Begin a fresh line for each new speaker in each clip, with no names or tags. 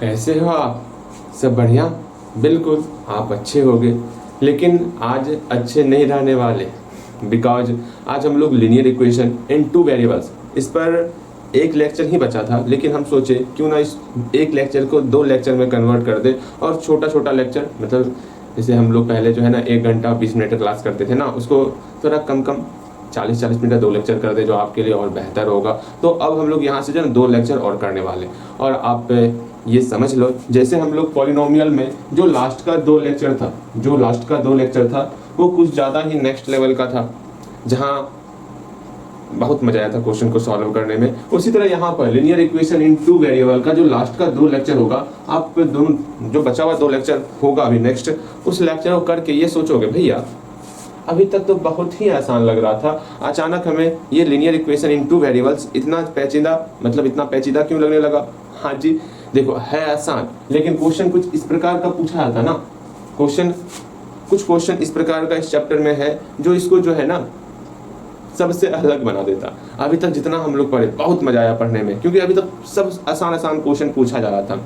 कैसे हो आप? सब बढ़िया? बिल्कुल, आप अच्छे होगे, लेकिन आज अच्छे नहीं रहने वाले, बिकॉज आज हम लोग linear equation in two variables इस पर एक लेक्चर ही बचा था, लेकिन हम सोचे क्यों ना इस एक लेक्चर को 2 लेक्चर में कन्वर्ट कर दे और छोटा छोटा लेक्चर, मतलब जैसे हम लोग पहले जो है ना 1 घंटा 20 मिनट क्लास करते थे ना, उसको थोड़ा कम 40-40 मिनट का 2 लेक्चर कर दे, जो आपके लिए और बेहतर होगा। तो अब हम लोग यहाँ से जो है 2 लेक्चर और करने वाले। और आप ये समझ लो, जैसे हम लोग पॉलिनोमियल में जो लास्ट का 2 लेक्चर था वो कुछ ज़्यादा ही नेक्स्ट लेवल का था, जहाँ बहुत मजा आया था क्वेश्चन को सॉल्व करने में। उसी तरह यहाँ पर linear equation in two variable का जो लास्ट का 2 लेक्चर होगा, आप दोनों जो बचा हुआ 2 लेक्चर होगा अभी नेक्स्ट, उस लेक्चर को करके ये सोचोगे भैया अभी तक तो बहुत ही आसान लग रहा था, अचानक हमें ये linear equation in two variables इतना पेचीदा क्यों लगने लगा। हाँ जी, देखो है आसान, लेकिन क्वेश्चन कुछ इस प्रकार का पूछा जाता ना, कुछ क्वेश्चन इस प्रकार का इस चैप्टर में है जो इसको जो है ना सबसे अलग बना देता। अभी तक जितना हम लोग पढ़े बहुत मजा आया पढ़ने में, क्योंकि अभी तक सब आसान क्वेश्चन पूछा जा रहा था।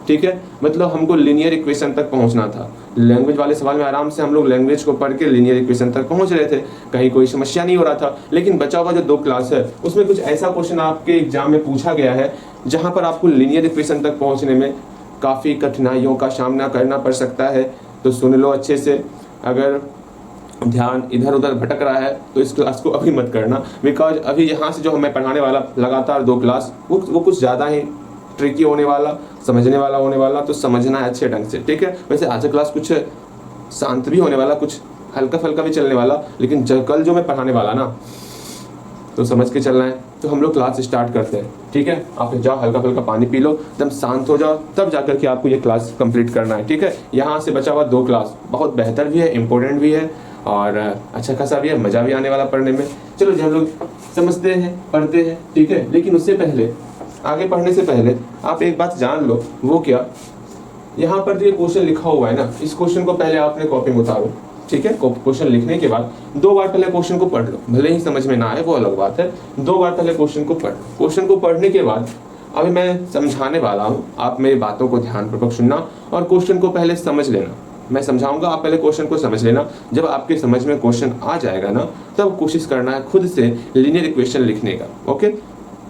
ठीक है, मतलब हमको लीनियर इक्वेशन तक पहुंचना था। लैंग्वेज वाले सवाल में आराम से हम लोग लैंग्वेज को पढ़ के लीनियर इक्वेशन तक पहुंच रहे थे, कहीं कोई समस्या नहीं हो रहा था। लेकिन बचा हुआ जो 2 क्लास है उसमें कुछ ऐसा क्वेश्चन आपके एग्जाम में पूछा गया है जहां पर आपको लीनियर इक्वेशन तक पहुंचने में काफ़ी कठिनाइयों का सामना करना पड़ सकता है। तो सुन लो अच्छे से, अगर ध्यान इधर उधर भटक रहा है तो इस क्लास को अभी मत करना, बिकॉज अभी यहाँ से जो मैं पढ़ाने वाला लगातार 2 क्लास वो कुछ ज़्यादा ही ट्रिकी होने वाला, समझने वाला होने वाला, तो समझना है अच्छे ढंग से। ठीक है, वैसे आज का क्लास कुछ शांत भी होने वाला, कुछ हल्का फल्का भी चलने वाला, लेकिन कल जो मैं पढ़ाने वाला ना, तो समझ के चलना है। तो हम लोग क्लास स्टार्ट करते हैं। ठीक है, आप जाओ हल्का फल्का पानी पी लो, एकदम शांत हो जाओ, तब जाकर के आपको ये क्लास कंप्लीट करना है। ठीक है, यहाँ से बचा हुआ 2 क्लास बहुत बेहतर भी है, इंपॉर्टेंट भी है और अच्छा खासा भी है, मज़ा भी आने वाला पढ़ने में। चलो जो हम लोग समझते हैं पढ़ते हैं। ठीक है, लेकिन उससे पहले, आगे पढ़ने से पहले आप एक बात जान लो, वो क्या, यहाँ पर जो ये क्वेश्चन लिखा हुआ है ना, इस क्वेश्चन को पहले आपने कॉपी में उतारो। ठीक है, क्वेश्चन लिखने के बाद 2 बार पहले क्वेश्चन को पढ़ लो, भले ही समझ में ना आए वो अलग बात है, 2 बार पहले क्वेश्चन को पढ़ लो। क्वेश्चन को पढ़ने के बाद अभी मैं समझाने वाला हूँ, आप मेरी बातों को ध्यानपूर्वक सुनना और क्वेश्चन को पहले समझ लेना। मैं समझाऊंगा, आप पहले क्वेश्चन को समझ लेना। जब आपके समझ में क्वेश्चन आ जाएगा ना, तब कोशिश करना है खुद से लीनियर इक्वेशन लिखने का। ओके,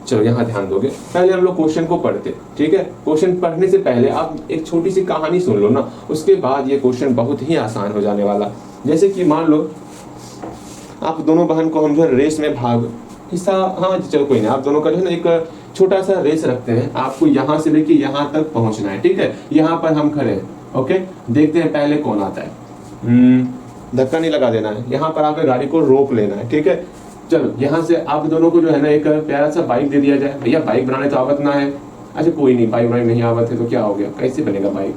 चलो यहाँ ध्यान दोगे। पहले हम लोग क्वेश्चन को पढ़ते। ठीक है, क्वेश्चन पढ़ने से पहले आप एक छोटी सी कहानी सुन लो ना, उसके बाद ये क्वेश्चन बहुत ही आसान हो जाने वाला। जैसे कि मान लो आप दोनों बहन को हम जो है रेस में भाग हिस्सा, हाँ चलो कोई नहीं, आप दोनों का जो है ना एक छोटा सा रेस रखते हैं, आपको यहाँ से लेके यहाँ तक पहुँचना है। ठीक है, यहाँ पर हम खड़े हैं। ओके, देखते हैं पहले कौन आता है। धक्का नहीं लगा देना है, यहाँ पर आकर गाड़ी को रोक लेना है। ठीक है, चलो यहाँ से आप दोनों को जो है ना एक प्यारा सा बाइक दे दिया जाए। भैया बाइक बनाने तो आवत ना है। अच्छा कोई नहीं, बाइक बनाने नहीं आवत है तो क्या हो गया, कैसे बनेगा बाइक?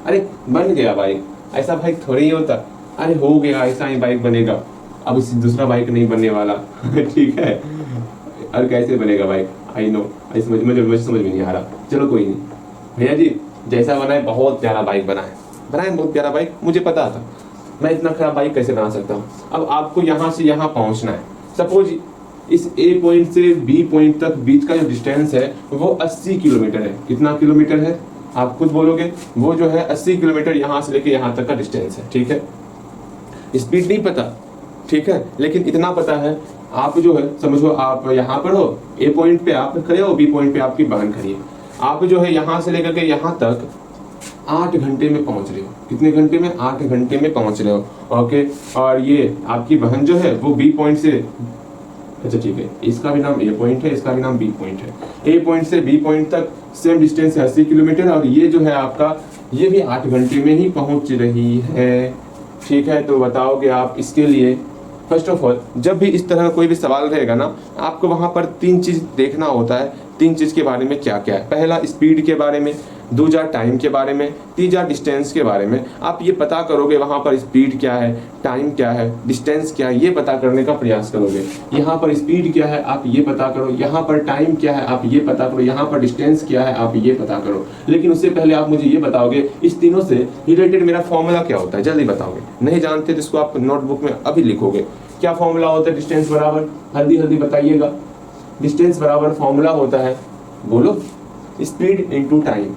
अरे बन गया बाइक, ऐसा बाइक थोड़ी ही होता। अरे हो गया, ऐसा ही बाइक बनेगा, अब इससे दूसरा बाइक नहीं बनने वाला। ठीक है, और कैसे बनेगा बाइक? आई नो, मुझे समझ में नहीं आ रहा। चलो कोई नहीं भैया जी, जैसा बना है बहुत प्यारा बाइक बनाए बहुत प्यारा बाइक, मुझे पता था, मैं इतना खराब बाइक कैसे बना सकता हूँ। अब आपको यहाँ से यहाँ पहुँचना है। सपोज इस ए पॉइंट से बी पॉइंट तक बीच का जो डिस्टेंस है वो 80 किलोमीटर है। कितना किलोमीटर है आप खुद बोलोगे? वो जो है 80 किलोमीटर यहाँ से लेके यहाँ तक का डिस्टेंस है। ठीक है, स्पीड नहीं पता, ठीक है, लेकिन इतना पता है, आप जो है समझो, आप यहाँ पर हो, ए पॉइंट पे आप खड़े हो, बी पॉइंट पे आपकी बहन खड़ी है। आप जो है यहाँ से लेकर के यहाँ तक 8 घंटे में पहुंच रहे हो। कितने घंटे में? 8 घंटे में पहुंच रहे हो। ओके, और ये आपकी बहन जो है वो बी पॉइंट से, अच्छा ठीक है, इसका भी नाम ए पॉइंट है, इसका भी नाम बी पॉइंट है। ए पॉइंट से बी पॉइंट तक सेम डिस्टेंस है 80 किलोमीटर, और ये जो है आपका, ये भी 8 घंटे में ही पहुंच रही है। ठीक है, तो बताओगे आप इसके लिए, फर्स्ट ऑफ ऑल जब भी इस तरह का कोई भी सवाल रहेगा ना, आपको वहां पर 3 चीज देखना होता है। 3 चीज के बारे में क्या क्या है? पहला स्पीड के बारे में, दूसरा टाइम के बारे में, तीसरा डिस्टेंस के बारे में। आप ये पता करोगे वहां पर स्पीड क्या है, टाइम क्या है, डिस्टेंस क्या है, ये पता करने का प्रयास करोगे। यहाँ पर स्पीड क्या है आप ये पता करो, यहाँ पर टाइम क्या है आप ये पता करो, यहाँ पर डिस्टेंस क्या है आप ये पता करो। लेकिन उससे पहले आप मुझे ये बताओगे इस तीनों से रिलेटेड मेरा फॉर्मूला क्या होता है, जल्दी बताओगे। नहीं जानते तो इसको आप नोटबुक में अभी लिखोगे। क्या फॉर्मूला होता है? डिस्टेंस बराबर, जल्दी बताइएगा। डिस्टेंस बराबर फॉर्मूला होता है, बोलो, speed into time.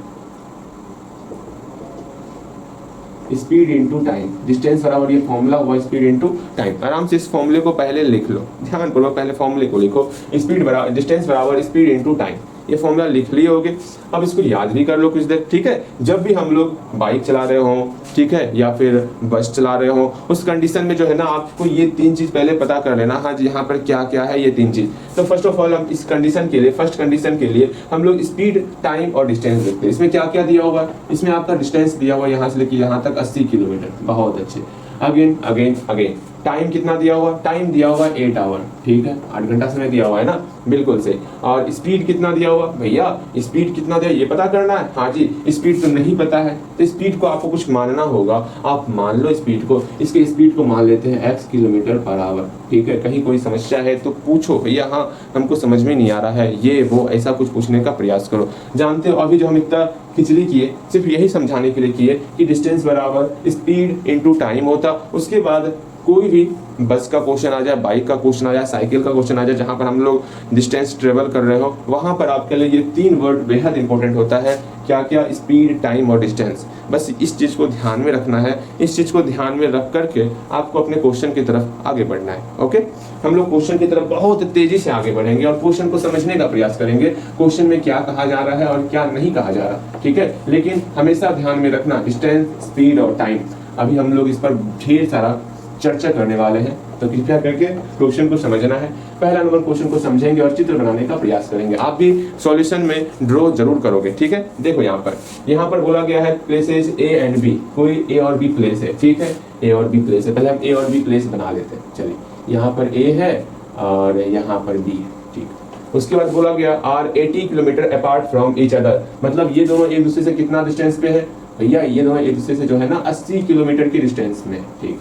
Speed into time, distance बराबर ये फॉर्मूला हुआ स्पीड इनटू टाइम। आराम से इस फॉर्मूले को पहले लिख लो, ध्यानपूर्वक पहले फॉर्मूले को लिखो, स्पीड बराबर डिस्टेंस बराबर स्पीड इनटू टाइम। ये फॉर्मूला लिख लिए होगे, अब इसको याद भी कर लो कुछ देर, ठीक है। जब भी हम लोग बाइक चला रहे हो, ठीक है, या फिर बस चला रहे हो, उस कंडीशन में जो है ना आपको ये 3 चीज पहले पता कर लेना। हाँ जी, यहाँ पर क्या क्या है ये 3 चीज। तो फर्स्ट ऑफ ऑल हम इस कंडीशन के लिए, फर्स्ट कंडीशन के लिए हम लोग स्पीड, टाइम और डिस्टेंस देखते हैं। इसमें क्या क्या दिया होगा, इसमें आपका डिस्टेंस दिया हुआ यहाँ से लेके यहाँ तक 80 किलोमीटर, बहुत अच्छे। अगेन अगेन अगेन टाइम कितना दिया हुआ, टाइम दिया हुआ 8 आवर, ठीक है, 8 घंटा समय दिया हुआ है ना, बिल्कुल सही। और स्पीड कितना दिया हुआ, भैया स्पीड कितना दिया ये पता करना है। हाँ जी, स्पीड तो नहीं पता है, तो स्पीड को आपको कुछ मानना होगा, आप मान लो स्पीड को, इसके स्पीड को मान लेते हैं x किलोमीटर पर आवर, ठीक है। कहीं कोई समस्या है तो पूछो, भैया हाँ हमको समझ में नहीं आ रहा है ये वो, ऐसा कुछ पूछने का प्रयास करो। जानते हो अभी जो हम इतना खिचड़ी किए सिर्फ यही समझाने के लिए किए कि डिस्टेंस बराबर स्पीड इनटू टाइम होता। उसके बाद कोई भी बस का क्वेश्चन आ जाए, बाइक का क्वेश्चन आ जाए, साइकिल का क्वेश्चन आ जाए, जहां पर हम लोग डिस्टेंस ट्रेवल कर रहे हो, वहां पर आपके लिए ये 3 वर्ड बेहद इंपॉर्टेंट होता है। क्या क्या, स्पीड, टाइम और डिस्टेंस। बस इस चीज को ध्यान में रखना है, इस चीज को ध्यान में रख करके आपको अपने क्वेश्चन की तरफ आगे बढ़ना है। ओके, हम लोग क्वेश्चन की तरफ बहुत तेजी से आगे बढ़ेंगे और क्वेश्चन को समझने का प्रयास करेंगे, क्वेश्चन में क्या कहा जा रहा है और क्या नहीं कहा जा रहा, ठीक है। लेकिन हमेशा ध्यान में रखना डिस्टेंस, स्पीड और टाइम। अभी हम लोग इस पर ढेर सारा चर्चा करने वाले हैं, तो कृपया करके क्वेश्चन को समझना है। पहला नंबर क्वेश्चन को समझेंगे और चित्र बनाने का प्रयास करेंगे। आप भी सॉल्यूशन में ड्रॉ जरूर करोगे, ठीक है। देखो यहाँ पर बोला गया है प्लेसेस ए एंड बी, कोई ए और बी प्लेस है, ठीक है, ए और बी प्लेस है। पहले हम ए और बी प्लेस बना लेते हैं, चलिए। यहाँ पर ए है और यहाँ पर बी है, ठीक। उसके बाद बोला गया are 80 kilometre apart from each other, मतलब ये दोनों एक दूसरे से कितना डिस्टेंस पे है, भैया ये दोनों एक दूसरे से जो है ना 80 किलोमीटर की डिस्टेंस में, ठीक।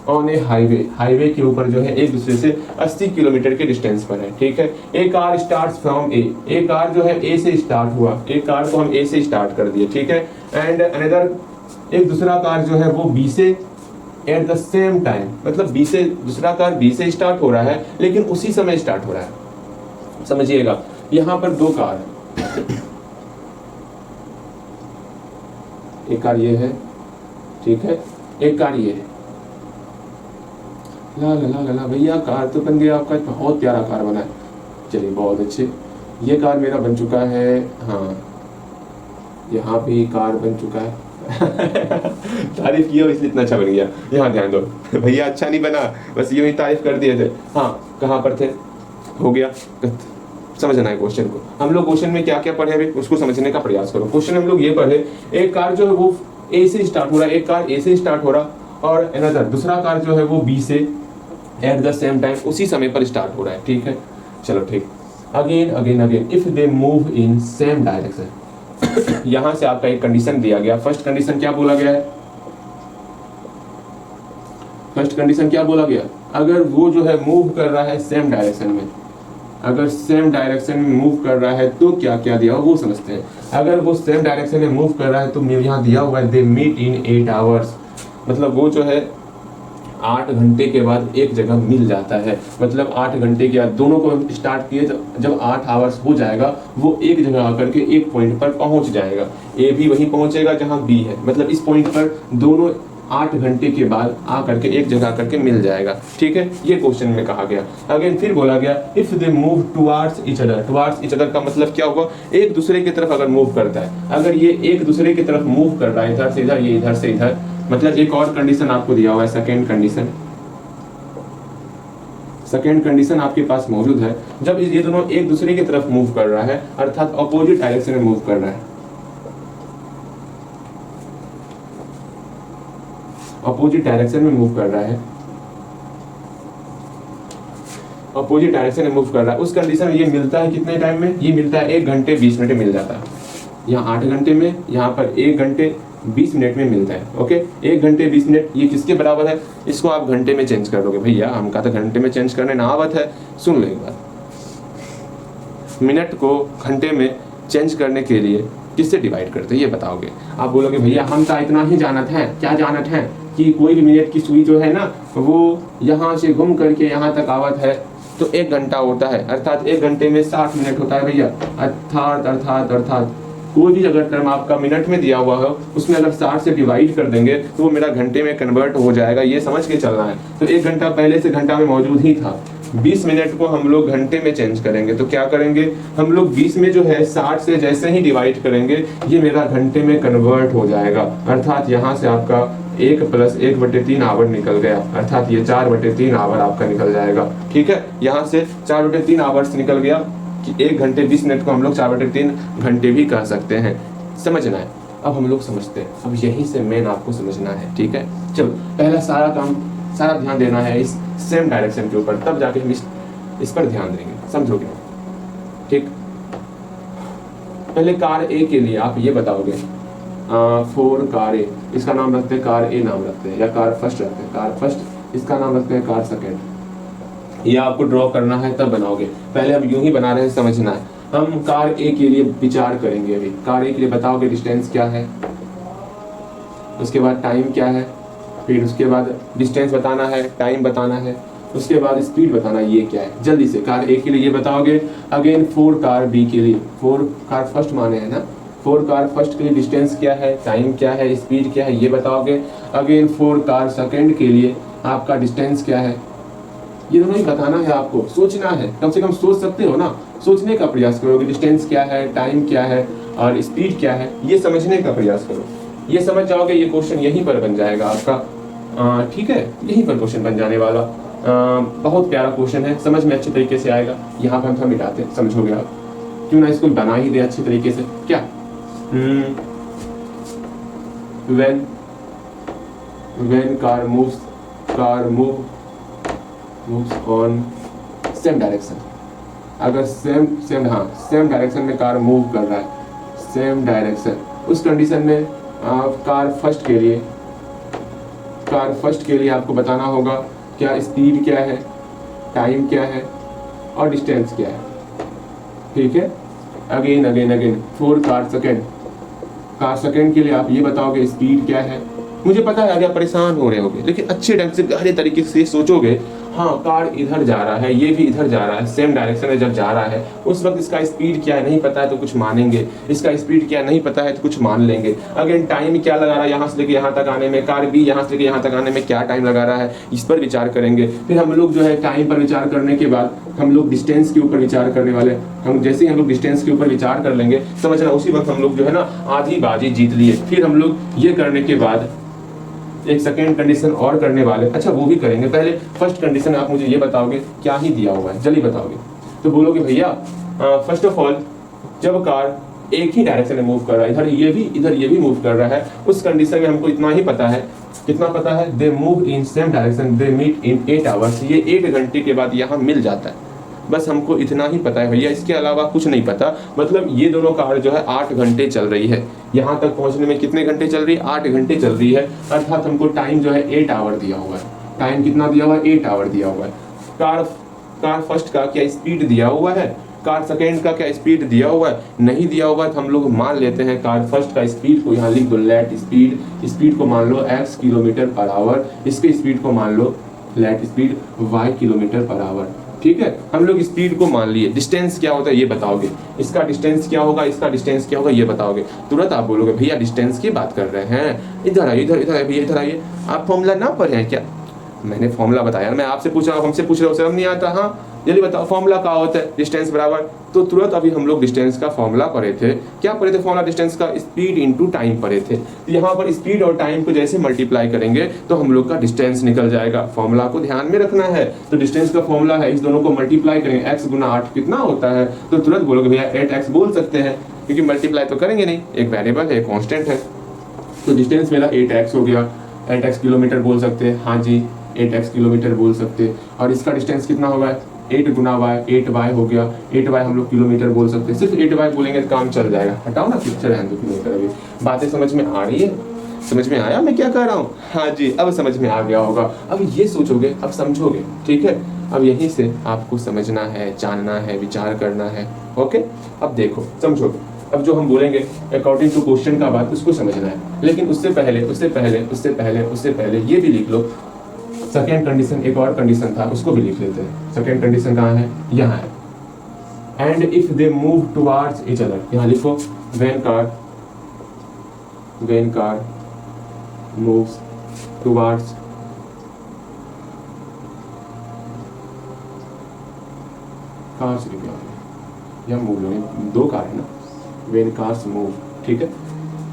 ऑन ए हाईवे, हाईवे के ऊपर जो है एक दूसरे से 80 किलोमीटर के डिस्टेंस पर है, ठीक है। ए कार स्टार्ट फ्रॉम ए, एक कार जो है ए से स्टार्ट हुआ, एक कार को हम ए से स्टार्ट कर दिए, ठीक है। एंड अनदर, एक दूसरा कार जो है वो बी से एट द सेम टाइम, मतलब बी से, दूसरा कार बी से स्टार्ट हो रहा है लेकिन उसी समय स्टार्ट हो रहा है। समझिएगा, यहाँ पर 2 कार, एक कार ये है, ठीक है, एक कार ये है। ला ला ला ला भैया कार तो बन गया आपका, बहुत प्यारा कार बना है, चलिए बहुत अच्छे। ये कार मेरा बन चुका है, हाँ यहाँ भी कार बन चुका है तारीफ किया इसलिए इतना अच्छा बन गया। यहाँ ध्यान दो भैया, अच्छा नहीं बना, बस यूं ही तारीफ कर दिए थे। हाँ कहाँ पर थे, हो गया, समझना है क्वेश्चन को। हम लोग क्वेश्चन में क्या क्या पढ़े अभी उसको समझने का प्रयास करो। क्वेश्चन हम लोग ये पढ़े, एक कार जो है वो ए से स्टार्ट हो रहा है, एक कार ए से स्टार्ट हो रहा और अनदर दूसरा कार जो है वो बी से एट द सेम टाइम उसी समय पर स्टार्ट हो रहा है, ठीक है। चलो ठीक, again again again if they move in same direction यहां से आपका एक कंडीशन दिया गया। फर्स्ट कंडीशन क्या बोला गया है, फर्स्ट कंडीशन क्या बोला गया, अगर वो जो है मूव कर रहा है सेम डायरेक्शन में, अगर सेम डायरेक्शन में मूव कर रहा है तो क्या क्या दिया वो समझते हैं। अगर वो सेम डायरेक्शन में मूव कर रहा है तो यहाँ दिया हुआ है दे मीट इन 8 आवर्स, मतलब वो जो है 8 घंटे के बाद एक जगह मिल जाता है। मतलब 8 घंटे के बाद दोनों को स्टार्ट किए, जब 8 आवर्स हो जाएगा वो एक जगह आकर के एक पॉइंट पर पहुंच जाएगा। ए भी वहीं पहुंचेगा जहां बी है, मतलब इस पॉइंट पर दोनों 8 घंटे के बाद आकर के एक जगह आकर के मिल जाएगा, ठीक है। ये क्वेश्चन में कहा गया। अगेन फिर बोला गया if they move towards each other, towards each other का मतलब क्या होगा, एक दूसरे की तरफ अगर मूव करता है, अगर ये एक दूसरे की तरफ मूव कर रहा है, इधर से इधर, ये इधर से इधर, मतलब एक और कंडीशन आपको दिया हुआ है, सेकेंड कंडीशन, सेकेंड कंडीशन आपके पास मौजूद है। जब ये दोनों एक दूसरे की तरफ मूव कर रहा है अर्थात अपोजिट डायरेक्शन में मूव कर रहा है, अपोजिट डायरेक्शन में मूव कर रहा है, अपोजिट डायरेक्शन में मूव कर रहा है, उस कंडीशन में ये मिलता है कितने टाइम में, ये मिलता है 1 घंटे 20 मिनट में मिल जाता है। यहाँ 8 घंटे में, यहाँ पर 1 घंटे 20 मिनट में मिलता है। ओके, 1 घंटे 20 मिनट ये किसके बराबर है, इसको आप घंटे में चेंज कर दोगे। भैया हमका तो घंटे में चेंज करने ना आवत है, सुन लो एक बार, मिनट को घंटे में चेंज करने के लिए किससे डिवाइड करते हैं ये बताओगे। आप बोलोगे भैया हम तो इतना ही जानत हैं, क्या जानत हैं कि कोई भी मिनट की सुई जो है ना वो यहाँ से घूम करके यहाँ तक आवत है तो 1 घंटा होता है, अर्थात 1 घंटे में 60 मिनट होता है भैया, अर्थात अर्थात अर्थात कोई भी अगर टर्म आपका मिनट में दिया हुआ हो उसमें अगर 60 से डिवाइड कर देंगे तो वो मेरा घंटे में कन्वर्ट हो जाएगा, ये समझ के चलना है। तो 1 घंटा पहले से घंटा में मौजूद ही था, 20 मिनट को हम लोग घंटे में चेंज करेंगे तो क्या करेंगे हम लोग 20 में जो है 60 से जैसे ही डिवाइड करेंगे ये मेरा घंटे में कन्वर्ट हो जाएगा। अर्थात यहाँ से आपका 1 + 1/3 आवर निकल गया, अर्थात ये 4/3 आवर आपका निकल जाएगा। ठीक है, यहाँ से 4/3 आवर्स निकल गया कि 1 घंटे 20 मिनट को हम लोग 4/3 घंटे भी कह सकते हैं। समझना है, अब हम लोग समझते हैं। अब यहीं से मेन आपको समझना है। ठीक है, चलो पहला सारा ध्यान देना है इस सेम डायरेक्शन के ऊपर, तब जाके हम इस पर ध्यान देंगे, समझोगे? ठीक, पहले कार ए के लिए आप ये बताओगे 4 कार ए, इसका नाम रखते हैं कार ए नाम रखते हैं, या कार फर्स्ट रखते हैं कार फर्स्ट, इसका नाम रखते हैं कार सेकेंड। ये आपको ड्रॉ करना है तब बनाओगे, पहले हम यूं ही बना रहे हैं, समझना है। हम कार ए के लिए विचार करेंगे। अभी कार ए के लिए बताओगे डिस्टेंस क्या है, उसके बाद टाइम क्या है, फिर उसके बाद डिस्टेंस बताना है, टाइम बताना है, उसके बाद स्पीड बताना ये क्या है। जल्दी से कार ए के लिए ये बताओगे। अगेन 4 कार बी के लिए, 4 कार फर्स्ट माने है ना, 4 कार फर्स्ट के लिए डिस्टेंस क्या है, टाइम क्या है, स्पीड क्या है, ये बताओगे। अगेन 4 कार सेकंड के लिए आपका डिस्टेंस क्या है, ये दोनों ही बताना है आपको, सोचना है, कम से कम सोच सकते हो ना, सोचने का प्रयास करोगे। डिस्टेंस क्या है, टाइम क्या है और स्पीड क्या है, ये समझने का प्रयास करो। ये समझ जाओगे, ये क्वेश्चन यहीं पर बन जाएगा आपका। ठीक है, यहीं पर क्वेश्चन बन जाने वाला। बहुत प्यारा क्वेश्चन है, समझ में अच्छे तरीके से आएगा। यहाँ पर हम मिटाते हैं, समझोगे आप, क्यों ना इसको बना ही दे अच्छे तरीके से। क्या when car moves on same direction, अगर सेम डायरेक्शन में कार मूव कर रहा है, सेम डायरेक्शन, उस कंडीशन में कार फर्स्ट के लिए आपको बताना होगा क्या स्पीड क्या है, टाइम क्या है और डिस्टेंस क्या है। ठीक है, अगेन 4 कार सेकंड के लिए आप ये बताओगे स्पीड क्या है। मुझे पता है अगर आप परेशान हो रहे होगे, लेकिन अच्छे ढंग से गहरे तरीके से सोचोगे। हाँ, कार इधर जा रहा है, ये भी इधर जा रहा है, सेम डायरेक्शन में जब जा रहा है उस वक्त इसका स्पीड क्या है नहीं पता है तो कुछ मानेंगे, इसका स्पीड क्या नहीं पता है तो कुछ मान लेंगे। अगेन टाइम क्या लगा रहा है यहाँ से लेके यहाँ तक आने में, कार भी यहाँ से लेके यहाँ तक आने में क्या टाइम लगा रहा है, इस पर विचार करेंगे। फिर हम लोग जो है टाइम पर विचार करने के बाद हम लोग डिस्टेंस के ऊपर विचार करने वाले। हम जैसे ही हम लोग डिस्टेंस के ऊपर विचार कर लेंगे, समझना उसी वक्त हम लोग जो है ना आधी बाजी जीत लिए। फिर हम लोग ये करने के बाद एक सेकेंड कंडीशन और करने वाले, अच्छा वो भी करेंगे। पहले फर्स्ट कंडीशन आप मुझे ये बताओगे क्या ही दिया हुआ है, जल्दी बताओगे। तो बोलोगे भैया फर्स्ट ऑफ ऑल जब कार एक ही डायरेक्शन में मूव कर रहा है, इधर ये भी मूव कर रहा है, उस कंडीशन में हमको इतना ही पता है, कितना पता है, they move in same direction, they meet in 8 hours, ये 1 घंटे के बाद यहाँ मिल जाता है। बस हमको इतना ही पता है भैया, इसके अलावा कुछ नहीं पता। मतलब ये दोनों कार जो है 8 घंटे चल रही है, यहाँ तक पहुँचने में कितने घंटे चल रही है, 8 घंटे चल रही है। अर्थात हमको टाइम जो है 8 आवर दिया हुआ है। टाइम कितना दिया हुआ है, 8 आवर दिया हुआ है। कार फर्स्ट का क्या स्पीड दिया हुआ है, कार सेकेंड का क्या स्पीड दिया हुआ है, नहीं दिया हुआ है तो हम लोग मान लेते हैं कार फर्स्ट का स्पीड को यहाँ लिख दो, लेट स्पीड को मान लो x किलोमीटर पर आवर, इसके स्पीड को मान लो let speed y kilometre per hour. ठीक है, हम लोग स्पीड को मान लिए। डिस्टेंस क्या होता है ये बताओगे, इसका डिस्टेंस क्या होगा, इसका डिस्टेंस क्या होगा ये बताओगे। तुरंत आप बोलोगे भैया डिस्टेंस की बात कर रहे हैं, इधर आइए भैया इधर आइए। आप फॉर्मूला ना पढ़े हैं क्या? मैंने फॉर्मूला बताया, मैं आपसे पूछ रहा हूँ, हमसे पूछ रहे हो, शर्म नहीं आता? हाँ जल्दी बताओ फॉर्मूला क्या होता है, डिस्टेंस बराबर। तो तुरंत अभी हम लोग डिस्टेंस का फॉर्मूला पढ़े थे। क्या पढ़े थे फॉर्मूला डिस्टेंस का? स्पीड इंटू टाइम पढ़े थे। तो यहाँ पर स्पीड और टाइम को जैसे मल्टीप्लाई करेंगे तो हम लोग का डिस्टेंस निकल जाएगा। फॉर्मूला को ध्यान में रखना है। तो डिस्टेंस का फॉर्मूला है, इस दोनों को मल्टीप्लाई करेंगे, x गुना 8 कितना होता है, तो तुरंत बोलोगे भैया 8x बोल सकते हैं, क्योंकि मल्टीप्लाई तो करेंगे नहीं, एक वेरिएबल है, कॉन्स्टेंट है। तो डिस्टेंस मेरा 8x हो गया, 8x किलोमीटर बोल सकते हैं। हाँ जी 8x किलोमीटर बोल सकते हैं। और इसका डिस्टेंस कितना होगा, 8 गुना y, 8y हो गया। 8y हम लोग किलोमीटर बोल सकते हैं। सिर्फ 8y बोलेंगे तो काम चल जाएगा। हटाओ ना पिक्चर है किलोमीटर। अभी बातें समझ में आ रही है? समझ में आया मैं क्या कह रहा हूँ? हाँ जी अब समझ में आ गया होगा। अब ये सोचोगे, अब समझोगे। ठीक है, अब यहीं से आपको समझना है, जानना है, विचार करना है। ओके, अब देखो समझोगे। अब जो हम बोलेंगे अकॉर्डिंग टू क्वेश्चन का बात, उसको समझना है। लेकिन उससे पहले ये भी लिख लो। सेकेंड कंडीशन, एक और कंडीशन था, उसको भी लिख लेते हैं। सेकेंड कंडीशन कहाँ है? यहाँ है। And if they move towards each other, यहाँ लिखो when car moves towards car से या मूव लोगे, दो कार है ना, व्हेन कार्स मूव, ठीक है,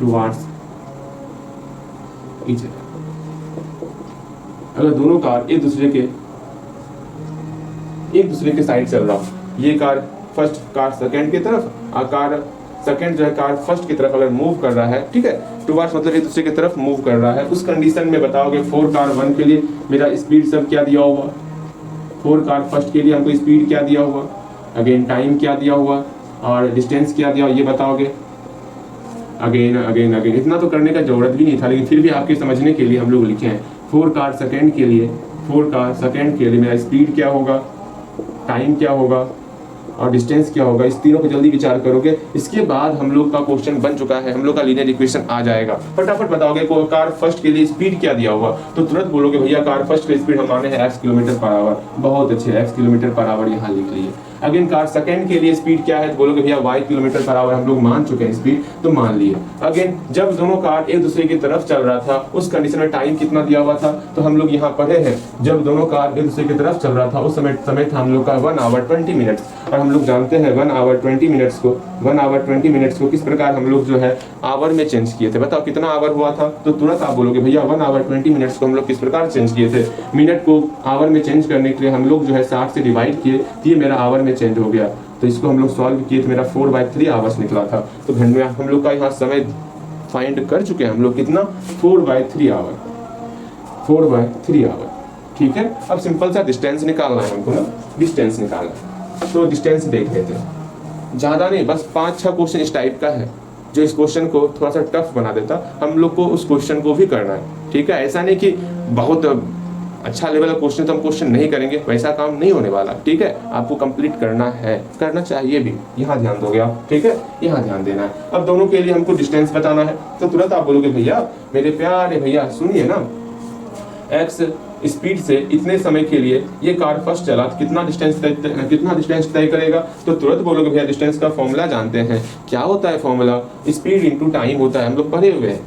टुवर्ड्स ईच अदर। अगर दोनों कार एक दूसरे के साइड चल रहा हो, ये कार फर्स्ट कार सेकंड की तरफ और कार सेकंड जो है कार फर्स्ट की तरफ अगर मूव कर रहा है, ठीक है, टुवर्ड्स मतलब एक दूसरे की तरफ मूव कर रहा है, उस कंडीशन में बताओगे 4 कार 1 के लिए मेरा स्पीड सब क्या दिया हुआ, 4 कार फर्स्ट के लिए हमको स्पीड क्या दिया हुआ, अगेन टाइम क्या दिया हुआ और डिस्टेंस क्या दिया, ये बताओगे। अगेन अगेन अगेन इतना तो करने का जरूरत भी नहीं था, लेकिन फिर भी आपके समझने के लिए हम लोग लिखे हैं 4 कार सेकंड के लिए मेरा स्पीड क्या होगा, टाइम क्या होगा और डिस्टेंस क्या होगा, इस तीनों को जल्दी विचार करोगे। इसके बाद हम लोग का क्वेश्चन बन चुका है, हम लोग का लीनियर इक्वेशन आ जाएगा। फटाफट बताओगे को कार फर्स्ट के लिए स्पीड क्या दिया हुआ, तो तुरंत बोलोगे भैया कार फर्स्ट की स्पीड हम माने हैं x किलोमीटर पर आवर, बहुत अच्छे, x किलोमीटर पर आवर यहाँ लिख लिए। अगेन कार सेकंड के लिए स्पीड क्या है, तो बोलोगे भैया y किलोमीटर पर आवर, हम लोग मान चुके हैं स्पीड, तो मान लिए। अगेन जब दोनों कार एक दूसरे की तरफ चल रहा था उस कंडीशन में टाइम कितना दिया हुआ था, तो हम लोग यहाँ पढ़े हैं जब दोनों कार एक दूसरे की तरफ चल रहा था उस समय था हम लोग का 1 आवर 20 मिनट्स, और हम लोग जानते हैं 1 आवर 20 मिनट्स को किस प्रकार हम लोग जो है आवर में चेंज किए थे। बताओ कितना आवर हुआ था, तो तुरंत आप बोलोगे भैया 1 आवर 20 मिनट्स को हम लोग किस प्रकार चेंज किए थे। मिनट को आवर में चेंज करने के लिए हम लोग जो है 60 से डिवाइड किए, तो ये मेरा आवर में चेंज हो गया, तो इसको हम लोग सॉल्व किए तो मेरा 4/3 आवर्स निकला था। तो घंटे में हम लोग का यहाँ समय फाइंड कर चुके हैं हम लोग कितना, 4/3 आवर, ठीक है। अब सिंपल सा डिस्टेंस निकालना है हमको ना, डिस्टेंस निकालना है, तो डिस्टेंस देख लेते हैं, ज्यादा नहीं, बस 5-6 क्वेश्चन इस टाइप का है जो इस क्वेश्चन को थोड़ा सा टफ बना देता, हम लोग को उस क्वेश्चन को भी करना है, ठीक है। ऐसा नहीं कि बहुत अच्छा लेवल का क्वेश्चन तो हम क्वेश्चन नहीं करेंगे, वैसा काम नहीं होने वाला, ठीक है। आपको कंप्लीट करना है, करना चाहिए भी, यहाँ ध्यान दोगे आप, ठीक है, यहाँ ध्यान देना है। अब दोनों के लिए हमको डिस्टेंस बताना है, तो तुरंत आप बोलोगे भैया मेरे प्यारे भैया सुनिए ना, एक्स स्पीड से इतने समय के लिए ये कार फर्स्ट चला, कितना डिस्टेंस तय करेगा, तो तुरंत बोलोगे भैया डिस्टेंस का फॉर्मूला जानते हैं, क्या होता है फॉर्मूला, स्पीड इंटू टाइम होता है, हम लोग पढ़े हुए हैं।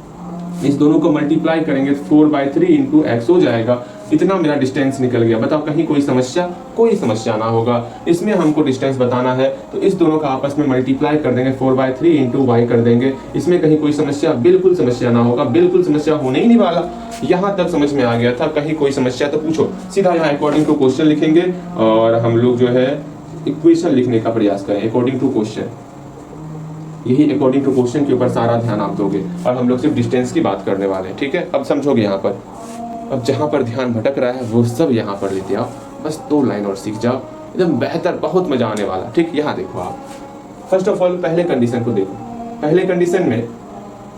इस दोनों को मल्टीप्लाई करेंगे तो 4/3 इंटू एक्स हो जाएगा, इतना मेरा डिस्टेंस निकल गया। बताओ कहीं कोई समस्या ना होगा, इसमें हमको डिस्टेंस बताना है तो इस दोनों का आपस में मल्टीप्लाई कर देंगे, 4/3 इंटू वाई कर देंगे, इसमें कहीं कोई समस्या, बिल्कुल समस्या ना होगा, बिल्कुल समस्या होने ही नहीं वाला। यहाँ तक समझ में आ गया था, कहीं कोई समस्या तो पूछो, सीधा यहाँ अकॉर्डिंग टू क्वेश्चन लिखेंगे और हम लोग जो है इक्वेशन लिखने का प्रयास करें अकॉर्डिंग टू क्वेश्चन, यही अकॉर्डिंग टू क्वेश्चन के ऊपर सारा ध्यान आप दोगे और हम लोग सिर्फ डिस्टेंस की बात करने वाले हैं, ठीक है। अब समझोगे यहाँ पर, अब जहाँ पर ध्यान भटक रहा है वो सब यहाँ पर लेते आओ, बस 2 लाइन और सीख जाओ, एकदम बेहतर, बहुत मजा आने वाला, ठीक। यहाँ देखो आप, फर्स्ट ऑफ ऑल पहले कंडीशन को देखो, पहले कंडीशन में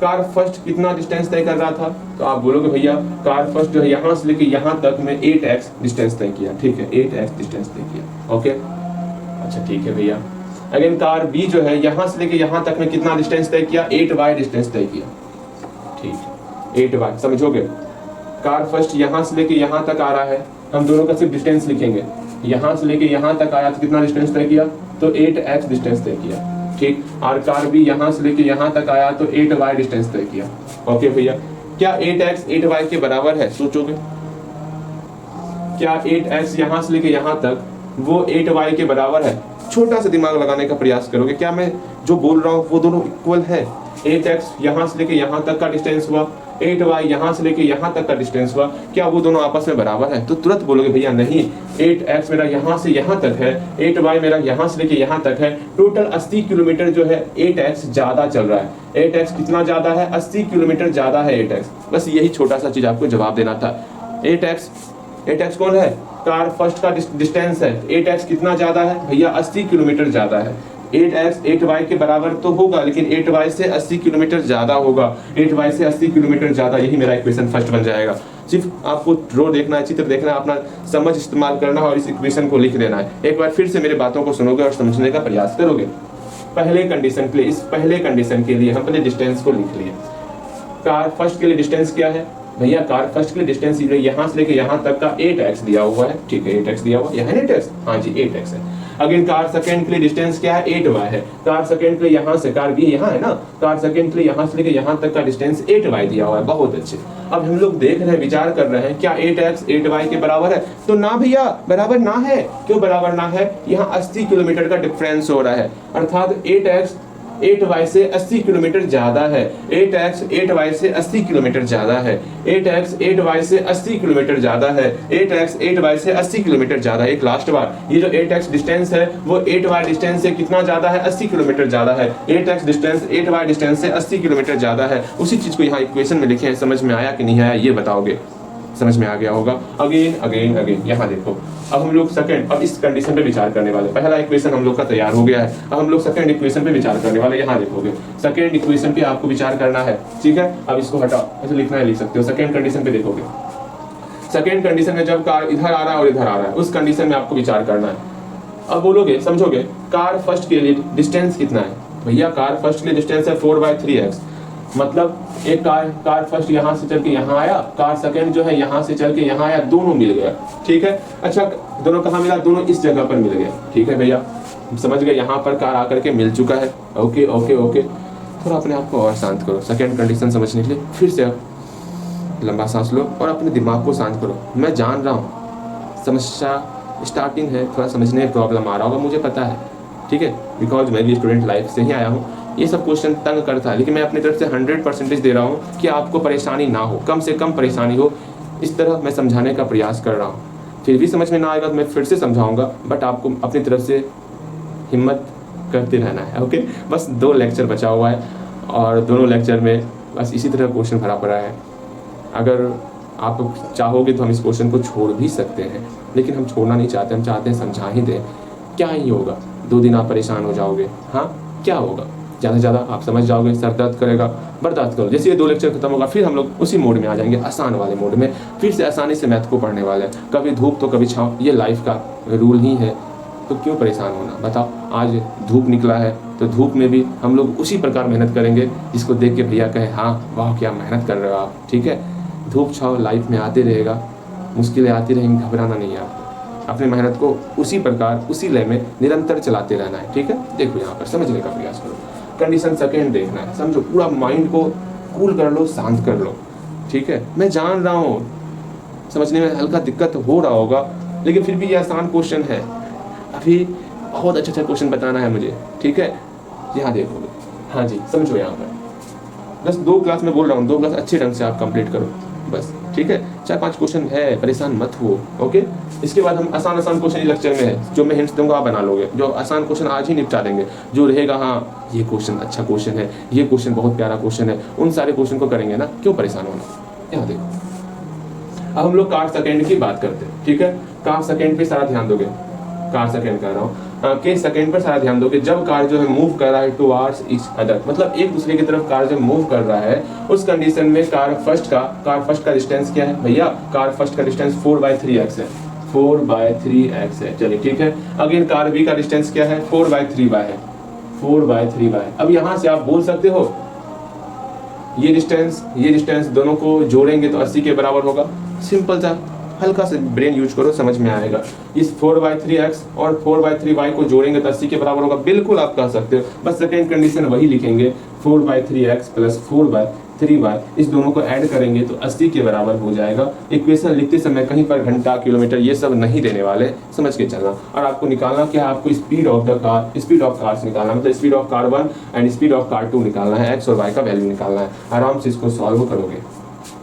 कार फर्स्ट कितना डिस्टेंस तय कर रहा था, तो आप बोलोगे भैया कार फर्स्ट जो है यहाँ से लेके यहाँ तक में 8x डिस्टेंस तय किया, ठीक है, 8x डिस्टेंस तय किया, ओके, अच्छा ठीक है भैया। अगेन कार बी जो है यहाँ से लेके यहाँ तक में कितना डिस्टेंस तय किया, 8y डिस्टेंस तय किया, ठीक, 8y, समझोगे। कार फर्स्ट यहाँ से लेके यहाँ तक आ रहा है, हम दोनों का सिर्फ डिस्टेंस लिखेंगे, यहाँ से लेके यहाँ तक आया तो कितना डिस्टेंस तय किया, तो 8x डिस्टेंस तय किया, ठीक। और कार भी यहाँ से लेके यहाँ तक आया तो 8y डिस्टेंस तय किया, ओके भैया। क्या 8x 8y के बराबर है, सोचोगे, क्या 8x यहाँ से लेके यहाँ तक वो 8y के बराबर है, छोटा सा दिमाग लगाने का प्रयास करोगे, क्या मैं जो बोल रहा हूँ वो दोनों इक्वल है। 8x यहाँ से लेके यहाँ तक का डिस्टेंस हुआ, 8y यहाँ से लेके यहाँ तक का डिस्टेंस हुआ, क्या वो दोनों आपस में बराबर है, तो तुरंत बोलोगे भैया नहीं, 8x मेरा यहाँ से यहाँ तक है, 8y मेरा यहाँ से लेके यहाँ तक है, टोटल 80 किलोमीटर जो है 8x ज्यादा चल रहा है। 8x कितना ज्यादा है, 80 किलोमीटर ज्यादा है 8x, बस यही छोटा सा चीज आपको जवाब देना था। 8x कौन है, कार फर्स्ट का डिस्टेंस है, 8x कितना ज्यादा है भैया, 80 किलोमीटर ज्यादा है। 8x 8y के बराबर तो होगा, लेकिन 8y से 80 किलोमीटर ज्यादा होगा, 8y से 80 किलोमीटर ज्यादा, यही मेरा इक्वेशन फर्स्ट बन जाएगा। सिर्फ आपको ड्रॉ देखना है, चित्र देखना है, अपना समझ इस्तेमाल करना है और इस इक्वेशन को लिख देना है। एक बार फिर से मेरी बातों को सुनोगे और समझने का प्रयास करोगे। पहले कंडीशन के लिए, इस पहले कंडीशन के लिए हम पहले डिस्टेंस को लिख लिए। कार फर्स्ट के लिए डिस्टेंस क्या है भैया, कार फर्स्ट के लिए डिस्टेंस यहाँ से लेके यहाँ तक का 8x दिया हुआ है, ठीक है, 8x दिया हुआ है, 8x, हाँ जी 8x है। अगेन कार सेकंड के लिए डिस्टेंस क्या है 8y है। कार सेकंड के लिए यहाँ से कार बी यहाँ है ना, कार सेकंड के लिए यहाँ से लेके यहाँ तक का डिस्टेंस 8y दिया हुआ है। बहुत अच्छे। अब हम लोग देख रहे हैं, विचार कर रहे हैं क्या 8x 8y के बराबर है? तो ना भैया, बराबर ना है। क्यों बराबर ना है? यहाँ 80 किलोमीटर का डिफरेंस हो रहा है, अर्थात 8x 8y से 80 किलोमीटर ज्यादा है। 8x 8y से 80 किलोमीटर ज्यादा है। 8x 8y से 80 किलोमीटर ज्यादा है। 8x 8y से 80 किलोमीटर ज्यादा है। एक लास्ट बार, ये जो 8x डिस्टेंस है वो 8y डिस्टेंस से कितना ज्यादा है? 80 किलोमीटर ज्यादा है। 8x डिस्टेंस 8y डिस्टेंस से 80 किलोमीटर ज्यादा है। उसी चीज को यहाँ इक्वेशन में लिखे हैं। समझ में आया कि नहीं आया ये बताओगे? समझ में आ गया होगा। अगेन अगेन अगेन यहाँ देखो, अब हम लोग सेकंड, अब इस कंडीशन पे विचार करने वाले। पहला इक्वेशन हम लोग का तैयार हो गया है, अब हम लोग सेकंड इक्वेशन पे विचार करने वाले। यहाँ देखोगे सेकंड इक्वेशन पे आपको विचार करना है, ठीक है। अब इसको हटाओ, ऐसे लिखना है, लिख सकते हो। सेकंड कंडीशन पे देखोगे, सेकंड कंडीशन में जब कार इधर आ रहा है और इधर आ रहा है, उस कंडीशन में आपको विचार करना है। अब बोलोगे, समझोगे, कार फर्स्ट के लिए डिस्टेंस कितना है? भैया कार फर्स्ट के लिए डिस्टेंस है 4/3x, मतलब एक कार फर्स्ट यहाँ से चल के यहाँ आया, कार सेकंड जो है यहाँ से चल के यहाँ आया, दोनों मिल गया, ठीक है। अच्छा, दोनों कहाँ मिला? दोनों इस जगह पर मिल गया, ठीक है भैया, समझ गए। यहाँ पर कार आकर के मिल चुका है। ओके ओके ओके, थोड़ा अपने आप को और शांत करो। सेकंड कंडीशन समझने के लिए फिर से लंबा सांस लो और अपने दिमाग को शांत करो। मैं जान रहा हूँ समस्या स्टार्टिंग है, थोड़ा समझने में प्रॉब्लम आ रहा होगा, मुझे पता है, ठीक है, बिकॉज मैं भी स्टूडेंट लाइफ से ही आया हूँ। ये सब क्वेश्चन तंग करता है, लेकिन मैं अपनी तरफ से 100% दे रहा हूँ कि आपको परेशानी ना हो, कम से कम परेशानी हो, इस तरह मैं समझाने का प्रयास कर रहा हूँ। फिर भी समझ में ना आएगा तो मैं फिर से समझाऊंगा, बट आपको अपनी तरफ से हिम्मत करते रहना है। ओके, बस 2 लेक्चर बचा हुआ है और दोनों लेक्चर में बस इसी तरह क्वेश्चन भरा पड़ा है। अगर आप चाहोगे तो हम इस क्वेश्चन को छोड़ भी सकते हैं, लेकिन हम छोड़ना नहीं चाहते, हम चाहते हैं समझा ही दें। क्या ही होगा, 2 दिन आप परेशान हो जाओगे, हाँ क्या होगा, ज़्यादा से ज़्यादा आप समझ जाओगे, सर दर्द करेगा, बर्दाश्त करो। जैसे ये 2 लेक्चर खत्म होगा फिर हम लोग उसी मोड में आ जाएंगे, आसान वाले मोड में, फिर से आसानी से मैथ को पढ़ने वाले हैं। कभी धूप तो कभी छाँव, ये लाइफ का रूल ही है, तो क्यों परेशान होना, बताओ। आज धूप निकला है तो धूप में भी हम लोग उसी प्रकार मेहनत करेंगे जिसको देख के भैया कहे हाँ वाह क्या मेहनत कर रहे हो आप, ठीक है। धूप छाँव लाइफ में आते रहेगा, मुश्किलें आती रहेंगी, घबराना नहीं है आपको, अपनी मेहनत को उसी प्रकार उसी लय में निरंतर चलाते रहना है, ठीक है। देखो यहाँ पर समझने का प्रयास करो, कंडीशन सेकंड देखना है, समझो, पूरा माइंड को कूल कर लो, शांत कर लो, ठीक है। मैं जान रहा हूँ समझने में हल्का दिक्कत हो रहा होगा, लेकिन फिर भी ये आसान क्वेश्चन है, अभी बहुत अच्छा क्वेश्चन बताना है मुझे, ठीक है। यहाँ देखोगे, हाँ जी समझो, यहाँ पर बस 2 क्लास में बोल रहा हूँ, 2 क्लास अच्छे ढंग से आप कंप्लीट करो बस, ठीक है। 4-5 क्वेश्चन है, परेशान मत हो, ओके। इसके बाद हम आसान क्वेश्चन इस लेक्चर में है, जो मैं हिंट्स दूंगा आप बना लोगे, जो आसान क्वेश्चन आज ही निपटा देंगे, जो रहेगा हाँ ये क्वेश्चन अच्छा क्वेश्चन है, ये क्वेश्चन बहुत प्यारा क्वेश्चन है, उन सारे क्वेश्चन को करेंगे ना, क्यों परेशान होना। यहाँ देखो, अब हम लोग कार सेकेंड की बात करते हैं, ठीक है। कार सेकेंड पे सारा ध्यान दोगे, कार सेकेंड कर रहा हूँ के सेकंड पर सारा ध्यान दोगे। जब कार जो है मूव कर रहा है टुवार्ड्स ईच अदर, मतलब एक दूसरे की तरफ कार जब मूव कर रहा है, उस कंडीशन में कार फर्स्ट का डिस्टेंस क्या है भैया? कार फर्स्ट का डिस्टेंस 4/3x है, 4/3x है, चलिए ठीक है। अगेन कार बी का डिस्टेंस क्या है? 4/3y है, 4/3y। अब यहाँ से आप बोल सकते हो ये डिस्टेंस दोनों को जोड़ेंगे तो 80 के बराबर होगा। सिंपल सा, हल्का से ब्रेन यूज करो, समझ में आएगा। इस 4/3x और 4/3y को जोड़ेंगे तो 80 के बराबर होगा, बिल्कुल आप कह सकते हो। बस सेकेंड कंडीशन वही लिखेंगे, 4/3x प्लस 4/3y, इस दोनों को ऐड करेंगे तो 80 के बराबर हो जाएगा। इक्वेशन लिखते समय कहीं पर घंटा, किलोमीटर ये सब नहीं देने वाले, समझ के चलना। और आपको निकालना क्या है? आपको speed of the car, speed of cars निकालना, मतलब speed of car 1 and speed of car 2 निकालना है, एक्स और वाई का वैल्यू निकालना है। आराम से इसको सॉल्व करोगे,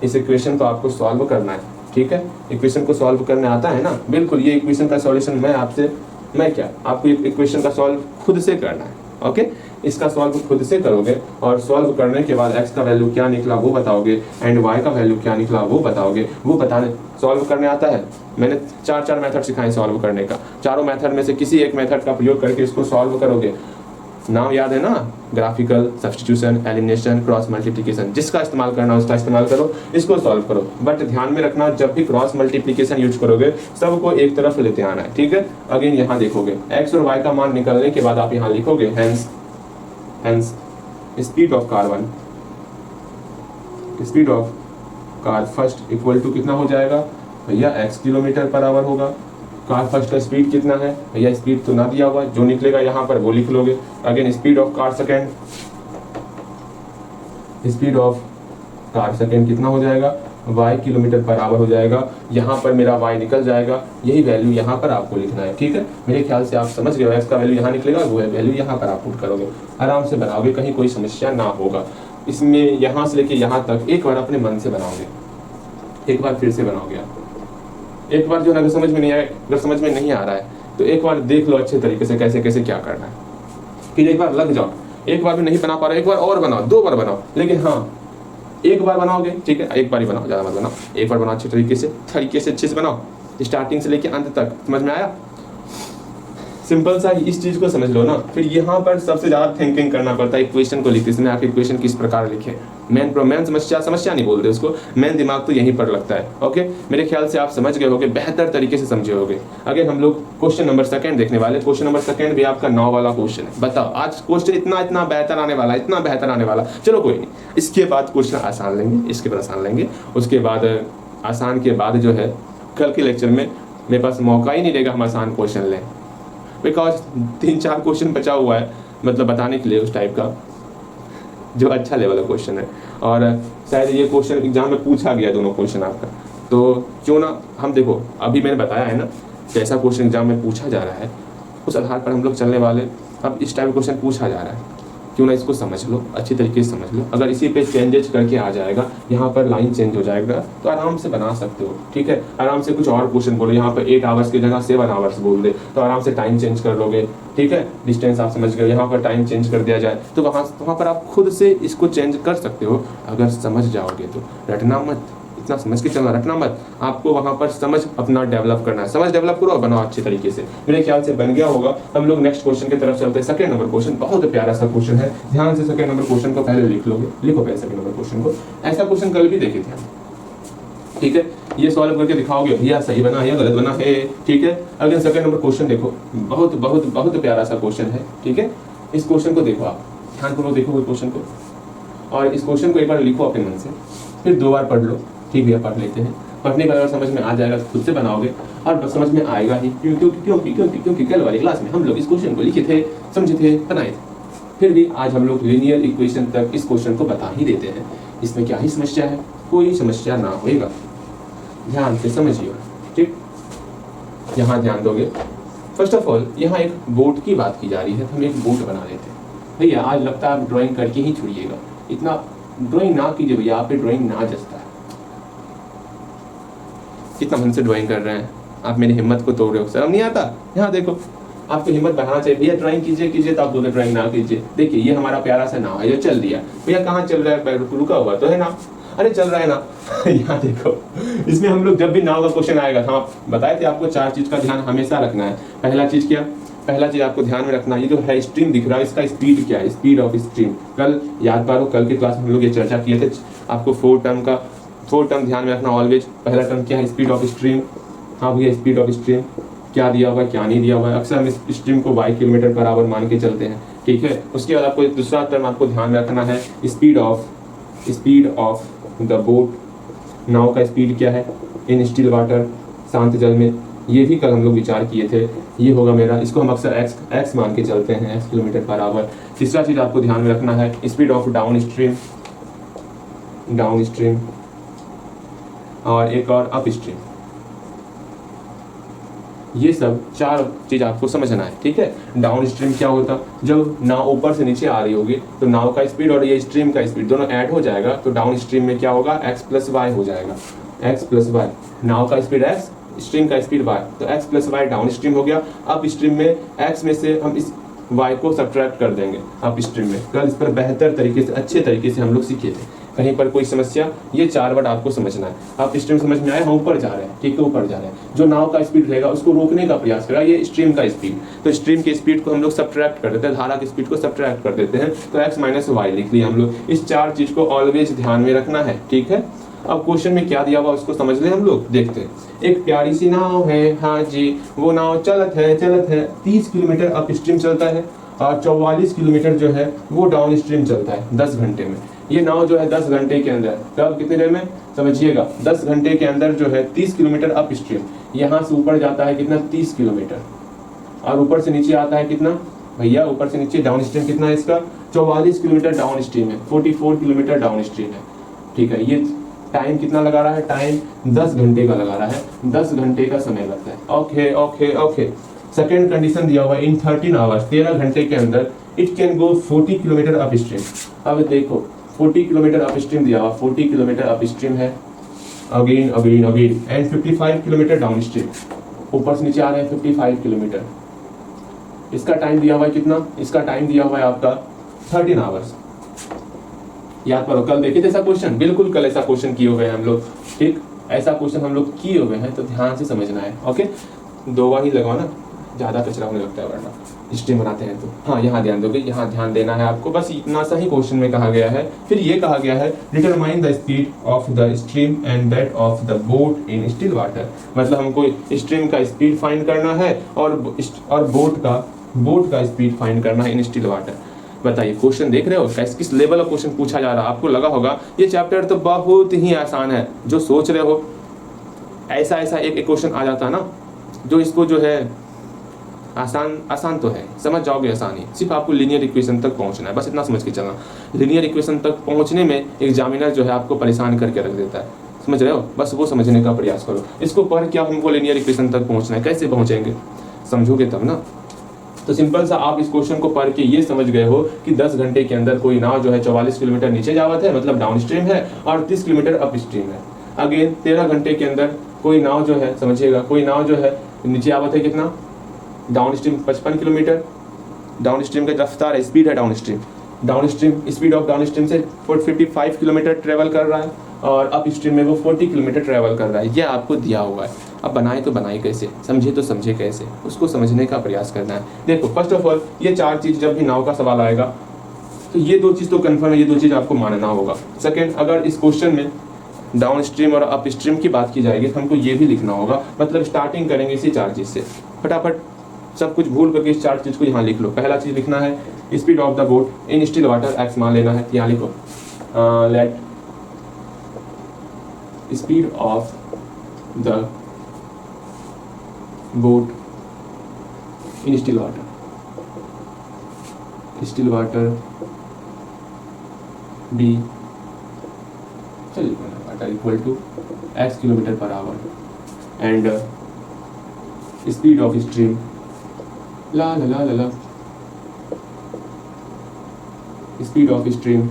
इस इक्वेशन को आपको सॉल्व करना है, ठीक है। इक्वेशन को सॉल्व करने आता है ना, बिल्कुल। ये इक्वेशन का सॉल्यूशन आपको इक्वेशन का सॉल्व खुद से करना है, ओके। इसका सॉल्व खुद से करोगे और सॉल्व करने के बाद x का वैल्यू क्या निकला वो बताओगे एंड y का वैल्यू क्या निकला वो बताओगे। वो बताने सॉल्व करने आता है, मैंने 4 मेथड सिखाए सॉल्व करने का। चारों मेथड में से किसी एक मेथड का प्रयोग करके इसको सॉल्व करोगे। नाम याद है ना? Graphical, substitution, elimination, cross multiplication. जिसका इस्तेमाल करना उसका इस्तेमाल करो, इसको सॉल्व करो। बट ध्यान में रखना, जब भी क्रॉस मल्टीप्लिकेशन यूज करोगे सबको एक तरफ लेते आना है, ठीक है। अगेन यहाँ देखोगे x और y का मान निकलने के बाद आप यहाँ लिखोगे hence speed of car 1, speed of car first equal to कितना हो जाएगा भैया? x किलोमीटर पर आवर होगा। कार फर्स्ट का स्पीड कितना है भैया, स्पीड तो ना दिया हुआ, जो निकलेगा यहाँ पर वो लिख लोगे। Again speed of car second, speed of car second कितना हो जाएगा, y किलोमीटर पर आवर हो जाएगा। यहाँ पर मेरा y निकल जाएगा, यही वैल्यू यहाँ पर आपको लिखना है, ठीक है। मेरे ख्याल से आप समझ गए, x का वैल्यू यहाँ निकलेगा, वो वैल्यू यहाँ पर आप पुट करोगे, आराम से बनाओगे, कहीं कोई समस्या ना होगा इसमें। यहाँ से लेके यहाँ तक एक बार अपने मन से बनाओगे, एक बार फिर से बनाओगे आप, एक बार जो अगर समझ में नहीं आए, अगर समझ में नहीं आ रहा है तो एक बार देख लो अच्छे तरीके से कैसे कैसे क्या करना है, फिर एक बार लग जाओ। एक बार भी नहीं बना पा रहे, एक बार और बनाओ, 2 बार बनाओ, लेकिन हाँ एक बार बनाओगे, ठीक है, एक बार ही बनाओ, ज़्यादा मत बनाओ, एक बार बनाओ अच्छे तरीके से अच्छे से बनाओ, स्टार्टिंग से लेके अंत तक। समझ में आया? सिंपल सा इस चीज़ को समझ लो ना। फिर यहाँ पर सबसे ज़्यादा थिंकिंग करना पड़ता है इक्वेशन को लिखते समय, आप इक्वेशन किस प्रकार लिखें। मेन समस्या नहीं बोलते उसको, मेन दिमाग तो यहीं पर लगता है। ओके, मेरे ख्याल से आप समझ गए होगे, बेहतर तरीके से समझे होगे। अगर हम लोग क्वेश्चन नंबर 2 देखने वाले, क्वेश्चन नंबर 2 भी आपका 9 वाला क्वेश्चन है। बताओ आज क्वेश्चन इतना बेहतर आने वाला, इतना बेहतर आने वाला। चलो कोई नहीं, इसके बाद क्वेश्चन आसान लेंगे, इसके बाद आसान लेंगे, उसके बाद आसान के बाद जो है कल के लेक्चर में मेरे पास मौका ही नहीं देगा हम आसान क्वेश्चन लें, बिकॉज 3-4 क्वेश्चन बचा हुआ है मतलब बताने के लिए उस टाइप का जो अच्छा लेवल का क्वेश्चन है। और शायद ये क्वेश्चन एग्जाम में पूछा गया दोनों क्वेश्चन आपका, तो क्यों ना हम देखो, अभी मैंने बताया है ना कैसा क्वेश्चन एग्जाम में पूछा जा रहा है, उस आधार पर हम लोग चलने वाले। अब इस टाइप का क्वेश्चन पूछा जा रहा है, क्यों ना इसको समझ लो, अच्छी तरीके से समझ लो। अगर इसी पे चेंजेस करके आ जाएगा, यहाँ पर लाइन चेंज हो जाएगा, तो आराम से बना सकते हो, ठीक है। आराम से कुछ और क्वेश्चन बोलो, यहाँ पर 8 आवर्स की जगह 7 आवर्स बोल दे, तो आराम से टाइम चेंज कर लोगे, ठीक है। डिस्टेंस आप समझ गए, यहाँ पर टाइम चेंज कर दिया जाए तो वहाँ पर आप खुद से इसको चेंज कर सकते हो, अगर समझ जाओगे तो। रटना मत, इतना समझ के चलना, रटना मत। आपको वहाँ पर समझ अपना डेवलप करना है, समझ डेवलप करो और बनाओ अच्छे तरीके से। मेरे ख्याल से बन गया होगा। हम लोग नेक्स्ट क्वेश्चन की तरफ चलते हैं। 2 नंबर क्वेश्चन बहुत प्यारा सा क्वेश्चन है, ध्यान से 2 नंबर क्वेश्चन को पहले लिख लोगे, लिखो पहले 2 नंबर क्वेश्चन को। ऐसा क्वेश्चन कल भी देखे थे हम, ठीक है। ये सॉल्व करके दिखाओगे भैया सही बना या गलत बना है, ठीक है। अगर 2 नंबर क्वेश्चन देखो, बहुत बहुत बहुत प्यारा सा क्वेश्चन है, ठीक है। इस क्वेश्चन को देखो, आप ध्यानपूर्वक देखो क्वेश्चन को, और इस क्वेश्चन को एक बार लिखो अपने मन से, फिर 2 बार पढ़ लो, ठीक भैया पढ़ लेते हैं। पढ़ने का अगर समझ में आ जाएगा तो खुद से बनाओगे, और समझ में आएगा ही, क्योंकि कल वाली क्लास में हम लोग इस क्वेश्चन को लिखे थे, समझे थे, बनाए थे। फिर भी आज हम लोग लीनियर इक्वेशन तक इस क्वेश्चन को बता ही देते हैं। इसमें क्या ही समस्या है, कोई समस्या ना होएगा, ध्यान से समझिए, ठीक। यहाँ ध्यान दोगे। फर्स्ट ऑफ ऑल यहाँ एक बोट की बात की जा रही है, तो हम एक बोट बना लेते हैं। भैया आज लगता है आप ड्राइंग करके ही छोड़िएगा, इतना ड्राइंग ना कीजिए भैया, आप पे ड्राइंग ना जचता है। कितना मन से ड्राइंग कर रहे हैं आप, मेरी हिम्मत को तोड़ रहे हो। शर्म नहीं आता? यहाँ देखो, आपको हिम्मत बढ़ाना चाहिए। भैया ड्राइंग कीजिए तो आप बोले ड्राइंग ना कीजिए। देखिए ये हमारा प्यारा सा नाव है जो चल दिया। भैया कहाँ चल रहा है? रुका हुआ तो है ना, अरे चल रहा है ना। यहाँ देखो, इसमें हम लोग जब भी नाव का क्वेश्चन आएगा, हाँ बताए थे आपको 4 चीज का ध्यान हमेशा रखना है। पहला चीज क्या? पहला चीज आपको ध्यान में रखना है, ये जो है स्ट्रीम दिख रहा है, इसका स्पीड क्या है, स्पीड ऑफ स्ट्रीम। कल याद करो, कल की क्लास में हम लोग ये चर्चा किए थे। आपको 4 टर्म ध्यान में रखना ऑलवेज। पहला टर्म क्या है? Speed of stream. हाँ भैया स्पीड ऑफ स्ट्रीम क्या दिया हुआ है, क्या नहीं दिया हुआ है। अक्सर हम इस स्ट्रीम को y किलोमीटर पर आवर मान के चलते हैं, ठीक है। उसके बाद आपको दूसरा टर्म आपको ध्यान में रखना है, स्पीड ऑफ द बोट। नाव का स्पीड क्या है इन स्टिल वाटर, शांत जल में। ये भी कल हम लोग विचार किए थे। ये होगा मेरा, इसको हम अक्सर x मान के चलते हैं, x किलोमीटर पर आवर। तीसरा चीज आपको ध्यान में रखना है, स्पीड ऑफ डाउन स्ट्रीम, और एक और अप स्ट्रीम। ये सब 4 चीज आपको समझना है, ठीक है। डाउन स्ट्रीम क्या होता, जब नाव ऊपर से नीचे आ रही होगी तो नाव का स्पीड और ये स्ट्रीम का स्पीड दोनों ऐड हो जाएगा, तो डाउन स्ट्रीम में क्या होगा, x + y हो जाएगा। x + y, नाव का स्पीड x, स्ट्रीम का स्पीड y, तो x + y डाउन स्ट्रीम हो गया। अप स्ट्रीम में x में से हम इस y को सब्ट्रैक्ट कर देंगे अप स्ट्रीम में। कल इस पर बेहतर तरीके से, अच्छे तरीके से हम लोग सीखे थे। कहीं पर कोई समस्या, ये 4 वर्ड आपको समझना है। आप स्ट्रीम समझ में आए, हम ऊपर जा रहे हैं, ठीक है, ऊपर जा रहे हैं। जो नाव का स्पीड रहेगा उसको रोकने का प्रयास करेगा, ये स्ट्रीम का स्पीड। तो स्ट्रीम के स्पीड को हम लोग सब्ट्रैक्ट कर देते हैं, धारा की स्पीड को सब्ट्रैक्ट कर देते हैं, तो x - y लिख लिया हम लोग। इस 4 चीज को ऑलवेज ध्यान में रखना है, ठीक है। अब क्वेश्चन में क्या दिया हुआ उसको समझ ले हम लोग, देखते हैं। एक प्यारी सी नाव है, हाँ जी, वो नाव चलत है 30 किलोमीटर अप स्ट्रीम चलता है, और 44 किलोमीटर जो है वो डाउन स्ट्रीम चलता है 10 घंटे में। ये नाव जो है 10 घंटे के अंदर, कब कितने देर में समझिएगा, 10 घंटे के अंदर जो है 30 किलोमीटर अप स्ट्रीम, यहाँ से ऊपर जाता है कितना 30 किलोमीटर, और ऊपर से नीचे आता है कितना भैया, ऊपर से नीचे डाउन स्ट्रीम कितना है इसका 44 किलोमीटर डाउन स्ट्रीम है, 44 किलोमीटर डाउन स्ट्रीम है। ठीक है, ये टाइम कितना लगा रहा है, टाइम 10 घंटे का लगा रहा है, 10 घंटे का समय लगता है। Okay okay okay. Second condition दिया हुआ है इन 13 आवर्स, 13 घंटे के अंदर it can go 40 kilometre up stream. अब देखो 40 किलोमीटर अप स्ट्रीम दिया हुआ, 40 किलोमीटर अप स्ट्रीम है, again again again, and 55 kilometre down stream, ऊपर से नीचे आ रहे हैं 55 किलोमीटर। इसका टाइम दिया हुआ है कितना, इसका टाइम दिया हुआ है आपका 13 आवर्स। याद करो, कल देखे थे ऐसा क्वेश्चन, बिल्कुल कल ऐसा क्वेश्चन किए हुए हैं हम लोग। ठीक, ऐसा क्वेश्चन हम लोग किए हुए हैं, तो ध्यान से समझना है। ओके, 2 बार ही लगवाना, ज्यादा कचरा होने लगता है वरना स्ट्रीम बनाते हैं तो। हाँ, यहाँ ध्यान दोगे, यहाँ ध्यान देना है आपको, बस इतना सा ही क्वेश्चन में कहा गया है। फिर ये कहा गया है determine the speed of the stream and that of the boat in still water. मतलब हमको स्ट्रीम का स्पीड फाइंड करना है और बोट का स्पीड फाइंड करना है इन स्टिल वाटर। बताइए, क्वेश्चन देख रहे हो किस लेवल का क्वेश्चन पूछा जा रहा है। आपको लगा होगा ये चैप्टर तो बहुत ही आसान है, जो सोच रहे हो ऐसा एक क्वेश्चन आ जाता ना, जो इसको जो है आसान तो है, समझ जाओगे आसानी। सिर्फ आपको लीनियर इक्वेशन तक पहुंचना है, बस इतना समझ के चलना। लीनियर इक्वेशन तक पहुंचने में एग्जामिनर जो है आपको परेशान करके रख देता है, समझ रहे हो, बस वो समझने का प्रयास करो। इसको पढ़ के आप हमको लीनियर इक्वेशन तक पहुंचना है, कैसे पहुंचेंगे समझोगे तब ना। तो सिंपल सा आप इस क्वेश्चन को पढ़ के ये समझ गए हो कि 10 घंटे के अंदर कोई नाव जो है 44 किलोमीटर नीचे जावत है, मतलब डाउन स्ट्रीम है, और 30 किलोमीटर अप स्ट्रीम है। अगेन 13 घंटे के अंदर कोई नाव जो है, समझिएगा, कोई नाव जो है नीचे आवत है कितना, down stream 55 kilometre, down stream का रफ्तार है, स्पीड है down stream speed of down stream से 55 किलोमीटर ट्रेवल कर रहा है, और अप स्ट्रीम में वो 40 किलोमीटर ट्रेवल कर रहा है। ये आपको दिया हुआ है। अब बनाए तो बनाए कैसे, समझे तो समझे कैसे, उसको समझने का प्रयास करना है। देखो, फर्स्ट ऑफ ऑल ये 4 चीज जब भी नाव का सवाल आएगा तो ये 2 चीज तो कंफर्म है, ये 2 चीज आपको मानना होगा। सेकंड, अगर इस क्वेश्चन में डाउन स्ट्रीम और अप स्ट्रीम की बात की जाएगी तो हमको ये भी लिखना होगा। मतलब स्टार्टिंग करेंगे इसी 4 चीज से, फटाफट सब कुछ भूल करके इस 4 चीज को यहाँ लिख लो। पहला चीज लिखना है speed of the boat in still water, x मान लेना है, यहाँ लिखो let speed of the boat in still water be equal to x kilometre per hour, and speed of stream ला ला ला ला speed of stream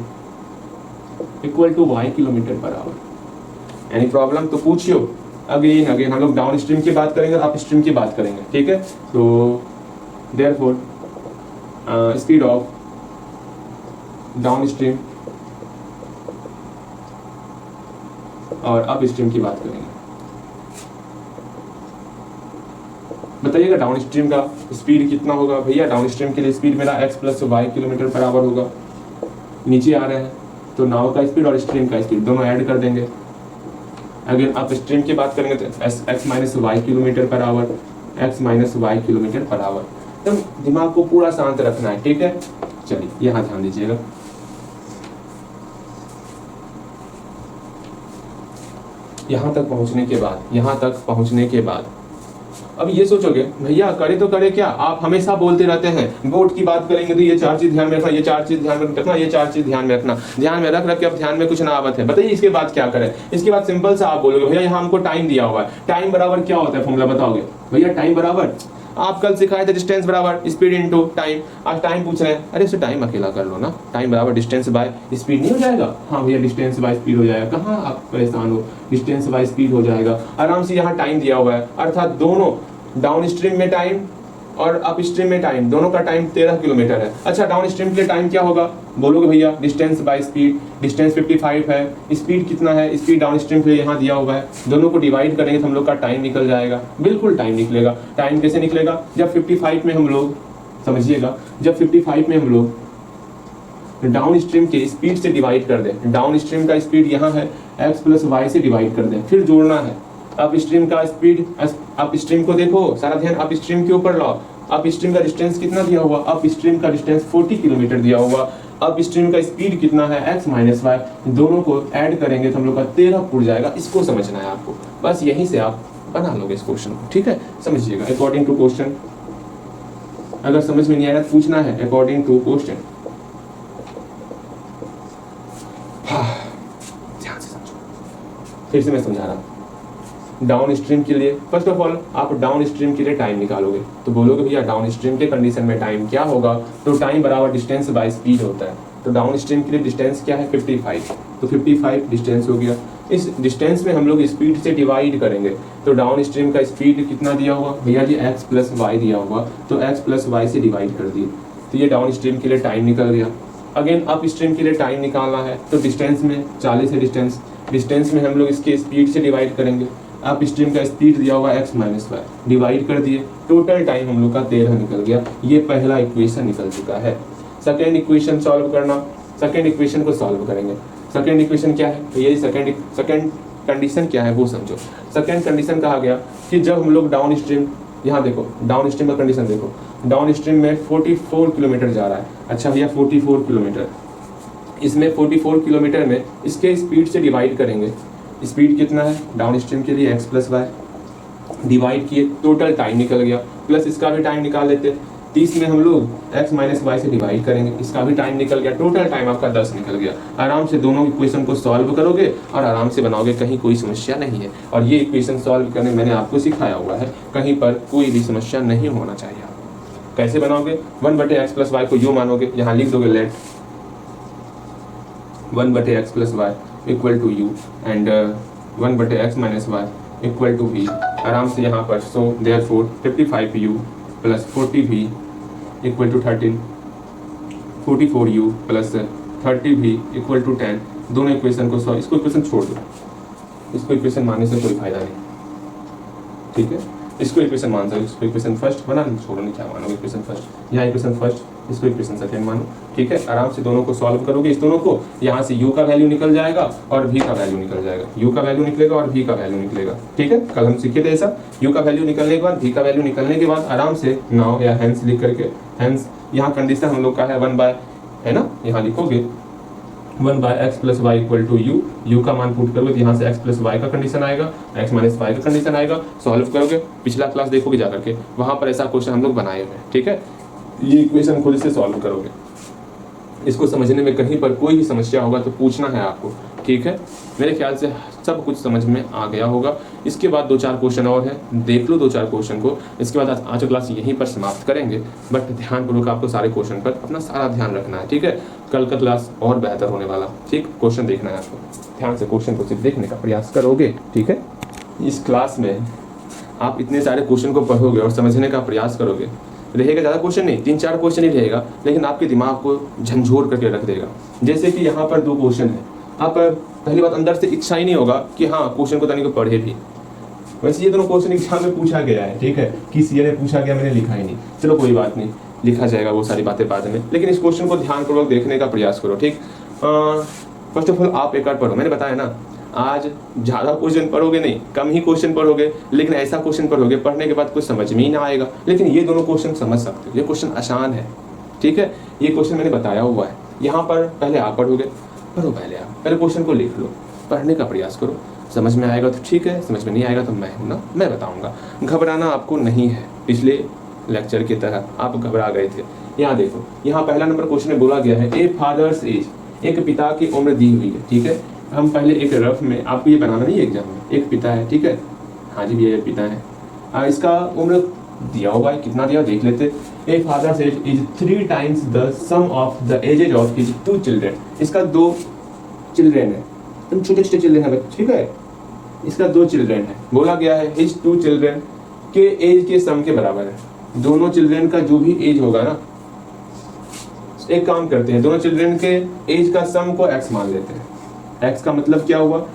equal to y kilometre per hour. Any problem तो पूछियो। अगेन हम लोग down stream की बात करेंगे, अप स्ट्रीम की बात करेंगे, ठीक है। तो therefore speed of down stream और अप स्ट्रीम की बात करेंगे। बताइएगा डाउन स्ट्रीम का स्पीड कितना होगा भैया। डाउन स्ट्रीम के लिए स्पीड मेरा x + y kilometre per hour होगा। नीचे आ रहे हैं तो नाव का स्पीड और स्ट्रीम का स्पीड दोनों ऐड कर देंगे। अगर आप स्ट्रीम की बात करेंगे तो x - y kilometre per our, x - y kilometre per our. तो दिमाग को पूरा शांत रखना है, ठीक है। चलिए यहाँ ध्यान दीजिएगा। यहाँ तक पहुँचने के बाद अब ये सोचोगे भैया करे तो करे क्या, आप हमेशा बोलते रहते हैं बोट की बात करेंगे तो ये 4 चीज ध्यान में रखना, ये 4 चीज ध्यान में रखना, ये 4 चीज ध्यान में रखना। ध्यान में रख के अब ध्यान में कुछ ना आवत है। बताइए इसके बाद क्या करें। इसके बाद सिंपल सा आप बोलोगे भैया यहाँ हमको टाइम दिया हुआ है, टाइम बराबर क्या होता है फॉर्मूला बताओगे भैया। टाइम बराबर आप कल सिखाए थे डिस्टेंस बराबर स्पीड इनटू टाइम। आज टाइम पूछ रहे हैं, अरे उसे टाइम अकेला कर लो ना। टाइम बराबर डिस्टेंस बाय स्पीड नहीं हो जाएगा। हाँ भैया डिस्टेंस बाय स्पीड हो जाएगा। कहाँ आप परेशान हो, डिस्टेंस बाय स्पीड हो जाएगा आराम से। यहाँ टाइम दिया हुआ है, अर्थात दोनों डाउन स्ट्रीम में टाइम और अप स्ट्रीम में टाइम, दोनों का टाइम 13 किलोमीटर है। अच्छा डाउन स्ट्रीम के लिए टाइम क्या होगा बोलोगे भैया डिस्टेंस बाय स्पीड। डिस्टेंस 55 है, स्पीड कितना है, स्पीड डाउन स्ट्रीम के लिए यहाँ दिया हुआ है। दोनों को डिवाइड करेंगे तो हम लोग का टाइम निकल जाएगा। बिल्कुल टाइम निकलेगा। टाइम कैसे निकलेगा, जब 55 में हम लोग समझिएगा, जब 55 में हम लोग डाउन स्ट्रीम के स्पीड से डिवाइड कर दें। डाउन स्ट्रीम का स्पीड यहाँ है, x + y से डिवाइड कर दें, फिर जोड़ना है। अप स्ट्रीम का स्पीड, अप स्ट्रीम को देखो, सारा ध्यान अप स्ट्रीम के ऊपर लाओ। अप स्ट्रीम का डिस्टेंस कितना दिया हुआ, अप स्ट्रीम का डिस्टेंस 40 किलोमीटर दिया हुआ। अब स्ट्रीम का स्पीड कितना है x माइनस वाई, दोनों को ऐड करेंगे तो हम लोग का 13 पुट जाएगा। इसको समझना है आपको, बस यहीं से आप बना लोगे इस क्वेश्चन को, ठीक है। समझिएगा अकॉर्डिंग टू क्वेश्चन, अगर समझ में नहीं आया तो पूछना है अकॉर्डिंग टू क्वेश्चन। ध्यान से समझो, फिर से मैं समझा रहा हूँ। डाउन स्ट्रीम के लिए फर्स्ट ऑफ ऑल आप डाउन स्ट्रीम के लिए टाइम निकालोगे, तो बोलोगे भैया डाउन स्ट्रीम के कंडीशन में टाइम क्या होगा, तो टाइम बराबर डिस्टेंस बाय स्पीड होता है। तो डाउन स्ट्रीम के लिए डिस्टेंस क्या है 55, तो 55 डिस्टेंस हो गया। इस डिस्टेंस में हम लोग स्पीड से डिवाइड करेंगे, तो डाउन स्ट्रीम का स्पीड कितना दिया हुआ भैया जी x प्लस वाई दिया हुआ, तो x प्लस वाई से डिवाइड कर दिए, तो ये डाउन स्ट्रीम के लिए टाइम निकल गया। अगेन अप स्ट्रीम के लिए टाइम निकालना है, तो डिस्टेंस में 40 है डिस्टेंस में हम लोग इसके स्पीड से डिवाइड करेंगे। अप स्ट्रीम का स्पीड दिया हुआ x माइनस वाई, डिवाइड कर दिए, टोटल टाइम हम लोग का 13 निकल गया। ये पहला इक्वेशन निकल चुका है। सेकेंड इक्वेशन सॉल्व करना, सेकेंड इक्वेशन को सॉल्व करेंगे। सेकेंड इक्वेशन क्या है, तो ये सेकेंड कंडीशन क्या है वो समझो। सेकेंड कंडीशन कहा गया कि जब हम लोग डाउन स्ट्रीम, यहाँ देखो डाउन स्ट्रीम का कंडीशन देखो, डाउन स्ट्रीम में 44 किलोमीटर जा रहा है। अच्छा भैया 44 किलोमीटर, इसमें 44 किलोमीटर में इसके स्पीड से डिवाइड करेंगे। स्पीड कितना है डाउन स्ट्रीम के लिए x प्लस वाई, डिवाइड किए, टोटल टाइम निकल गया, प्लस इसका भी टाइम निकाल लेते। 30 में हम लोग x माइनस वाई से डिवाइड करेंगे, इसका भी टाइम निकल गया, टोटल टाइम आपका 10 निकल गया। आराम से दोनों इक्वेशन को सॉल्व करोगे और आराम से बनाओगे, कहीं कोई समस्या नहीं है। और ये इक्वेशन सॉल्व करने मैंने आपको सिखाया हुआ है, कहीं पर कोई भी समस्या नहीं होना चाहिए। कैसे बनाओगे, 1/x प्लस वाई को यू मानोगे, यहाँ लिख दोगे let 1/x plus y equal to u and 1/x minus y equal to v। आराम से यहाँ पर so therefore 55u plus 40v equal to 13, 44u plus 30v equal to 10। दोनों इक्वेशन को सॉल्व, इसको इक्वेशन छोड़ दो, इसको इक्वेशन मानने से कोई फायदा नहीं, ठीक है। इसको इक्वेशन मान सकते, इसको इक्वेशन फर्स्ट बना, छोड़ो नहीं, क्या मानोगे इक्वेशन फर्स्ट, यहाँ इक्वेशन फर्स्ट, इसको इक्वेशन सेकंड मानो, ठीक है। आराम से दोनों को सॉल्व करोगे, इस दोनों को, यहाँ से u का वैल्यू निकल जाएगा और v का वैल्यू निकल जाएगा, u का वैल्यू निकलेगा और v का वैल्यू निकलेगा, ठीक है। कल हम सीखे थे ऐसा, u का वैल्यू निकलने के बाद v का वैल्यू निकलने के बाद आराम से नाउ या हेंस लिख करके, हेंस यहाँ कंडीशन हम लोग का है 1 बाय, है ना, यहाँ लिखोगे 1/x plus y equal to u, u का मान पुट करोगे तो यहाँ से x प्लस वाई का कंडीशन आएगा, x माइनस वाई का कंडीशन आएगा। सॉल्व करोगे, पिछला क्लास देखोगे जाकर के, वहाँ पर ऐसा क्वेश्चन हम लोग बनाए हुए हैं, ठीक है। ये इक्वेशन खुद से सॉल्व करोगे, इसको समझने में कहीं पर कोई भी समस्या होगा तो पूछना है आपको, ठीक है। मेरे ख्याल से सब कुछ समझ में आ गया होगा। इसके बाद 2-4 क्वेश्चन और हैं, देख लो 2-4 क्वेश्चन को, इसके बाद आज क्लास यहीं पर समाप्त करेंगे। बट ध्यानपूर्वक आपको सारे क्वेश्चन पर अपना सारा ध्यान रखना है, ठीक है। कल का क्लास और बेहतर होने वाला, ठीक। क्वेश्चन देखना है आपको, ध्यान से क्वेश्चन को सिर्फ देखने का प्रयास करोगे, ठीक है। इस क्लास में आप इतने सारे क्वेश्चन को पढ़ोगे और समझने का प्रयास करोगे, रहेगा ज़्यादा क्वेश्चन नहीं, 3-4 क्वेश्चन ही रहेगा, लेकिन आपके दिमाग को झंझोर करके रख देगा। जैसे कि यहाँ पर 2 क्वेश्चन है, आप पहली बात अंदर से इच्छा ही नहीं होगा कि हाँ क्वेश्चन को तनिक को पढ़े भी। वैसे ये दोनों क्वेश्चन एग्जाम में पूछा गया है, ठीक है, किस ईयर में पूछा गया मैंने लिखा ही नहीं, चलो कोई बात नहीं, लिखा जाएगा वो सारी बातें बाद में, लेकिन इस क्वेश्चन को ध्यानपूर्वक देखने का प्रयास करो, ठीक। फर्स्ट ऑफ ऑल आप एक बार पढ़ो, मैंने बताया ना आज ज़्यादा क्वेश्चन पढ़ोगे नहीं, कम ही क्वेश्चन पढ़ोगे, लेकिन ऐसा क्वेश्चन पढ़ोगे पढ़ने के बाद कुछ समझ में ही ना आएगा, लेकिन ये दोनों क्वेश्चन समझ सकते हो, ये क्वेश्चन आसान है, ठीक है। ये क्वेश्चन मैंने बताया हुआ है, यहाँ पर पहले आप पढ़ोगे, पढ़ो पहले आप, पहले क्वेश्चन को लिख लो, पढ़ने का प्रयास करो, समझ में आएगा तो ठीक है, समझ में नहीं आएगा तो मैं हूँ ना, मैं बताऊँगा। घबराना आपको नहीं है, पिछले लेक्चर की तरह आप घबरा गए थे। यहाँ देखो, यहाँ पहला नंबर क्वेश्चन में बोला गया है ए फादर्स एज, एक पिता की उम्र दी हुई है, ठीक है। हम पहले एक रफ में, आपको ये बनाना नहीं है एग्जाम में, एक पिता है, ठीक है, हाँ जी ये पिता है, इसका उम्र दिया हुआ है, कितना दिया देख लेते। A father's age is 3 times the sum of the ages of his 2 children, इसका 2 चिल्ड्रेन है, तुम छोटे छोटे चिल्ड्रेन है, ठीक है, इसका 2 चिल्ड्रेन है, बोला गया है हिज 2 चिल्ड्रेन के एज के सम के बराबर है। दोनों चिल्ड्रेन का जो भी एज होगा ना, एक काम करते हैं, दोनों चिल्ड्रेन के एज का सम को x मान लेते हैं। x का मतलब क्या हुआ,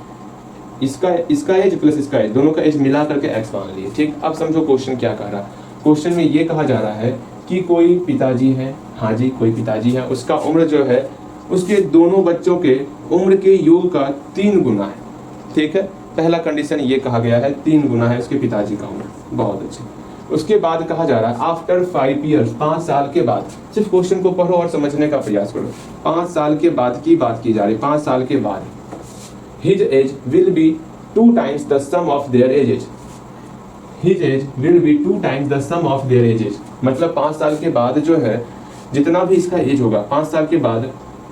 इसका एज प्लस इसका एज, दोनों का एज मिला करके x मान लिए, ठीक। अब समझो क्वेश्चन क्या कह रहा है, क्वेश्चन में ये कहा जा रहा है कि कोई पिताजी है, हाँ जी कोई पिताजी है, उसका उम्र जो है उसके दोनों बच्चों के उम्र के योग का 3 गुना है, ठीक है। पहला कंडीशन ये कहा गया है 3 गुना है उसके पिताजी का उम्र, बहुत अच्छे। उसके बाद कहा जा रहा है आफ्टर 5 ईयर्स, 5 साल के बाद। सिर्फ क्वेश्चन को पढ़ो और समझने का प्रयास करो। 5 साल के बाद की बात की जा रही, 5 साल के बाद। His age will be 2 times the sum of their ages. His age will be 2 times the sum of their ages, मतलब 5 साल के बाद जो है जितना भी इसका एज होगा, 5 साल के बाद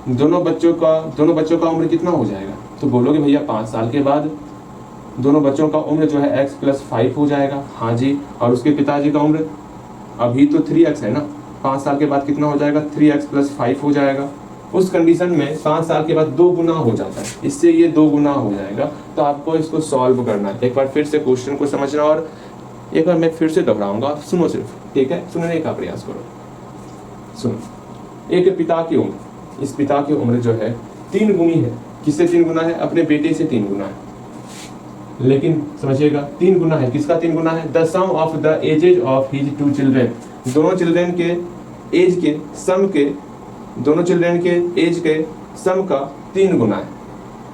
दोनों बच्चों का उम्र कितना हो जाएगा? तो बोलोगे भैया 5 साल के बाद दोनों बच्चों का उम्र जो है x+5 हो जाएगा। हाँ जी, और उसके पिताजी का उम्र अभी तो 3x है ना, 5 साल के बाद कितना हो जाएगा? 3x+5 हो जाएगा। उस कंडीशन में 5 साल के बाद 2 गुना हो जाता है, इससे ये 2 गुना हो जाएगा। तो आपको इसको सॉल्व करना है। एक बार फिर से क्वेश्चन को समझना, और एक बार मैं फिर से दोहराऊंगा, आप सुनो सिर्फ, ठीक है? सुनने का प्रयास करो। सुनो, एक पिता की उम्र, इस पिता की उम्र जो है 3 गुनी है। किससे 3 गुना है? अपने बेटे से 3 गुना है। लेकिन समझिएगा 3 गुना है, किसका 3 गुना है? The sum of the ages of his 2 children, दोनों चिल्ड्रेन के एज के सम के, दोनों चिल्ड्रेन के एज के सम का 3 गुना है।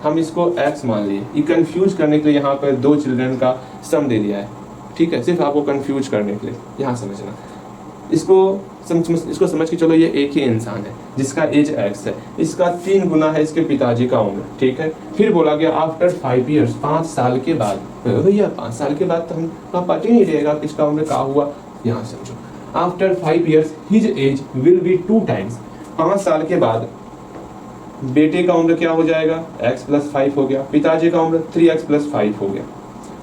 हम इसको x मान लिए। ये कंफ्यूज करने के लिए यहाँ पर 2 चिल्ड्रेन का सम दे दिया है, ठीक है? सिर्फ आपको कंफ्यूज करने के लिए, यहाँ समझना। इसको समझ के चलो, ये एक ही इंसान है जिसका एज x है, इसका 3 गुना है इसके पिताजी का उम्र, ठीक है? फिर बोला गया आफ्टर 5 ईयर्स, 5 साल के बाद। भैया 5 साल के बाद तो हम पता ही नहीं रहेगा किसका उम्र क्या हुआ। यहाँ समझो, after 5 years his age will be 2 times, 5 साल के बाद बेटे का उम्र क्या हो जाएगा? x+5 हो गया, पिताजी का उम्र 3x+5 हो गया।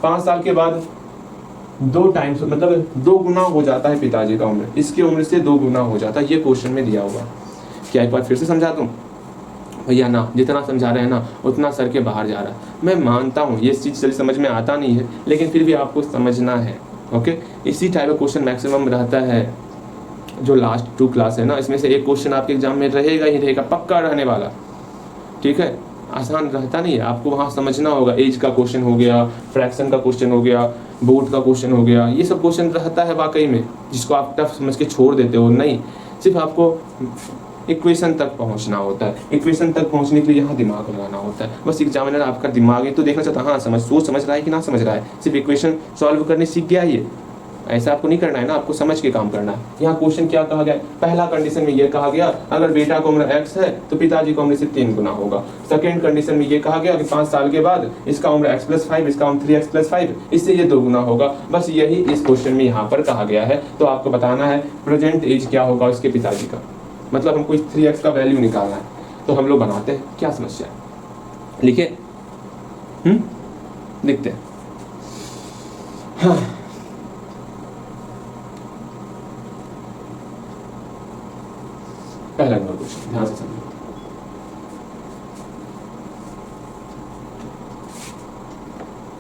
5 साल के बाद 2 times, मतलब 2 गुना हो जाता है पिताजी का उम्र, इसकी उम्र से 2 गुना हो जाता है। ये क्वेश्चन में दिया हुआ। क्या एक बार फिर से समझा दूं? भैया ना, जितना समझा रहे हैं ना उतना सर के बाहर जा रहा है। मैं मानता हूँ ये चीज़ जल्दी समझ में आता नहीं है, लेकिन फिर भी आपको समझना है, ओके? इसी टाइप का क्वेश्चन मैक्सिमम रहता है। जो लास्ट 2 क्लास है ना, इसमें से एक क्वेश्चन आपके एग्जाम में रहेगा ही रहेगा, पक्का रहने वाला, ठीक है? आसान रहता नहीं है, आपको वहाँ समझना होगा। एज का क्वेश्चन हो गया, फ्रैक्शन का क्वेश्चन हो गया, बोर्ड का क्वेश्चन हो गया, ये सब क्वेश्चन रहता है वाकई में, जिसको आप टफ समझ के छोड़ देते हो। नहीं, सिर्फ आपको इक्वेशन तक पहुंचना होता है। इक्वेशन तक पहुंचने के लिए यहाँ दिमाग लगाना होता है। बस एग्जामिनर आपका दिमाग ही तो देखना चाहता है, हाँ सोच समझ रहा है कि ना समझ रहा है। सिर्फ इक्वेशन सॉल्व करने सीख गया ये, ऐसा आपको नहीं करना है ना, आपको समझ के काम करना है। यहाँ क्वेश्चन क्या कहा गया? पहला कंडीशन में ये कहा गया अगर बेटा की उम्र x है तो पिताजी की उम्र से 3 गुना होगा। सेकंड कंडीशन में ये कहा गया कि 5 साल के बाद इसका उम्र x+5, इसका उम्र 3x+5, इससे ये 2 गुना होगा। बस यही इस क्वेश्चन में यहाँ पर कहा गया है। तो आपको बताना है प्रेजेंट एज क्या होगा उसके पिताजी का, मतलब हमको 3x का वैल्यू निकालना है। तो हम लोग बनाते हैं, क्या समस्या है? लिखे लिखते हैं। हाँ, पहला नंबर क्वेश्चन ध्यान से समझो।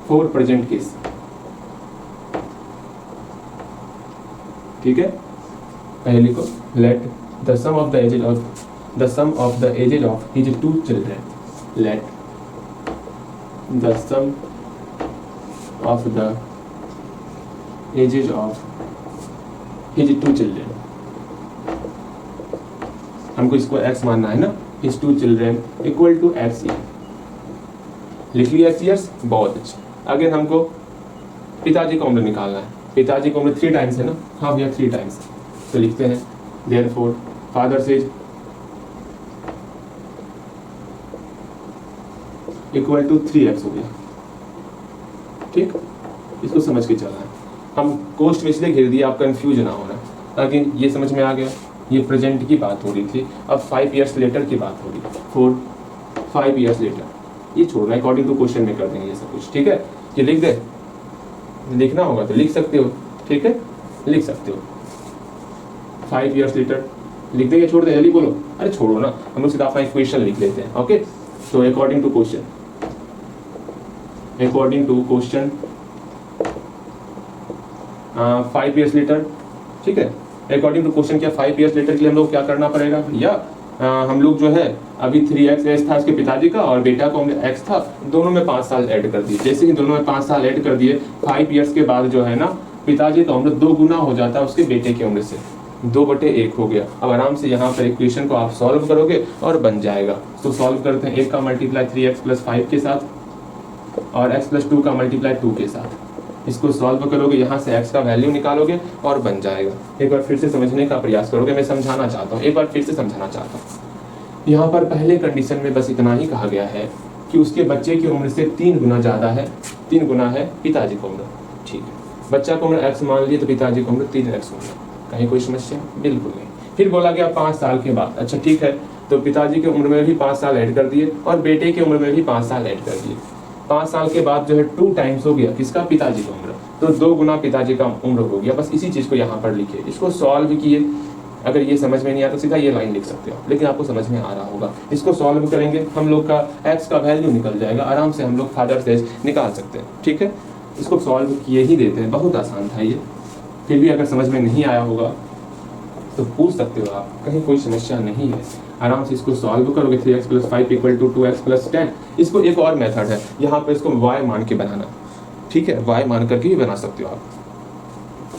फॉर प्रेजेंट केस, ठीक है? पहले को let the sum of the ages of his 2 children, let the sum of the ages of his 2 children, हमको इसको x मानना है ना, his 2 children equal to x year. लिख लिया x ईयर्स, बहुत अच्छा। अगेन हमको पिताजी का उम्र निकालना है। पिताजी का उम्र 3 टाइम्स है ना, हाँ भैया 3 टाइम्स। तो लिखते हैं therefore father's age equal to 3x हो गया, ठीक? इसको समझ के चलना है। हम कोष्ट में इसलिए घेर दिया आप कंफ्यूज ना होना, ताकि ये समझ में आ गया। ये प्रेजेंट की बात हो रही थी, अब 5 ईयर्स लेटर की बात हो रही है। 5 ईयर्स लेटर, ये छोड़ना, अकॉर्डिंग टू क्वेश्चन में कर देंगे ये सब कुछ, ठीक है? ये लिख दे, लिखना होगा तो लिख सकते हो, ठीक है? लिख सकते हो 5 ईयर्स लेटर लिख देंगे, छोड़ दे, जल्दी बोलो। अरे छोड़ो ना, हम लोग सीधा अपना इक्वेशन लिख लेते हैं, ओके? तो according to question 5 years later, ठीक है? अकॉर्डिंग टू क्वेश्चन क्या 5 ईयर्स लेटर के लिए हम लोग क्या करना पड़ेगा भैया? हम लोग जो है अभी 3x एज था इसके पिताजी का और बेटा का उम्र x था, दोनों में 5 साल ऐड कर दिए। जैसे ही दोनों में 5 साल ऐड कर दिए, 5 ईयर्स के बाद जो है ना पिताजी का उम्र 2 गुना हो जाता है उसके बेटे की उम्र से, 2/1 हो गया। अब आराम से यहाँ पर इक्वेशन को आप सॉल्व करोगे और बन जाएगा। तो सॉल्व करते हैं, 1 का मल्टीप्लाई 3x+5 के साथ और x+2 का मल्टीप्लाई 2 के साथ। इसको सॉल्व करोगे, यहाँ से x का वैल्यू निकालोगे और बन जाएगा। एक बार फिर से समझने का प्रयास करोगे, मैं समझाना चाहता हूँ, एक बार फिर से समझाना चाहता हूँ। यहाँ पर पहले कंडीशन में बस इतना ही कहा गया है कि उसके बच्चे की उम्र से 3 गुना ज़्यादा है, 3 गुना है पिताजी की उम्र। ठीक है, बच्चा को उम्र x मान लिए तो पिताजी की उम्र 3x होगी। कहीं कोई समस्या? बिल्कुल नहीं। फिर बोला गया 5 साल के बाद। अच्छा ठीक है, तो पिताजी की उम्र में भी 5 साल ऐड कर दिए और बेटे की उम्र में भी 5 साल ऐड कर दिए। 5 साल के बाद जो है 2 टाइम्स हो गया किसका? पिताजी की उम्र, तो 2 गुना पिताजी का उम्र हो गया। बस इसी चीज़ को यहाँ पर लिखिए, इसको सॉल्व किए। अगर ये समझ में नहीं आता सीधा ये लाइन लिख सकते हो, लेकिन आपको समझ में आ रहा होगा। इसको सॉल्व करेंगे, हम लोग का x का वैल्यू निकल जाएगा, आराम से हम लोग फादर्स एज निकाल सकते हैं। ठीक है, इसको सॉल्व किए ही देते हैं, बहुत आसान था ये। फिर भी अगर समझ में नहीं आया होगा तो पूछ सकते हो आप, कहीं कोई समस्या नहीं है। आराम से इसको सॉल्व करोगे। 3x + 5 = 2x + 10। इसको एक और मेथड है, यहाँ पे इसको y मान के बनाना। ठीक है, y मान करके भी बना सकते हो आप।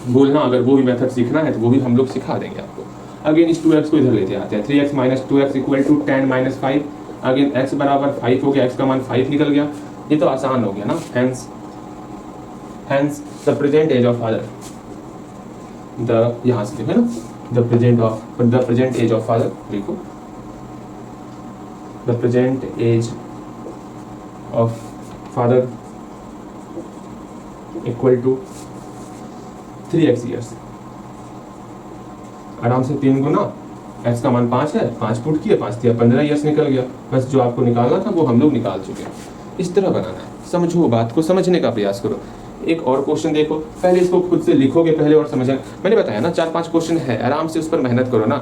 बोलना अगर वो भी मेथड सीखना है तो वो भी हम लोग सिखा देंगे आपको। अगेन इस 2x को इधर लेते आते हैं। 3x - 2x = 10 - 5। अगेन x बराबर 5 हो गया, x का मान 5 निकल गया। ये तो आसान हो गया ना। Hence the present age of father, the यहाँ से है ना, the present age of father लिखो, the present age of father = 3x years. आराम से 3 गुना, x का मान 5 है, 5 पुट किया, 5 दिया, 15 ईयर्स निकल गया। बस जो आपको निकालना था वो हम लोग निकाल चुके हैं। इस तरह बनाना है, समझो, बात को समझने का प्रयास करो। एक और क्वेश्चन देखो, पहले इसको खुद से लिखोगे पहले और समझना। मैंने बताया ना 4-5 क्वेश्चन है, आराम से उस पर मेहनत करो ना।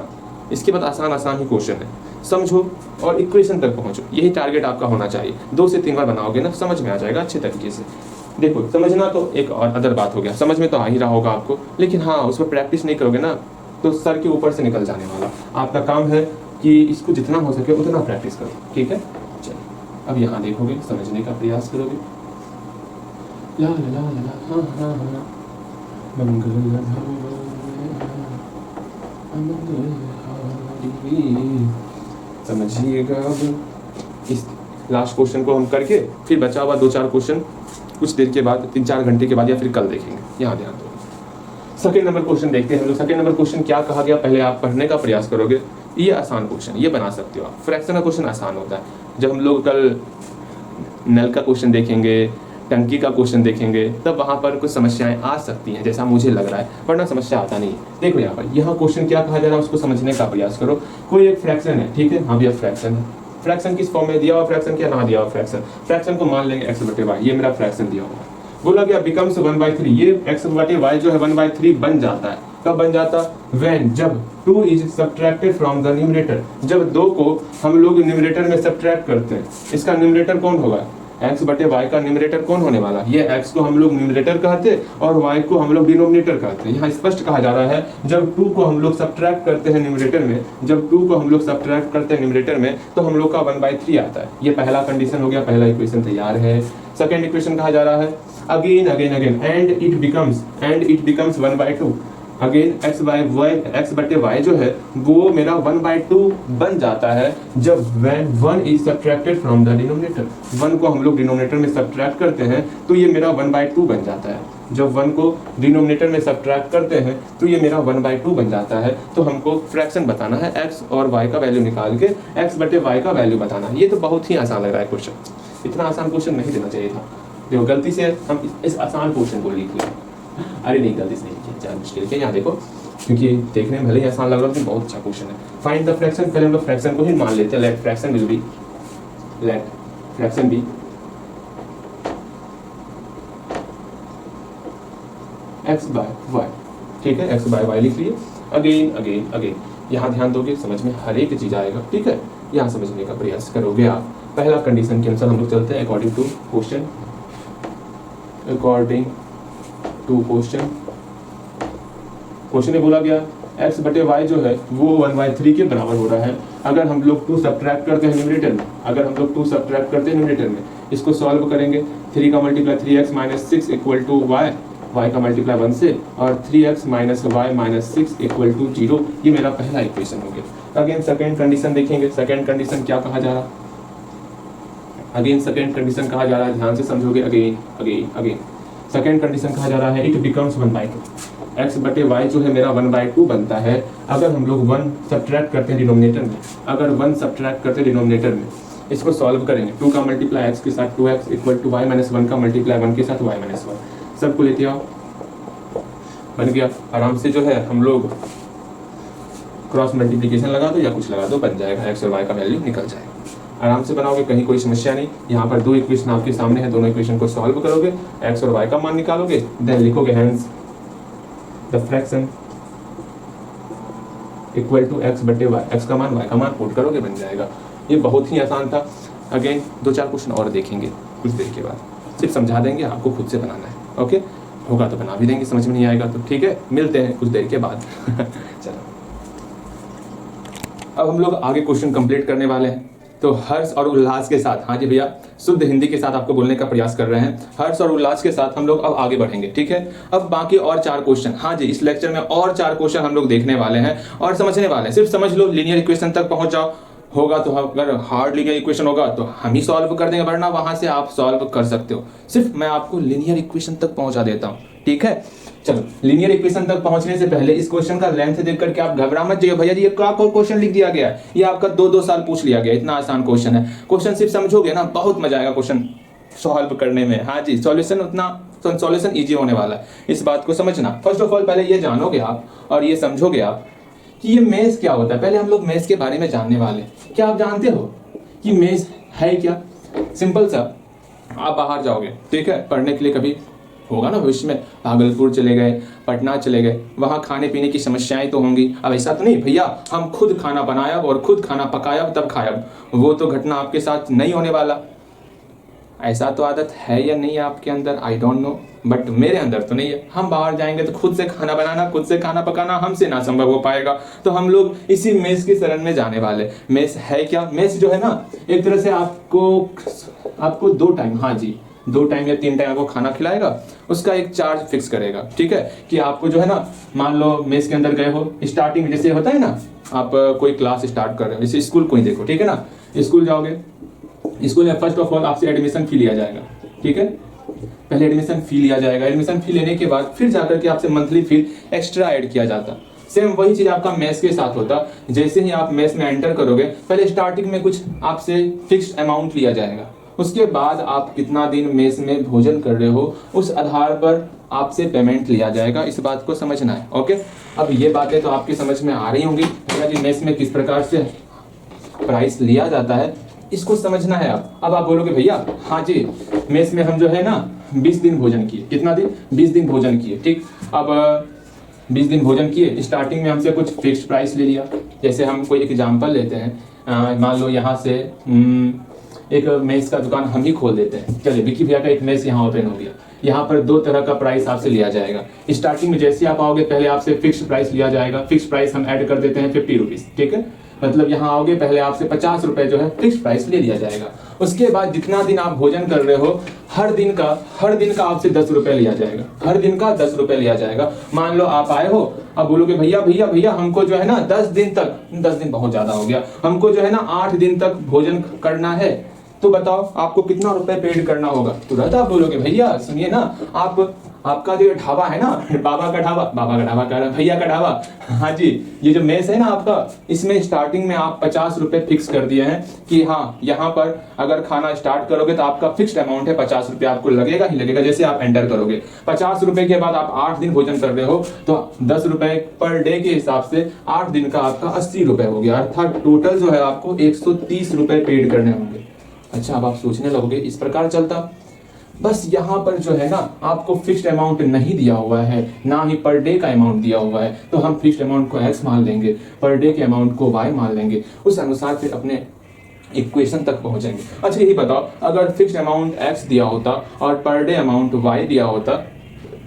इसके बाद आसान ही क्वेश्चन है, समझो और इक्वेशन तक पहुंचो। यही टारगेट आपका होना चाहिए। 2 से 3 बार बनाओगे ना, समझ में आ जाएगा अच्छे तरीके से। देखो, समझना तो एक और अदर बात हो गया, समझ में तो आ ही रहा होगा आपको, लेकिन हाँ उस पर प्रैक्टिस नहीं करोगे ना तो सर के ऊपर से निकल जाने वाला। आपका काम है कि इसको जितना हो सके उतना प्रैक्टिस करो। ठीक है, चलिए अब यहाँ देखोगे, समझने का प्रयास करोगे। ला ला ला ला हाँ हाँ हाँ समझिएगा। अब इस लास्ट क्वेश्चन को हम करके फिर बचा हुआ 2-4 क्वेश्चन कुछ देर के बाद, 3-4 घंटे के बाद या फिर कल देखेंगे। यहाँ ध्यान दो। सेकंड नंबर क्वेश्चन देखते हैं हम लोग। सेकंड नंबर क्वेश्चन क्या कहा गया, पहले आप पढ़ने का प्रयास करोगे। ये आसान क्वेश्चन, ये बना सकते हो आप। फ्रैक्शन का क्वेश्चन आसान होता है। जब हम लोग कल नल का क्वेश्चन देखेंगे, टंकी का क्वेश्चन देखेंगे, तब वहाँ पर कुछ समस्याएं आ सकती हैं, जैसा मुझे लग रहा है, वरना समस्या आता नहीं। देखो यहाँ पर, यहाँ क्वेश्चन क्या कहा जा रहा है उसको समझने का प्रयास करो। कोई एक फ्रैक्शन है, ठीक है, हाँ भैया फ्रैक्शन है। फ्रैक्शन किस फॉर्म में दिया हुआ, फ्रैक्शन क्या ना दिया हुआ फ्रैक्शन। फ्रैक्शन को मान लेंगे x/y, ये मेरा फ्रैक्शन दिया हुआ है। बोला गया बिकम्स 1/3, ये x/y जो है 1/3 बन जाता है। कब बन जाता? व्हेन, जब 2 is subtracted from the numerator, जब 2 को हम लोग न्यूमरेटर में सब्ट्रैक्ट करते हैं। इसका न्यूमरेटर कौन होगा? x/y का न्यूमरेटर कौन होने वाला? ये x को हम लोग न्यूमरेटर कहते और y को हम लोग डिनोमिनेटर कहते हैं। यहाँ स्पष्ट कहा जा रहा है जब 2 को हम लोग सब्ट्रैक्ट करते हैं न्यूमरेटर में, जब 2 को हम लोग सब्ट्रैक्ट करते हैं न्यूमरेटर में, तो हम लोग का 1/3 आता है। ये पहला कंडीशन हो गया, पहला इक्वेशन तैयार है। सेकेंड इक्वेशन कहा जा रहा है again and it becomes 1/2। Again x/y जो है वो मेरा 1/2 बन जाता है जब when 1 is subtracted from the denominator। 1 को हम लोग डिनोमिनेटर में सब्ट्रैक्ट करते हैं तो ये मेरा 1/2 बन जाता है। जब 1 को डिनोमिनेटर में सब्ट्रैक्ट करते हैं तो ये मेरा 1/2 बन जाता है। तो हमको फ्रैक्शन बताना है, x और y का वैल्यू निकाल के x/y का वैल्यू बताना है। ये तो बहुत ही आसान लग रहा है क्वेश्चन, इतना आसान क्वेश्चन नहीं देना चाहिए था। देखो गलती से हम इस आसान क्वेश्चन को लिख लिया। अरे नहीं, गलती से नहीं किया, ज़्यादा मुश्किल किया। यहाँ देखो, क्योंकि देखने में भले ही आसान लग रहा है लेकिन बहुत अच्छा क्वेश्चन है। फाइंड द फ्रैक्शन, पहले हम लोग फ्रैक्शन को ही मान लेते हैं। लेट फ्रैक्शन बी x/y, ठीक है, x/y लिख लिए। अगेन यहाँ ध्यान दोगे, समझ में हर एक चीज आएगा। ठीक है, यहाँ समझने का प्रयास करोगे आप। पहला कंडीशन के अनुसार हम लोग चलते हैं अकॉर्डिंग टू क्वेश्चन में बोला गया x/y जो है वो 1/3 के बराबर हो रहा है। अगर हम लोग 2 सब्ट्रैक्ट करते हैं न्यूमरेटर में, इसको सॉल्व करेंगे। 3 का मल्टीप्लाई 3x - 6 = y, y का मल्टीप्लाई 1 से, और 3x - y - 6 = 0। ये मेरा पहला इक्वेशन हो गया। अगेन सेकेंड कंडीशन देखेंगे। सेकेंड कंडीशन क्या कहा जा रहा है? अगेन सेकेंड कंडीशन कहा जा रहा है, ध्यान से समझोगे। अगेन सेकेंड कंडीशन कहा जा रहा है इट बिकम्स 1/2, एक्स बटे वाई जो है मेरा 1/2 बनता है अगर हम लोग 1 सब्ट्रैक्ट करते हैं डिनोमिनेटर में। अगर 1 सब्ट्रैक्ट करते हैं डिनोमिनेटर में, इसको सॉल्व करेंगे, 2 का मल्टीप्लाई एक्स के साथ 2x equal to Y minus 1 का मल्टीप्लाई 1 के साथ वाई माइनस 1, सबको लेते आओ, बन गया। आराम से जो है हम लोग क्रॉस मल्टीप्लिकेशन लगा दो या कुछ लगा दो, बन जाएगा, एक्स और वाई का वैल्यू निकल जाएगा। आराम से बनाओगे, कहीं कोई समस्या नहीं। यहाँ पर 2 इक्वेशन आपके सामने है, दोनों इक्वेशन को सॉल्व करोगे, एक्स और वाई का मान निकालोगे, देन लिखोगे hence the fraction equal to x बटे वाई, एक्स का मान वाई का मान पुट करोगे, बन जाएगा। ये बहुत ही आसान था। अगेन 2-4 क्वेश्चन और देखेंगे कुछ देर के बाद, सिर्फ समझा देंगे, आपको खुद से बनाना है। ओके, होगा तो बना भी देंगे, समझ में नहीं आएगा तो ठीक है, मिलते हैं कुछ देर के बाद। चलो अब हम लोग आगे क्वेश्चन कंप्लीट करने वाले हैं। तो हर्ष और उल्लास के साथ, हाँ जी भैया, शुद्ध हिंदी के साथ आपको बोलने का प्रयास कर रहे हैं। हर्ष और उल्लास के साथ हम लोग अब आगे बढ़ेंगे, ठीक है। अब बाकी और 4 क्वेश्चन, हाँ जी, इस लेक्चर में और 4 क्वेश्चन हम लोग देखने वाले हैं और समझने वाले हैं। सिर्फ समझ लो, लीनियर इक्वेशन तक पहुंच जाओ। होगा तो अगर हार्ड लीनियर इक्वेशन होगा तो हम ही सॉल्व कर देंगे, वरना वहां से आप सॉल्व कर सकते हो। सिर्फ मैं आपको लीनियर इक्वेशन तक पहुंचा देता हूँ, ठीक है। चलो, लीनियर इक्वेशन तक पहुंचने से पहले इस क्वेश्चन का लेंथ देख करके आप घबरा मत जाइए, भैया जी ये क्या क्वेश्चन लिख दिया गया है, ये आपका 2-2 साल पूछ लिया गया, इतना आसान क्वेश्चन है। क्वेश्चन सिर्फ समझोगे ना, बहुत मजा आएगा क्वेश्चन सॉल्व करने में। हाँ जी, सॉल्यूशन इजी होने वाला है, इस बात को समझना। फर्स्ट ऑफ ऑल पहले ये जानोगे आप और ये समझोगे आप कि ये मेष क्या होता है। पहले हम लोग मेष के बारे में जानने वाले। क्या आप जानते हो कि मेष है क्या? सिंपल सा, आप बाहर जाओगे, ठीक है, पढ़ने के लिए, कभी होगा ना भविष्य में, भागलपुर चले गए, पटना चले गए, वहाँ खाने पीने की समस्याएं तो होंगी। अब ऐसा तो नहीं भैया हम खुद खाना बनाया और खुद खाना पकाया तब खाया, वो तो घटना आपके साथ नहीं होने वाला। ऐसा तो आदत है या नहीं आपके अंदर, आई डोंट नो, बट मेरे अंदर तो नहीं है। हम बाहर जाएंगे तो खुद से खाना बनाना, खुद से खाना पकाना हमसे ना संभव हो पाएगा। तो हम लोग इसी मेस की शरण में जाने वाले। मेस है क्या? मेस जो है ना, एक तरह से आपको 2 टाइम, हाँ जी, 2 टाइम या 3 टाइम आपको खाना खिलाएगा, उसका एक चार्ज फिक्स करेगा, ठीक है। कि आपको जो है ना, मान लो मेस के अंदर गए हो, स्टार्टिंग में जैसे होता है ना, आप कोई क्लास स्टार्ट कर रहे हो, जैसे स्कूल को ही देखो, ठीक है ना, स्कूल जाओगे, स्कूल में फर्स्ट ऑफ ऑल आपसे एडमिशन फी लिया जाएगा, ठीक है। पहले एडमिशन फी लिया जाएगा, एडमिशन फी लेने के बाद फिर जाकर के आपसे मंथली फी एक्स्ट्रा ऐड किया जाता। सेम वही चीज आपका मेस के साथ होता। जैसे ही आप मेस में एंटर करोगे, पहले स्टार्टिंग में कुछ आपसे फिक्स्ड अमाउंट लिया जाएगा, उसके बाद आप कितना दिन मेस में भोजन कर रहे हो उस आधार पर आपसे पेमेंट लिया जाएगा। इस बात को समझना है, ओके। अब ये बातें तो आपकी समझ में आ रही होंगी कि मेस में किस प्रकार से प्राइस लिया जाता है, इसको समझना है आप। अब आप बोलोगे भैया हाँ जी, मेस में हम जो है ना 20 दिन भोजन किए। कितना दिन? 20 दिन भोजन किए, ठीक। अब 20 दिन भोजन किए, स्टार्टिंग में हमसे कुछ फिक्स्ड प्राइस ले लिया। जैसे हम कोई एग्जांपल लेते हैं, मान लो यहाँ से एक मेस का दुकान हम ही खोल देते हैं। चलिए, विकी भैया का एक मेस यहाँ ओपन हो गया। यहाँ पर 2 तरह का प्राइस आपसे लिया जाएगा। स्टार्टिंग में जैसे आप आओगे, पहले आपसे फिक्स्ड प्राइस लिया जाएगा। फिक्स्ड प्राइस हम ऐड कर देते हैं 50 रुपीज, ठीक है। मतलब यहाँ आओगे, पहले आपसे 50 रुपए जो है फिक्स्ड प्राइस ले लिया जाएगा। उसके बाद जितना दिन आप भोजन कर रहे हो, हर दिन का आपसे 10 रुपए लिया जाएगा। हर दिन का 10 रुपए लिया जाएगा। मान लो आप आए हो, अब बोलोगे भैया भैया भैया हमको जो है ना 10 दिन तक, 10 दिन बहुत ज्यादा हो गया, हमको जो है ना 8 दिन तक भोजन करना है, तो बताओ आपको कितना रुपए पेड करना होगा। तुरंत आप बोलोगे भैया सुनिए ना, आपका जो ढाबा है ना, बाबा का ढाबा कह रहा है, भैया का ढाबा, हाँ जी, ये जो मेस है ना आपका, इसमें स्टार्टिंग में आप 50 रुपए फिक्स कर दिए हैं कि हाँ, यहाँ पर अगर खाना स्टार्ट करोगे तो आपका फिक्स्ड अमाउंट है 50 रुपए, आपको लगेगा ही लगेगा जैसे आप एंटर करोगे। 50 रुपए के बाद आप 8 दिन भोजन कर रहे हो तो 10 रुपए पर डे के हिसाब से 8 दिन का आपका 80 रुपए हो गया, अर्थात टोटल जो है आपको 130 रुपए पेड करने होंगे। अच्छा, अब आप सोचने लगोगे इस प्रकार चलता। बस यहाँ पर जो है ना, आपको फिक्स्ड अमाउंट नहीं दिया हुआ है, ना ही पर डे का अमाउंट दिया हुआ है, तो हम फिक्स्ड अमाउंट को x मान लेंगे, पर डे के अमाउंट को y मान लेंगे, उस अनुसार फिर अपने इक्वेशन तक पहुंचेंगे। अच्छा ये बताओ, अगर फिक्स्ड अमाउंट x दिया होता और पर डे अमाउंट y दिया होता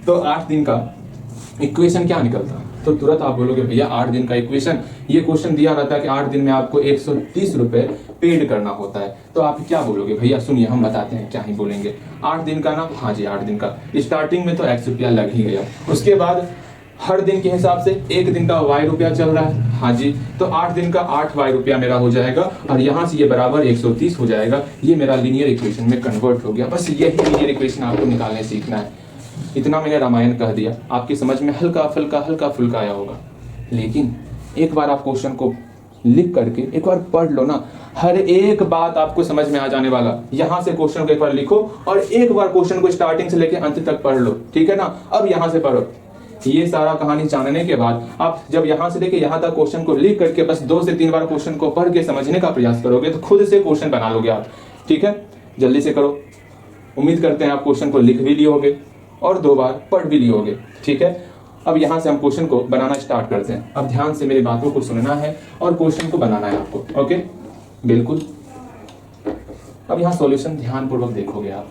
तो 8 दिन का इक्वेशन क्या निकलता? तो तुरंत आप बोलोगे भैया 8 दिन का इक्वेशन, ये क्वेश्चन दिया रहता है कि 8 दिन में आपको 130 रुपए पेड करना होता है। तो आप क्या बोलोगे? भैया सुनिए हम बताते हैं क्या ही बोलेंगे। 8 दिन का ना, हाँ जी 8 दिन का, स्टार्टिंग में तो x रुपया लग ही गया, उसके बाद हर दिन के हिसाब से 1 दिन का y रुपया चल रहा है, हाँ जी, तो 8 दिन का 8 y रुपया मेरा हो जाएगा और यहाँ से ये बराबर 130 हो जाएगा। ये मेरा लीनियर इक्वेशन में कन्वर्ट हो गया। बस यही लीनियर इक्वेशन आपको निकालने सीखना है।
इतना मैंने रामायण कह दिया, आपकी समझ में हल्का फुल्का आया होगा। लेकिन एक बार आप क्वेश्चन को लिख करके एक बार पढ़ लो ना, हर एक बात आपको समझ में आ जाने वाला। यहां से क्वेश्चन को एक बार लिखो और एक बार क्वेश्चन को स्टार्टिंग से लेकर अंत तक पढ़ लो, ठीक है ना। अब यहां से पढ़ो, ये सारा कहानी जानने के बाद आप जब यहां से लेके यहां तक क्वेश्चन को लिख करके बस 2 से 3 बार क्वेश्चन को पढ़ के समझने का प्रयास करोगे तो खुद से क्वेश्चन बना लोगे आप, ठीक है। जल्दी से करो। उम्मीद करते हैं आप क्वेश्चन को लिख भी लियोगे और 2 बार पढ़ भी लियोगे, ठीक है। अब यहां से हम क्वेश्चन को बनाना स्टार्ट करते हैं। अब ध्यान से मेरी बातों को सुनना है और क्वेश्चन को बनाना है आपको, ओके, बिल्कुल। अब यहाँ सॉल्यूशन ध्यानपूर्वक देखोगे आप,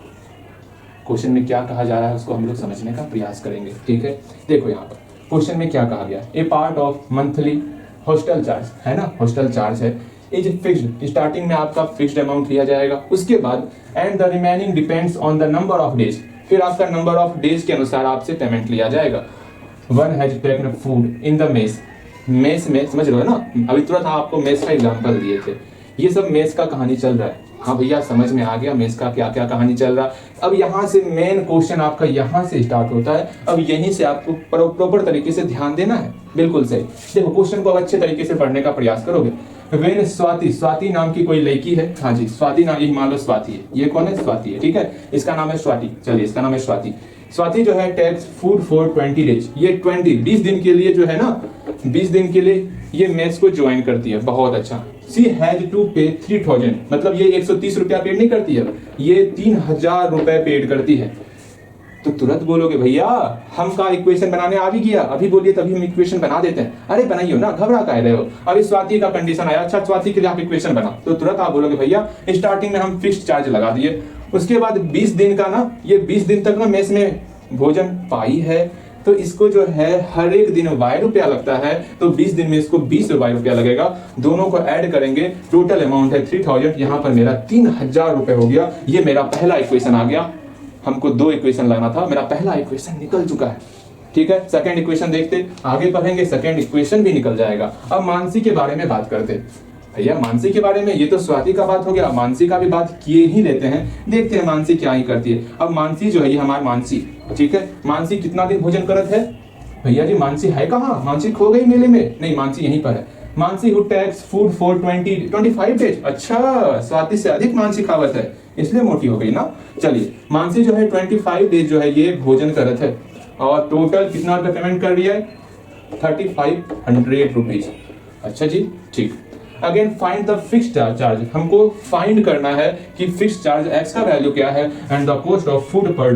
क्वेश्चन में क्या कहा जा रहा है उसको हम लोग समझने का प्रयास करेंगे, ठीक है। देखो यहाँ पर क्वेश्चन में क्या कहा गया, a part of monthly hostel charge है ना, हॉस्टल चार्ज है, इज फिक्स्ड। स्टार्टिंग में आपका फिक्स्ड अमाउंट लिया जाएगा, उसके बाद and the remaining depends on the number of days, फिर आपका नंबर ऑफ डेज के अनुसार आपसे पेमेंट लिया जाएगा। One has taken food in the mess, mess में समझ रहे हो ना, अभी तुरंत आपको मेस का एग्जांपल दिए थे, ये सब मेस का कहानी चल रहा है। हाँ भैया समझ में आ गया मेस का क्या क्या कहानी चल रहा है। अब यहाँ से मेन क्वेश्चन आपका यहाँ से स्टार्ट होता है, अब यहीं से आपको प्रॉपर तरीके से ध्यान देना है, बिल्कुल सही। देखो क्वेश्चन को अच्छे तरीके से पढ़ने का प्रयास करोगे। वेन स्वाति, स्वाति नाम की कोई लड़की है, हाँ जी स्वाति नाम, यही मान लो स्वाति है, ये कौन है, स्वाति है, ठीक है, इसका नाम है स्वाति, चलिए इसका नाम है स्वाति। स्वाति जो है टेक्स फूड फॉर 20 डेज, ये 20 दिन के लिए जो है ना, 20 दिन के लिए ये मेस को ज्वाइन करती है, बहुत अच्छा। सी हैज टू पे 3000, मतलब ये 130 रुपया पेड नहीं करती है, ये 3000 रुपए पेड करती है। तो तुरंत बोलोगे भैया हम का इक्वेशन बनाने आ भी गया, अभी बोलिए तभी हम इक्वेशन बना देते हैं। अरे बनाइयो ना, घबरा काहे रहे हो। अभी स्वाति का कंडीशन आया, अच्छा स्वाति के लिए आप इक्वेशन बना, तो तुरंत आप बोलोगे भैया स्टार्टिंग में हम फिक्स्ड चार्ज लगा दिए, उसके बाद 20 दिन का ना, ये 20 दिन तक ना मेस में भोजन पाई है, तो इसको जो है हर एक दिन y रुपया लगता है, तो 20 दिन में इसको 20 y रुपया लगेगा। दोनों को ऐड करेंगे, टोटल अमाउंट है 3000, यहाँ पर मेरा 3000 रुपए हो गया। ये मेरा पहला इक्वेशन आ गया, हमको 2 इक्वेशन लाना था, मेरा पहला इक्वेशन निकल चुका है, ठीक है। सेकंड इक्वेशन देखते, आगे पढ़ेंगे, सेकंड इक्वेशन भी निकल जाएगा। अब मानसी के बारे में बात करते, भैया मानसी के बारे में, ये तो स्वाति का बात हो गया, मानसी का भी बात किए ही लेते हैं, देखते हैं मानसी क्या ही करती है। अब मानसी जो है ये हमारी मानसी, ठीक है, मानसी कितना दिन भोजन करत है, भैया जी मानसी है कहाँ, मानसी खो गई मेले में, नहीं मानसी यहीं पर है। Mansi who takes food for 25 days, अच्छा स्वाति से अधिक मानसी खावत है, इसलिए मोटी हो गई ना। चलिए मानसी जो है 25 डेज जो है ये भोजन करत है, और टोटल कितना रुपये पेमेंट कर दिया है, 3500 रुपीज। अच्छा जी ठीक। Again find the fixed charge, हमको फाइंड करना है कि फिक्स्ड चार्ज एक्स का वैल्यू क्या है and the cost of food per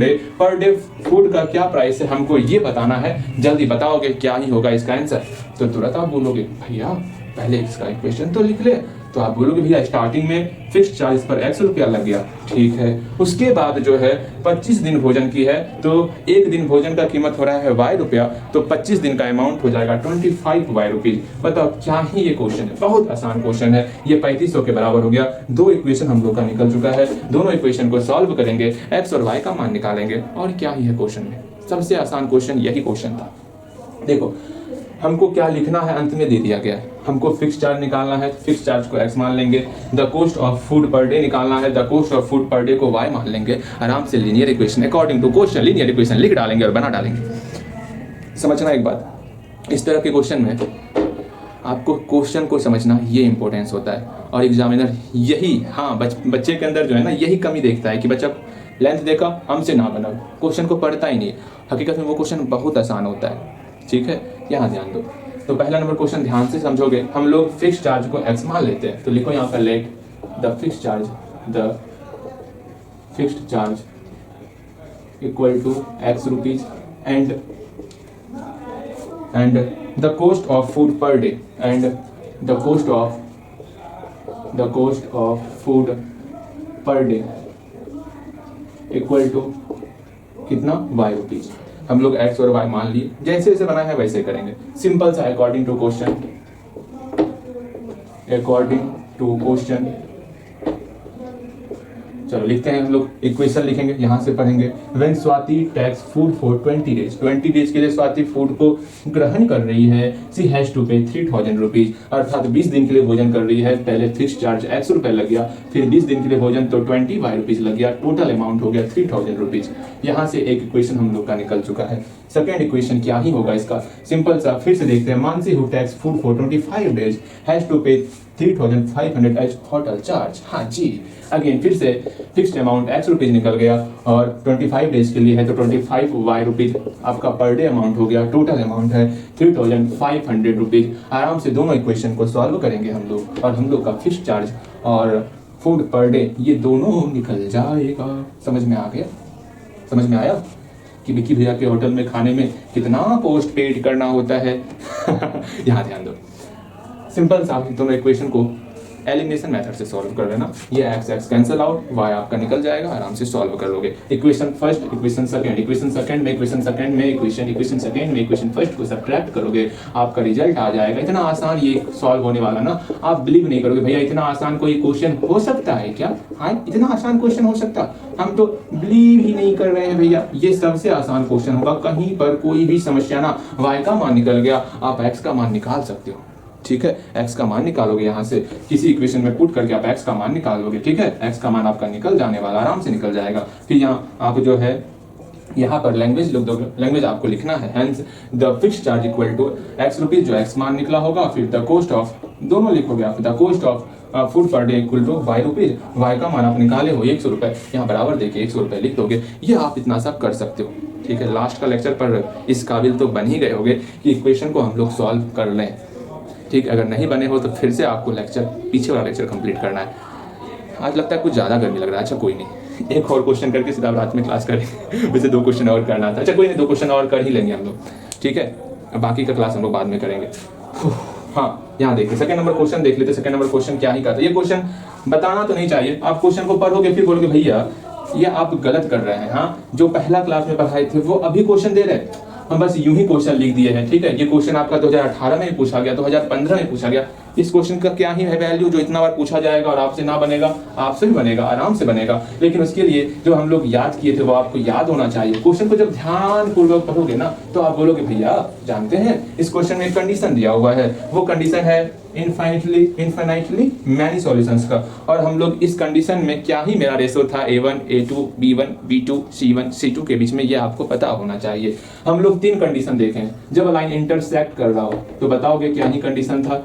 day food का क्या प्राइस है, हमको ये बताना है। जल्दी बताओगे क्या ही होगा इसका आंसर, तो तुरंत आप बोलोगे भैया पहले इसका इक्वेशन तो लिख ले, तो आप बोलोगे भैया स्टार्टिंग में फिक्स्ड चार्ज पर x रुपया लग गया, ठीक है। उसके बाद जो है 25 दिन भोजन की है, तो एक दिन भोजन का कीमत हो रहा है y रुपया, तो 25 दिन का अमाउंट हो जाएगा 25 y रुपीज। बताओ क्या ही ये क्वेश्चन है, बहुत आसान क्वेश्चन है, ये 3500 के बराबर हो गया। 2 इक्वेशन हम लोग का निकल चुका है, दोनों इक्वेशन को सॉल्व करेंगे, x और y का मान निकालेंगे, और क्या ही है क्वेश्चन में, सबसे आसान क्वेश्चन यही क्वेश्चन था। देखो हमको क्या लिखना है, अंत में दे दिया गया है, हमको फिक्स चार्ज निकालना है, फिक्स चार्ज को x मान लेंगे, the cost of food per day निकालना है, the cost of food per day को y मान लेंगे, आराम से linear equation according to question linear equation लिख डालेंगे और बना डालेंगे। समझना एक बात, इस तरह के क्वेश्चन में आपको क्वेश्चन को समझना ये इंपॉर्टेंस होता है, और एग्जामिनर यही, हाँ बच्चे के अंदर जो है ना यही कमी देखता है कि बच्चा लेंथ देखा हमसे ना बना, क्वेश्चन को पढ़ता ही नहीं। हकीकत में वो क्वेश्चन बहुत आसान होता है, ठीक है, यहाँ ध्यान दो। तो पहला नंबर क्वेश्चन ध्यान से समझोगे, हम लोग फिक्स चार्ज को x मान लेते हैं, तो लिखो यहाँ पर let the fix charge equal to x rupees and the cost of food per day and the cost of food per day equal to कितना y रुपीज। हम लोग x और y मान लिए, जैसे जैसे बना है वैसे करेंगे, सिंपल सा अकॉर्डिंग टू क्वेश्चन चलो लिखते हैं हम लोग, इक्वेशन लिखेंगे, यहाँ से पढ़ेंगे। When Swati takes food for 20 days, 20 days के लिए स्वाति फूड को ग्रहण कर रही है, शी हैज टू पे 3000 रुपीज, अर्थात 20 दिन के लिए भोजन कर रही है। पहले फिक्स चार्ज 100 रुपये लग गया, फिर 20 दिन के लिए भोजन तो 25 रुपीज लग गया, टोटल अमाउंट हो गया 3000 रुपीज। यहाँ से एक इक्वेशन हम लोग का निकल चुका है। सेकेंड इक्वेशन क्या ही होगा इसका, सिंपल सा फिर से देखते हैं। Mansi who takes food for 25 days has to pay 3500 as hotel charge. हाँ जी, अगेन फिर से फिक्स्ड अमाउंट x रुपीज निकल गया और 25 डेज के लिए है तो 25 y रुपीज आपका पर डे अमाउंट हो गया। टोटल अमाउंट है 3500 रुपीज। आराम से दोनों इक्वेशन को सॉल्व करेंगे हम लोग और हम लोग का फिक्स्ड चार्ज और फूड पर डे ये दोनों निकल जाएगा। समझ में आ गया? समझ में आया कि विक्की भैया के होटल में खाने में कितना पोस्ट पेड करना होता है। यहाँ ध्यान दो, सिंपल सा दोनों इक्वेशन को एलिमिनेशन मेथड से सॉल्व कर लेना। ये x कैंसिल आउट, y आपका निकल जाएगा, आराम से सॉल्व कर लोगे। Equation first, equation second, equation second में इक्वेशन सेकंड में इक्वेशन सेकंड में इक्वेशन फर्स्ट को सब्ट्रैक्ट करोगे, आपका रिजल्ट आ जाएगा। इतना आसान ये सॉल्व होने वाला ना, आप बिलीव नहीं करोगे भैया इतना आसान कोई क्वेश्चन हो सकता है क्या? हाँ, इतना आसान क्वेश्चन हो सकता, हम तो बिलीव ही नहीं कर रहे हैं भैया। ये सबसे आसान क्वेश्चन होगा, कहीं पर कोई भी समस्या ना। y का मान निकल गया, आप x का मान निकाल सकते हो। ठीक है, x का मान निकालोगे, यहाँ से किसी इक्वेशन में पुट करके आप x का मान निकालोगे। ठीक है, x का मान आपका निकल जाने वाला, आराम से निकल जाएगा। फिर यहाँ आप जो है यहाँ पर लैंग्वेज लिख दोगे, लैंग्वेज आपको लिखना है। Hence the fixed charge equal to x rupees, जो x मान निकला होगा। फिर द कॉस्ट ऑफ, दोनों लिखोगे आप, the cost of food per day equal to y rupees, y का मान आप निकाले हो 100 रुपये, यहाँ बराबर देके 100 रुपये लिख दोगे। ये आप इतना सब कर सकते हो। ठीक है, लास्ट का लेक्चर पर इस काबिल तो बन ही गए होगे कि इक्वेशन को हम लोग सॉल्व कर लें। ठीक, अगर नहीं बने हो तो फिर से आपको लेक्चर, पीछे वाला लेक्चर कंप्लीट करना है। आज लगता है कुछ ज़्यादा गर्मी लग रहा है। अच्छा कोई नहीं, एक और क्वेश्चन करके सीधा रात में क्लास करें। वैसे 2 क्वेश्चन और करना था। अच्छा कोई नहीं, 2 क्वेश्चन और कर ही लेंगे हम लोग। ठीक है, बाकी का क्लास हम लोग बाद में करेंगे। हाँ, यहाँ देखिए सेकंड नंबर क्वेश्चन देख लेते। सेकंड नंबर क्वेश्चन क्या ही कहता है, ये क्वेश्चन बताना तो नहीं चाहिए, आप क्वेश्चन को पढ़ोगे फिर बोलोगे भैया ये आप गलत कर रहे हैं। हाँ, जो पहला क्लास में पढ़ाए थे वो अभी क्वेश्चन दे रहे हैं, हम बस यूं ही क्वेश्चन लिख दिए हैं। ठीक है, ये क्वेश्चन आपका 2018 में पूछा गया, 2015 में पूछा गया। इस क्वेश्चन का क्या ही है वैल्यू जो इतना बार पूछा जाएगा और आपसे ना बनेगा? आपसे भी बनेगा, आराम से बनेगा। लेकिन उसके लिए जो हम लोग याद किए थे वो आपको याद होना चाहिए। क्वेश्चन को जब ध्यान पूर्वक पढ़ोगे ना तो आप बोलोगे भैया जानते हैं इस क्वेश्चन में एक कंडीशन दिया हुआ है, वो कंडीशन है इनफाइनाइटली मैनी सॉल्यूशंस का। और हम लोग इस कंडीशन में क्या ही मेरा रेशो था A1 A2 B1 B2 C1 C2 के बीच में, ये आपको पता होना चाहिए। हम लोग 3 कंडीशन देखें। जब लाइन इंटरसेक्ट कर रहा हो तो बताओगे क्या ही कंडीशन था,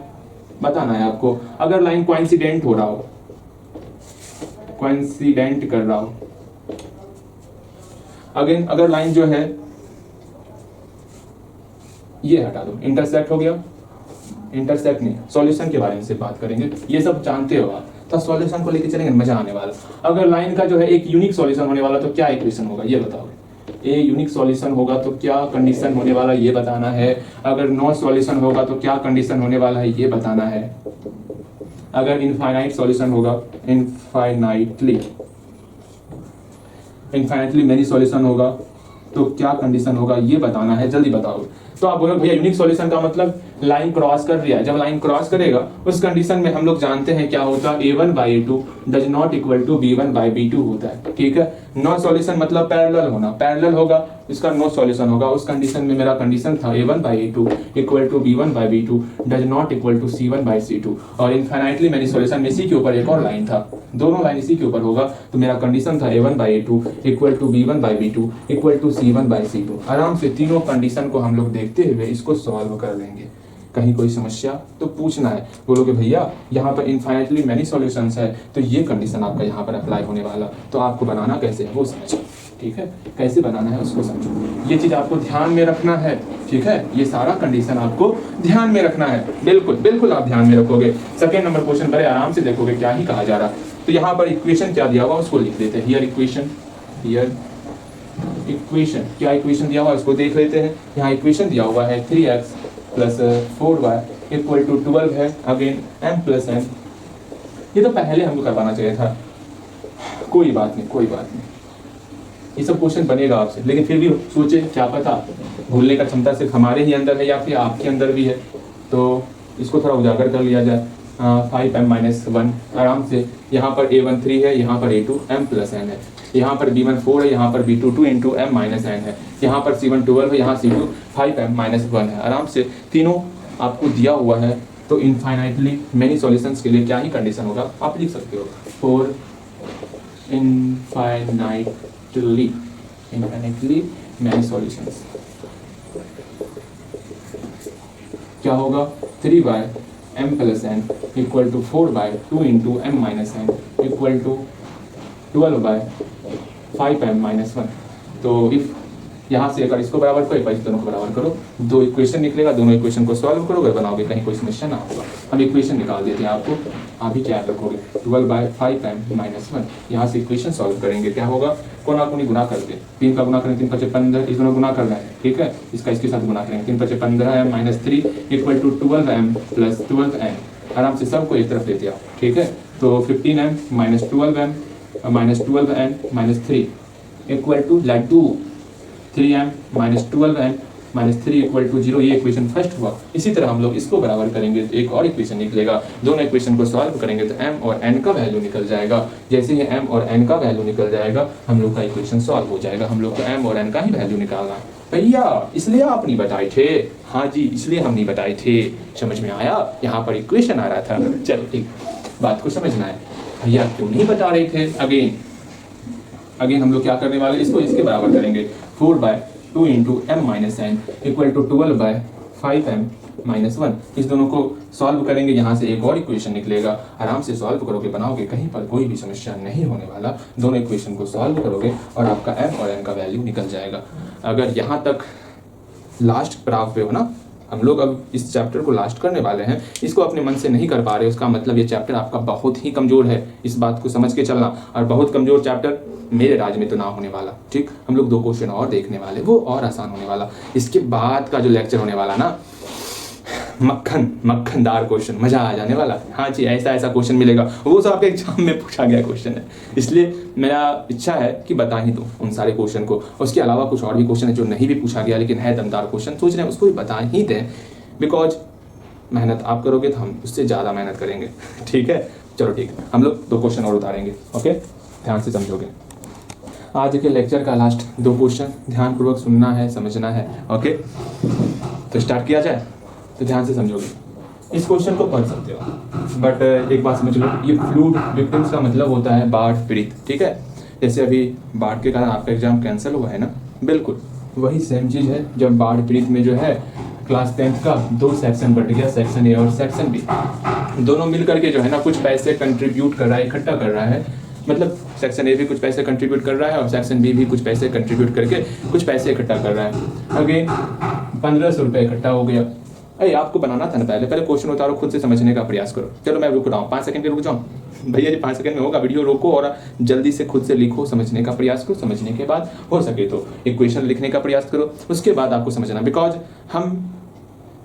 बताना है आपको। अगर लाइन कोइंसिडेंट हो रहा हो, कोइंसिडेंट कर रहा हो, अगेन अगर लाइन जो है ये हटा दो, इंटरसेक्ट हो गया, इंटरसेक्ट नहीं, सॉल्यूशन के बारे में से बात करेंगे, ये सब जानते हो आप, तो सॉल्यूशन को लेके चलेंगे, मजा आने वाला। अगर लाइन का जो है एक यूनिक सॉल्यूशन होने वाला तो क्या इक्वेशन होगा ये बताओगे। ए यूनिक सॉल्यूशन होगा तो क्या कंडीशन होने वाला ये बताना है। अगर नो सॉल्यूशन होगा तो क्या कंडीशन होने वाला है ये बताना है। अगर इनफाइनाइट सॉल्यूशन होगा, इनफाइनाइटली मेनी सॉल्यूशन होगा तो क्या कंडीशन होगा ये बताना है। जल्दी बताओ। तो आप बोलोगे भैया यूनिक सॉल्यूशन का मतलब लाइन क्रॉस कर रही है। जब लाइन क्रॉस करेगा उस कंडीशन में हम लोग जानते हैं क्या होता है, A1/A2 does not equal to B1/B2 होता है। ठीक है, नो सॉल्यूशन मतलब पैरेलल होना, पैरेलल होगा इसका नो सॉल्यूशन होगा। उस कंडीशन में मेरा कंडीशन था A1/A2 equal to B1/B2 does not equal to C1/C2। और इनफाइनाइटली मेनी सॉल्यूशन में इसी के ऊपर एक और लाइन था, दोनों लाइन इसी के ऊपर होगा तो मेरा कंडीशन था A1/A2 equal to B1/B2 equal to C1/C2। आराम से तीनों कंडीशन को हम लोग देखते हुए इसको सॉल्व कर लेंगे। कहीं कोई समस्या तो पूछना है, बोलोगे भैया यहाँ पर इनफाइनाइटली मेनी सॉल्यूशंस है तो ये कंडीशन आपका यहाँ पर अप्लाई होने वाला, तो आपको बनाना कैसे है वो समझो। ठीक है, कैसे बनाना है उसको समझो, ये चीज आपको ध्यान में रखना है। ठीक है, ये सारा कंडीशन आपको ध्यान में रखना है, बिल्कुल बिल्कुल आप ध्यान में रखोगे। सेकेंड नंबर क्वेश्चन बड़े आराम से देखोगे क्या ही कहा जा रहा। तो यहाँ पर इक्वेशन क्या दिया हुआ उसको लिख देते हैं। हियर इक्वेशन क्या इक्वेशन दिया हुआ इसको देख लेते हैं। यहाँ इक्वेशन दिया हुआ है 3x plus 4y equal to 12 है। अगेन m प्लस n, ये तो पहले हमको करवाना चाहिए था, कोई बात नहीं कोई बात नहीं, ये सब क्वेश्चन बनेगा आपसे। लेकिन फिर भी सोचे क्या पता भूलने का क्षमता सिर्फ हमारे ही अंदर है या फिर आपके अंदर भी है, तो इसको थोड़ा उजागर कर लिया जाए। 5m माइनस 1 आराम से। यहाँ पर a1 3 है, यहाँ पर a2 m प्लस n है, यहाँ पर b1 4 है, यहाँ पर b2 2 into m minus n है, यहाँ पर c1 12 है, यहाँ c2 5m माइनस 1 है। आराम से तीनों आपको दिया हुआ है, तो इनफाइनाइटली मेनी सॉल्यूशंस के लिए क्या ही कंडीशन होगा आप लिख सकते हो, फॉर इनफाइनाइटली मेनी सॉल्यूशंस क्या होगा 3/m plus n equal to 4/2 into m minus n equal to 12/5m minus 1। तो इफ यहाँ से अगर इसको बराबर करो, इस दोनों को बराबर करो, दो इक्वेशन निकलेगा, दोनों इक्वेशन को सॉल्व करोगे, बनाओगे, कहीं कोई समस्या ना होगा। हम इक्वेशन निकाल देते हैं आपको, आप भी क्या रखोगे 12/5m माइनस 1। यहाँ से इक्वेशन सॉल्व करेंगे, क्या होगा, कोना कोनी गुना करके 3 का गुना करेंगे 3 × 5 = 15, इस दोनों गुना करना है, ठीक है, इसका इसके साथ गुना करेंगे 3 × 5 = 15m minus 3 equal to 12m plus 12n। आराम से सबको एक तरफ लेते आओ, ठीक है। तो 15m minus 12m minus 12n minus 3 equal to लड्डू 3m minus 12n minus 3 equal to 0। ये इक्वेशन फर्स्ट हुआ। इसी तरह हम लोग इसको बराबर करेंगे तो एक और इक्वेशन निकलेगा, दोनों इक्वेशन को सॉल्व करेंगे तो m और n का वैल्यू निकल जाएगा। जैसे ही m और n का वैल्यू निकल जाएगा हम लोग का इक्वेशन सॉल्व हो जाएगा। हम लोग को m और n का ही वैल्यू निकालना है। भैया इसलिए आप नहीं बताए थे? हाँ जी, इसलिए हम नहीं बताए थे। समझ में आया? यहाँ पर इक्वेशन आ रहा था। चलो ठीक, बात को समझना है। भैया क्यों नहीं बता रहे थे? अगेन हम लोग क्या करने वाले, इसको इसके बराबर करेंगे 4/2 into m minus n equal to 12/5m minus 1। इस दोनों को सॉल्व करेंगे, यहाँ से एक और इक्वेशन निकलेगा। आराम से सॉल्व करोगे, बनाओगे, कहीं पर कोई भी समस्या नहीं होने वाला। दोनों इक्वेशन को सॉल्व करोगे और आपका m और n का वैल्यू निकल जाएगा। अगर यहाँ तक लास्ट पड़ाव पे हो ना, हम लोग अब इस चैप्टर को लास्ट करने वाले हैं, इसको अपने मन से नहीं कर पा रहे, उसका मतलब ये चैप्टर आपका बहुत ही कमजोर है। इस बात को समझ के चलना। और बहुत कमजोर चैप्टर मेरे राज में तो ना होने वाला, ठीक। हम लोग 2 क्वेश्चन और देखने वाले, वो और आसान होने वाला। इसके बाद का जो लेक्चर होने वाला ना, मक्खनदार क्वेश्चन, मजा आ जाने वाला। हाँ जी, ऐसा क्वेश्चन मिलेगा, वो सब आपके एग्जाम में पूछा गया क्वेश्चन है। इसलिए मेरा इच्छा है कि बता ही दूं उन सारे क्वेश्चन को। उसके अलावा कुछ और भी क्वेश्चन है जो नहीं भी पूछा गया लेकिन है दमदार क्वेश्चन, सोच रहे हैं उसको भी बता ही दें। बिकॉज मेहनत आप करोगे तो हम उससे ज़्यादा मेहनत करेंगे, ठीक है। चलो ठीक है, हम लोग 2 क्वेश्चन और उतारेंगे, ओके, ध्यान से समझोगे। आज के लेक्चर का लास्ट 2 क्वेश्चन ध्यानपूर्वक सुनना है, समझना है, ओके। तो स्टार्ट किया जाए, तो ध्यान से समझोगे। इस क्वेश्चन को पढ़ सकते हो, बट एक बात समझ लो, ये फ्लूड विक्टिम्स का मतलब होता है बाढ़ पीड़ित, ठीक है। जैसे अभी बाढ़ के कारण आपका एग्जाम कैंसिल हुआ है ना, बिल्कुल वही सेम चीज़ है। जब बाढ़ पीड़ित में जो है क्लास 10th का 2 सेक्शन बट गया, सेक्शन ए और सेक्शन बी। दोनों मिल करके जो है ना कुछ पैसे कंट्रीब्यूट कर रहा है, इकट्ठा कर रहा है। मतलब सेक्शन ए भी कुछ पैसे कंट्रीब्यूट कर रहा है और सेक्शन बी भी कुछ पैसे कंट्रीब्यूट करके कुछ पैसे इकट्ठा कर रहा है। अगेन 1500 रुपये इकट्ठा हो गया। अरे आपको बनाना था ना, पहले क्वेश्चन उतारो, खुद से समझने का प्रयास करो। चलो मैं रुक रहा हूँ, 5 सेकंड के रुक जाऊँ भैया जी, 5 सेकंड में होगा। वीडियो रोको और जल्दी से खुद से लिखो, समझने का प्रयास करो। समझने के बाद हो सके तो इक्वेशन लिखने का प्रयास करो, उसके बाद आपको समझना। बिकॉज हम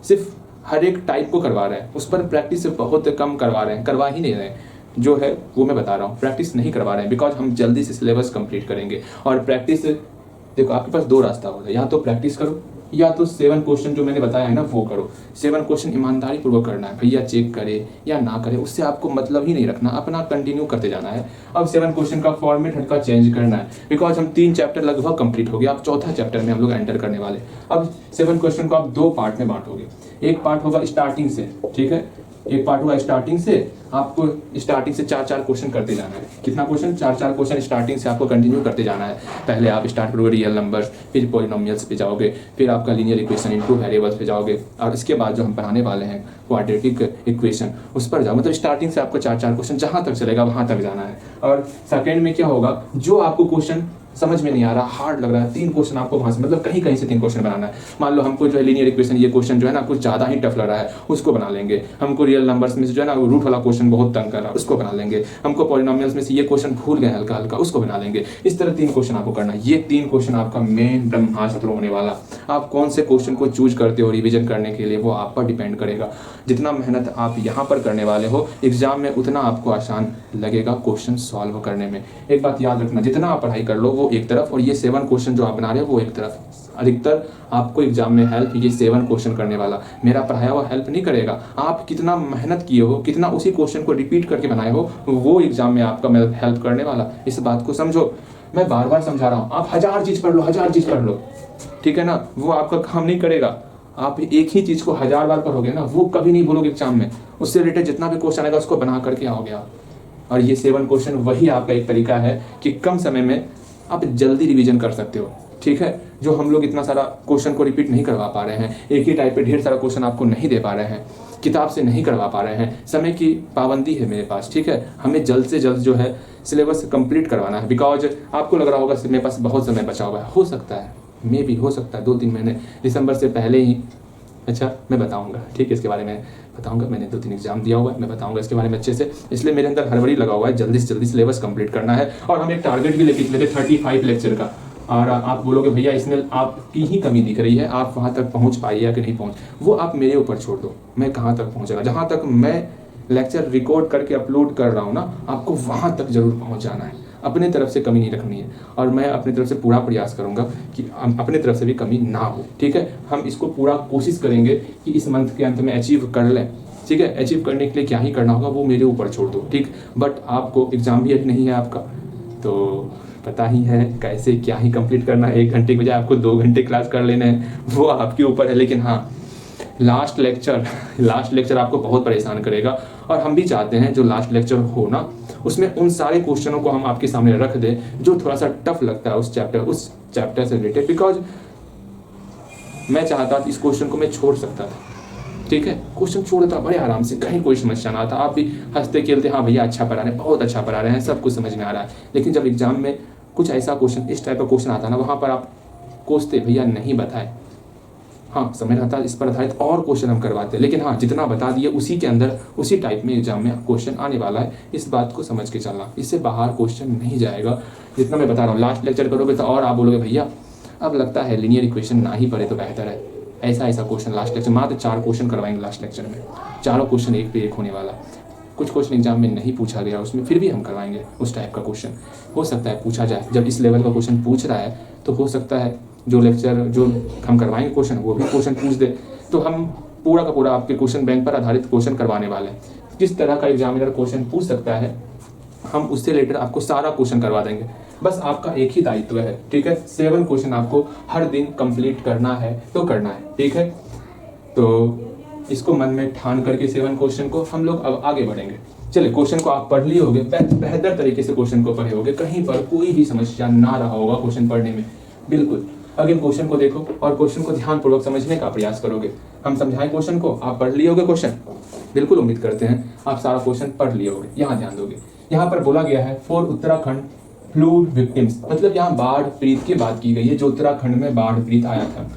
सिर्फ हर एक टाइप को करवा रहे हैं, उस पर प्रैक्टिस बहुत कम करवा रहे हैं, करवा ही नहीं रहे हैं। जो है वो मैं बता रहा हूँ, प्रैक्टिस नहीं करवा रहे हैं। बिकॉज हम जल्दी से सिलेबस कंप्लीट करेंगे। और प्रैक्टिस देखो, आपके पास 2 रास्ता होता है, या तो प्रैक्टिस करो या तो 7 क्वेश्चन जो मैंने बताया है ना वो करो। 7 क्वेश्चन ईमानदारी पूर्वक करना है, भैया चेक करे या ना करे उससे आपको मतलब ही नहीं रखना, अपना कंटिन्यू करते जाना है। अब 7 क्वेश्चन का फॉर्मेट हल्का चेंज करना है, बिकॉज हम 3 चैप्टर लगभग कंप्लीट हो गया। अब 4था चैप्टर में हम लोग एंटर करने वाले। अब 7 क्वेश्चन को आप 2 पार्ट में बांटोगे। एक पार्ट होगा स्टार्टिंग से, ठीक है, एक पार्ट होगा स्टार्टिंग से। आपको स्टार्टिंग से 4-4 क्वेश्चन करते जाना है। कितना क्वेश्चन? 4-4 क्वेश्चन स्टार्टिंग से आपको कंटिन्यू करते जाना है। पहले आप स्टार्ट करोगे रियल नंबर्स, फिर पॉलिनोमियल्स पे जाओगे, फिर आपका लीनियर इक्वेशन इनटू वेरिएबल्स पे जाओगे, और इसके बाद जो हम पढ़ाने वाले हैं क्वाड्रेटिक इक्वेशन उस पर जाओ। मतलब स्टार्टिंग से आपको 4-4 क्वेश्चन जहाँ तक चलेगा वहाँ तक जाना है। और सेकेंड में क्या होगा, जो आपको क्वेश्चन समझ में नहीं आ रहा, हार्ड लग रहा है, 3 क्वेश्चन आपको वहाँ से मतलब कहीं से 3 क्वेश्चन बनाना है। मान लो हमको जो है लीनियर इक्वेशन ये क्वेश्चन जो है ना कुछ ज़्यादा ही टफ लग रहा है, उसको बना लेंगे। हमको रियल नंबर्स में से जो है ना रूट वाला क्वेश्चन बहुत तंग कर रहा है, उसको बना लेंगे। हमको पॉलिनोमियल्स में से ये क्वेश्चन भूल गए हल्का हल्का, उसको बना लेंगे। इस तरह 3 क्वेश्चन आपको करना है। ये 3 क्वेश्चन आपका मेन ब्रह्मास्त्र होने वाला। आप कौन से क्वेश्चन को चूज करते हो रिविजन करने के लिए वो आप पर डिपेंड करेगा। जितना मेहनत आप यहाँ पर करने वाले हो एग्जाम में उतना आपको आसान लगेगा क्वेश्चन सॉल्व करने में। एक बात याद रखना, जितना आप पढ़ाई कर लो वो एक तरफ, और ये 7 क्वेश्चन जो आप बना रहे हो वो एक तरफ। अधिकतर आपको एग्जाम में हेल्प ये 7 क्वेश्चन करने वाला, मेरा पढ़ाया हुआ हेल्प नहीं करेगा। आप कितना मेहनत किए हो, कितना उसी क्वेश्चन को रिपीट करके बनाए हो, वो एग्जाम में आपका हेल्प करने वाला। इस बात को समझो, मैं बार बार समझा रहा हूँ। आप 1000 चीज़ पढ़ लो, 1000 चीज़ पढ़ लो, ठीक है ना, वो आपका काम नहीं करेगा। आप एक ही चीज़ को 1000 बार पढ़ोगे ना, वो कभी नहीं भूलोगे एग्जाम में। उससे रिलेटेड जितना भी क्वेश्चन आएगा उसको बना करके आओगे आप। और ये 7 क्वेश्चन वही आपका एक तरीका है कि कम समय में आप जल्दी रिवीजन कर सकते हो, ठीक है। जो हम लोग इतना सारा क्वेश्चन को रिपीट नहीं करवा पा रहे हैं, एक ही टाइप पे ढेर सारा क्वेश्चन आपको नहीं दे पा रहे हैं, किताब से नहीं करवा पा रहे हैं, समय की पाबंदी है मेरे पास, ठीक है। हमें जल्द से जल्द जो है सिलेबस कंप्लीट करवाना है। बिकॉज आपको लग रहा होगा मेरे पास बहुत समय बचा हुआ है, हो सकता है, मे भी हो सकता है 2-3 महीने दिसंबर से पहले ही। अच्छा, मैं बताऊंगा, ठीक है, इसके बारे में बताऊंगा। मैंने 2-3 एग्जाम दिया हुआ है, मैं बताऊंगा इसके बारे में अच्छे से। इसलिए मेरे अंदर हड़बड़ी लगा हुआ है, जल्दी से जल्दी सिलेबस कंप्लीट करना है। और हम एक टारगेट भी लेके चले थे 35 लेक्चर का। और आप बोलोगे भैया इसमें आपकी ही कमी दिख रही है, आप वहाँ तक पहुँच पाइए या कि नहीं पहुँच, वो आप मेरे ऊपर छोड़ दो, मैं कहाँ तक पहुँचेगा। जहाँ तक मैं लेक्चर रिकॉर्ड करके अपलोड कर रहा हूँ ना, आपको वहाँ तक जरूर पहुँच जाना है। अपने तरफ से कमी नहीं रखनी है, और मैं अपनी तरफ से पूरा प्रयास करूंगा कि अपने तरफ से भी कमी ना हो, ठीक है। हम इसको पूरा कोशिश करेंगे कि इस मंथ के अंत में अचीव कर लें, ठीक है। अचीव करने के लिए क्या ही करना होगा वो मेरे ऊपर छोड़ दो, ठीक। बट आपको एग्जाम भी अभी नहीं है आपका, तो पता ही है कैसे क्या ही कंप्लीट करना है। 1 घंटे की बजाय आपको 2 घंटे क्लास कर लेना है, वो आपके ऊपर है। लेकिन हाँ, लास्ट लेक्चर आपको बहुत परेशान करेगा। और हम भी चाहते हैं जो लास्ट लेक्चर हो ना, उसमें उन सारे क्वेश्चनों को हम आपके सामने रख दें जो थोड़ा सा टफ लगता है उस चैप्टर से रिलेटेड। बिकॉज मैं चाहता था इस क्वेश्चन को मैं छोड़ सकता था, ठीक है, क्वेश्चन छोड़ देता बड़े आराम से, कहीं कोई समस्या ना था। आप भी हंसते खेलते, हाँ भैया अच्छा पढ़ा रहे हैं, बहुत अच्छा पढ़ा रहे हैं, सब कुछ समझ में आ रहा है। लेकिन जब एग्जाम में कुछ ऐसा क्वेश्चन, इस टाइप का क्वेश्चन आता ना, वहाँ पर आप कोसते भैया नहीं बताए। हाँ, समय रहता इस पर आधारित और क्वेश्चन हम करवाते हैं, लेकिन हाँ जितना बता दिए उसी के अंदर उसी टाइप में एग्जाम में क्वेश्चन आने वाला है। इस बात को समझ के चलना, इससे बाहर क्वेश्चन नहीं जाएगा। जितना मैं बता रहा हूँ, लास्ट लेक्चर करोगे तो और आप बोलोगे भैया अब लगता है लीनियर इक्वेशन ना ही पढ़े तो बेहतर है। ऐसा क्वेश्चन लास्ट लेक्चर, मात्र 4 क्वेश्चन करवाएंगे लास्ट लेक्चर में, चारों क्वेश्चन एक पे एक होने वाला। कुछ क्वेश्चन एग्जाम में नहीं पूछा गया उसमें, फिर भी हम करवाएंगे उस टाइप का क्वेश्चन। हो सकता है पूछा जाए, जब इस लेवल का क्वेश्चन पूछ रहा है तो हो सकता है जो लेक्चर जो हम करवाएंगे क्वेश्चन, वो भी क्वेश्चन पूछ दे। तो हम पूरा का पूरा आपके क्वेश्चन बैंक पर आधारित क्वेश्चन करवाने वाले हैं। किस तरह का एग्जामिनर क्वेश्चन पूछ सकता है, हम उससे रिलेटेड आपको सारा क्वेश्चन करवा देंगे। बस आपका एक ही दायित्व है, ठीक है, 7 क्वेश्चन आपको हर दिन कंप्लीट करना है तो करना है, ठीक है। तो इसको मन में ठान करके 7 क्वेश्चन को हम लोग अब आगे बढ़ेंगे। चलिए, क्वेश्चन को आप पढ़ लिए होगे, बेहतर तरीके से क्वेश्चन को पढ़े होगे, कहीं पर कोई भी समस्या ना रहा होगा क्वेश्चन पढ़ने में, बिल्कुल। अगेन क्वेश्चन को देखो और क्वेश्चन को ध्यानपूर्वक समझने का प्रयास करोगे। हम समझाएं क्वेश्चन को, आप पढ़ लिए होगे क्वेश्चन, बिल्कुल उम्मीद करते हैं आप सारा क्वेश्चन पढ़ लिए होगे। यहाँ ध्यान दोगे, यहाँ पर बोला गया है फॉर उत्तराखंड फ्लूड विक्टिम्स, मतलब यहाँ बाढ़ पीड़ित की बात की गई है, जो उत्तराखंड में बाढ़ पीड़ित आया था।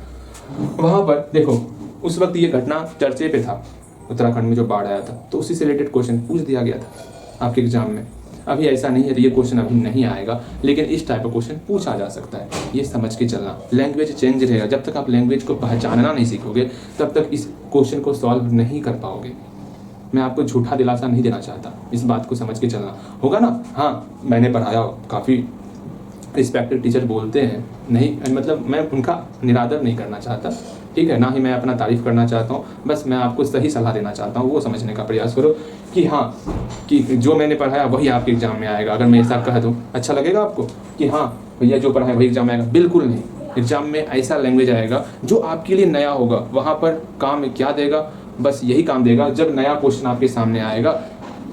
वहां पर देखो, उस वक्त ये घटना चर्चे पे था, उत्तराखंड में जो बाढ़ आया था, तो उसी से रिलेटेड क्वेश्चन पूछ दिया गया था आपके एग्जाम में। अभी ऐसा नहीं है तो ये क्वेश्चन अभी नहीं आएगा, लेकिन इस टाइप का क्वेश्चन पूछा जा सकता है, ये समझ के चलना। लैंग्वेज चेंज रहेगा, जब तक आप लैंग्वेज को पहचानना नहीं सीखोगे तब तक इस क्वेश्चन को सॉल्व नहीं कर पाओगे। मैं आपको झूठा दिलासा नहीं देना चाहता, इस बात को समझ के चलना होगा ना। हाँ, मैंने पढ़ाया, काफ़ी रिस्पेक्टेड टीचर बोलते हैं, नहीं मतलब मैं उनका निरादर नहीं करना चाहता, ठीक है, ना ही मैं अपना तारीफ करना चाहता हूँ, बस मैं आपको सही सलाह देना चाहता हूँ। वो समझने का प्रयास करो कि हाँ, कि जो मैंने पढ़ाया वही आपके एग्जाम में आएगा। अगर मैं ऐसा कह दूँ अच्छा लगेगा आपको कि हाँ भैया जो पढ़ाया वही एग्जाम में आएगा? बिल्कुल नहीं। एग्जाम में ऐसा लैंग्वेज आएगा जो आपके लिए नया होगा। वहाँ पर काम क्या देगा? बस यही काम देगा जब नया क्वेश्चन आपके सामने आएगा,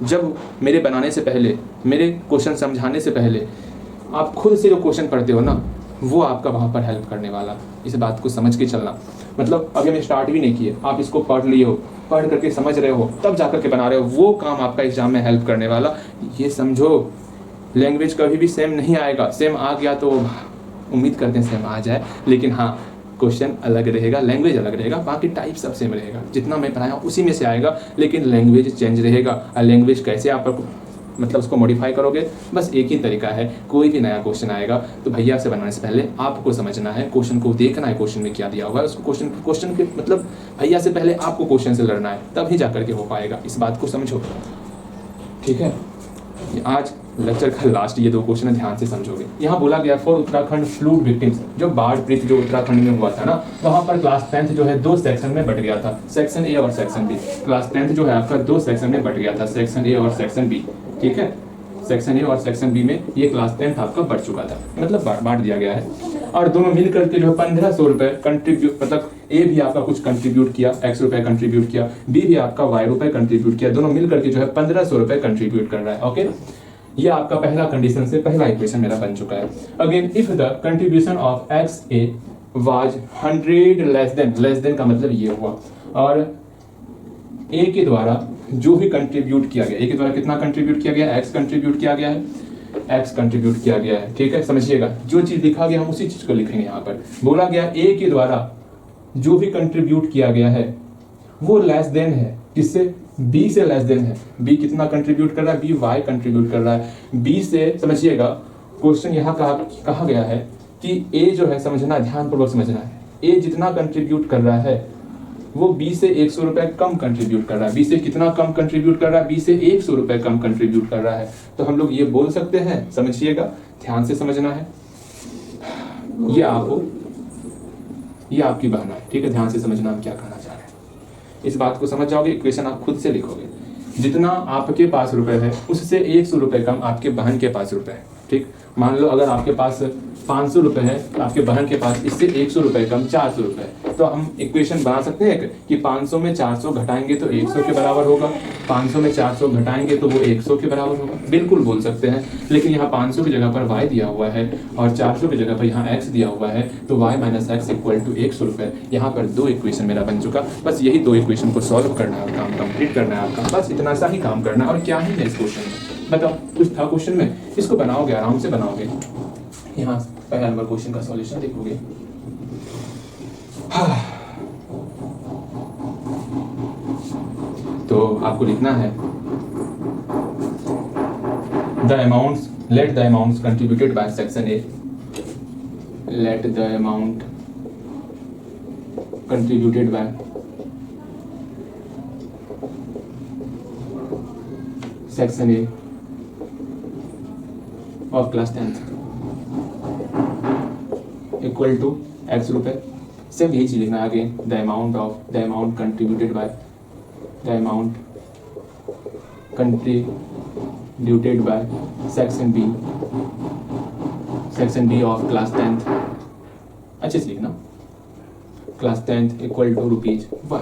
जब मेरे बनाने से पहले, मेरे क्वेश्चन समझाने से पहले आप खुद से जो क्वेश्चन पढ़ते हो ना, वो आपका वहाँ पर हेल्प करने वाला। इस बात को समझ के चलना। मतलब अभी हमने स्टार्ट भी नहीं किए, आप इसको पढ़ लिए हो, पढ़ करके समझ रहे हो, तब जाकर के बना रहे हो, वो काम आपका एग्जाम में हेल्प करने वाला। ये समझो, लैंग्वेज कभी भी सेम नहीं आएगा। सेम आ गया तो उम्मीद करते हैं सेम आ जाए, लेकिन हाँ क्वेश्चन अलग रहेगा, लैंग्वेज अलग रहेगा, बाकी टाइप सब सेम रहेगा। जितना मैं पढ़ाया उसी में से आएगा, लेकिन लैंग्वेज चेंज रहेगा। और लैंग्वेज कैसे आप मतलब उसको मॉडिफाई करोगे? बस एक ही तरीका है। कोई भी नया क्वेश्चन आएगा तो भैया से बनाने से पहले आपको समझना है, क्वेश्चन को देखना है, क्वेश्चन में क्या दिया हुआ है, उसको क्वेश्चन के मतलब भैया से पहले आपको क्वेश्चन से लड़ना है, तब ही जाकर के हो पाएगा। इस बात को समझो, ठीक है। आज लेक्चर का लास्ट ये 2 क्वेश्चन है, ध्यान से समझोगे। यहाँ बोला गया फॉर उत्तराखंड फ्लूड विक्टिम्स, जो बाढ़ पीड़ित जो उत्तराखंड में हुआ था ना, वहाँ पर क्लास 10th जो है 2 सेक्शन में बट गया था, सेक्शन ए और सेक्शन बी। क्लास 10th जो है आपका 2 सेक्शन में बट गया था, सेक्शन ए और सेक्शन बी, ठीक है। सेक्शन ए और सेक्शन बी में ये क्लास 10th आपका बढ़ चुका था, मतलब बांट दिया गया है। और दोनों मिल करके जो है 1500 रुपए कंट्रीब्यूट, मतलब ए भी आपका कुछ कंट्रीब्यूट किया, x रुपए कंट्रीब्यूट किया, बी भी आपका y रुपए कंट्रीब्यूट किया, दोनों मिल करके जो है 1500 रुपए कंट्रीब्यूट कर रहा है। ओके, ये आपका पहला कंडीशन से पहला इक्वेशन मेरा बन चुका है। Again if the contribution of x A was 100 less than का मतलब ये हुआ, और ए के द्वारा जो भी कंट्रीब्यूट किया गया, ए के द्वारा कितना कंट्रीब्यूट किया गया, एक्स कंट्रीब्यूट किया गया है, एक्स कंट्रीब्यूट किया गया है, ठीक है। समझिएगा, जो चीज लिखा गया हम उसी चीज को लिखेंगे। यहाँ पर बोला गया ए के द्वारा जो भी कंट्रीब्यूट किया गया है वो लेस देन है, किससे, बी से लेस देन है। बी कितना कंट्रीब्यूट कर रहा है, बी वाई कंट्रीब्यूट कर रहा है, बी से। समझिएगा, क्वेश्चन यहाँ कहा गया है कि ए जो है, समझना, ध्यानपूर्वक समझना है, ए जितना कंट्रीब्यूट कर रहा है वो बी से 100 रुपए कम कंट्रीब्यूट कर रहा है। बी से कितना कम कंट्रीब्यूट कर रहा है, बी से 100 रुपए कम कंट्रीब्यूट कर रहा है। तो हम लोग ये बोल सकते हैं, समझिएगा, ध्यान से समझना है, ये आपकी बहना है, ठीक है। ध्यान से समझना हम क्या कहना चाह रहे हैं। इस बात को समझ जाओगे, इक्वेशन आप खुद से लिखोगे। जितना आपके पास रुपए है उससे 100 रुपए कम आपके बहन के पास रुपए है, ठीक। मान लो अगर आपके पास 500 रुपए है, आपके बहन के पास इससे 100 रुपए कम 400 रुपए है। तो हम इक्वेशन बना सकते हैं कि 500 में 400 घटाएंगे तो 100 के बराबर होगा, 500 में 400 घटाएंगे तो वो 100 के बराबर होगा। बिल्कुल बोल सकते हैं, लेकिन यहाँ 500 की जगह पर y दिया हुआ है और 400 की जगह पर यहाँ x दिया हुआ है, तो y minus x equal to 100 रुपए। यहाँ पर 2 इक्वेशन मेरा बन चुका। बस यही 2 इक्वेशन को सॉल्व करना है, काम कंप्लीट करना है आपका, बस इतना सा ही काम करना है। और क्या ही है इस क्वेश्चन में, बताओ, कुछ था क्वेश्चन में, इसको बनाओगे, आराम से बनाओगे। यहाँ पहला नंबर क्वेश्चन का सॉल्यूशन देखोगे। तो आपको लिखना है the amounts, let the amounts contributed by section A, let the amount contributed by section A of class 10th equal to x रुपए। सेम यही चीज लिखना है again, the amount contributed by, the amount contributed by section B of class 10th, अच्छे से लिखना, class 10th equal to ₹1।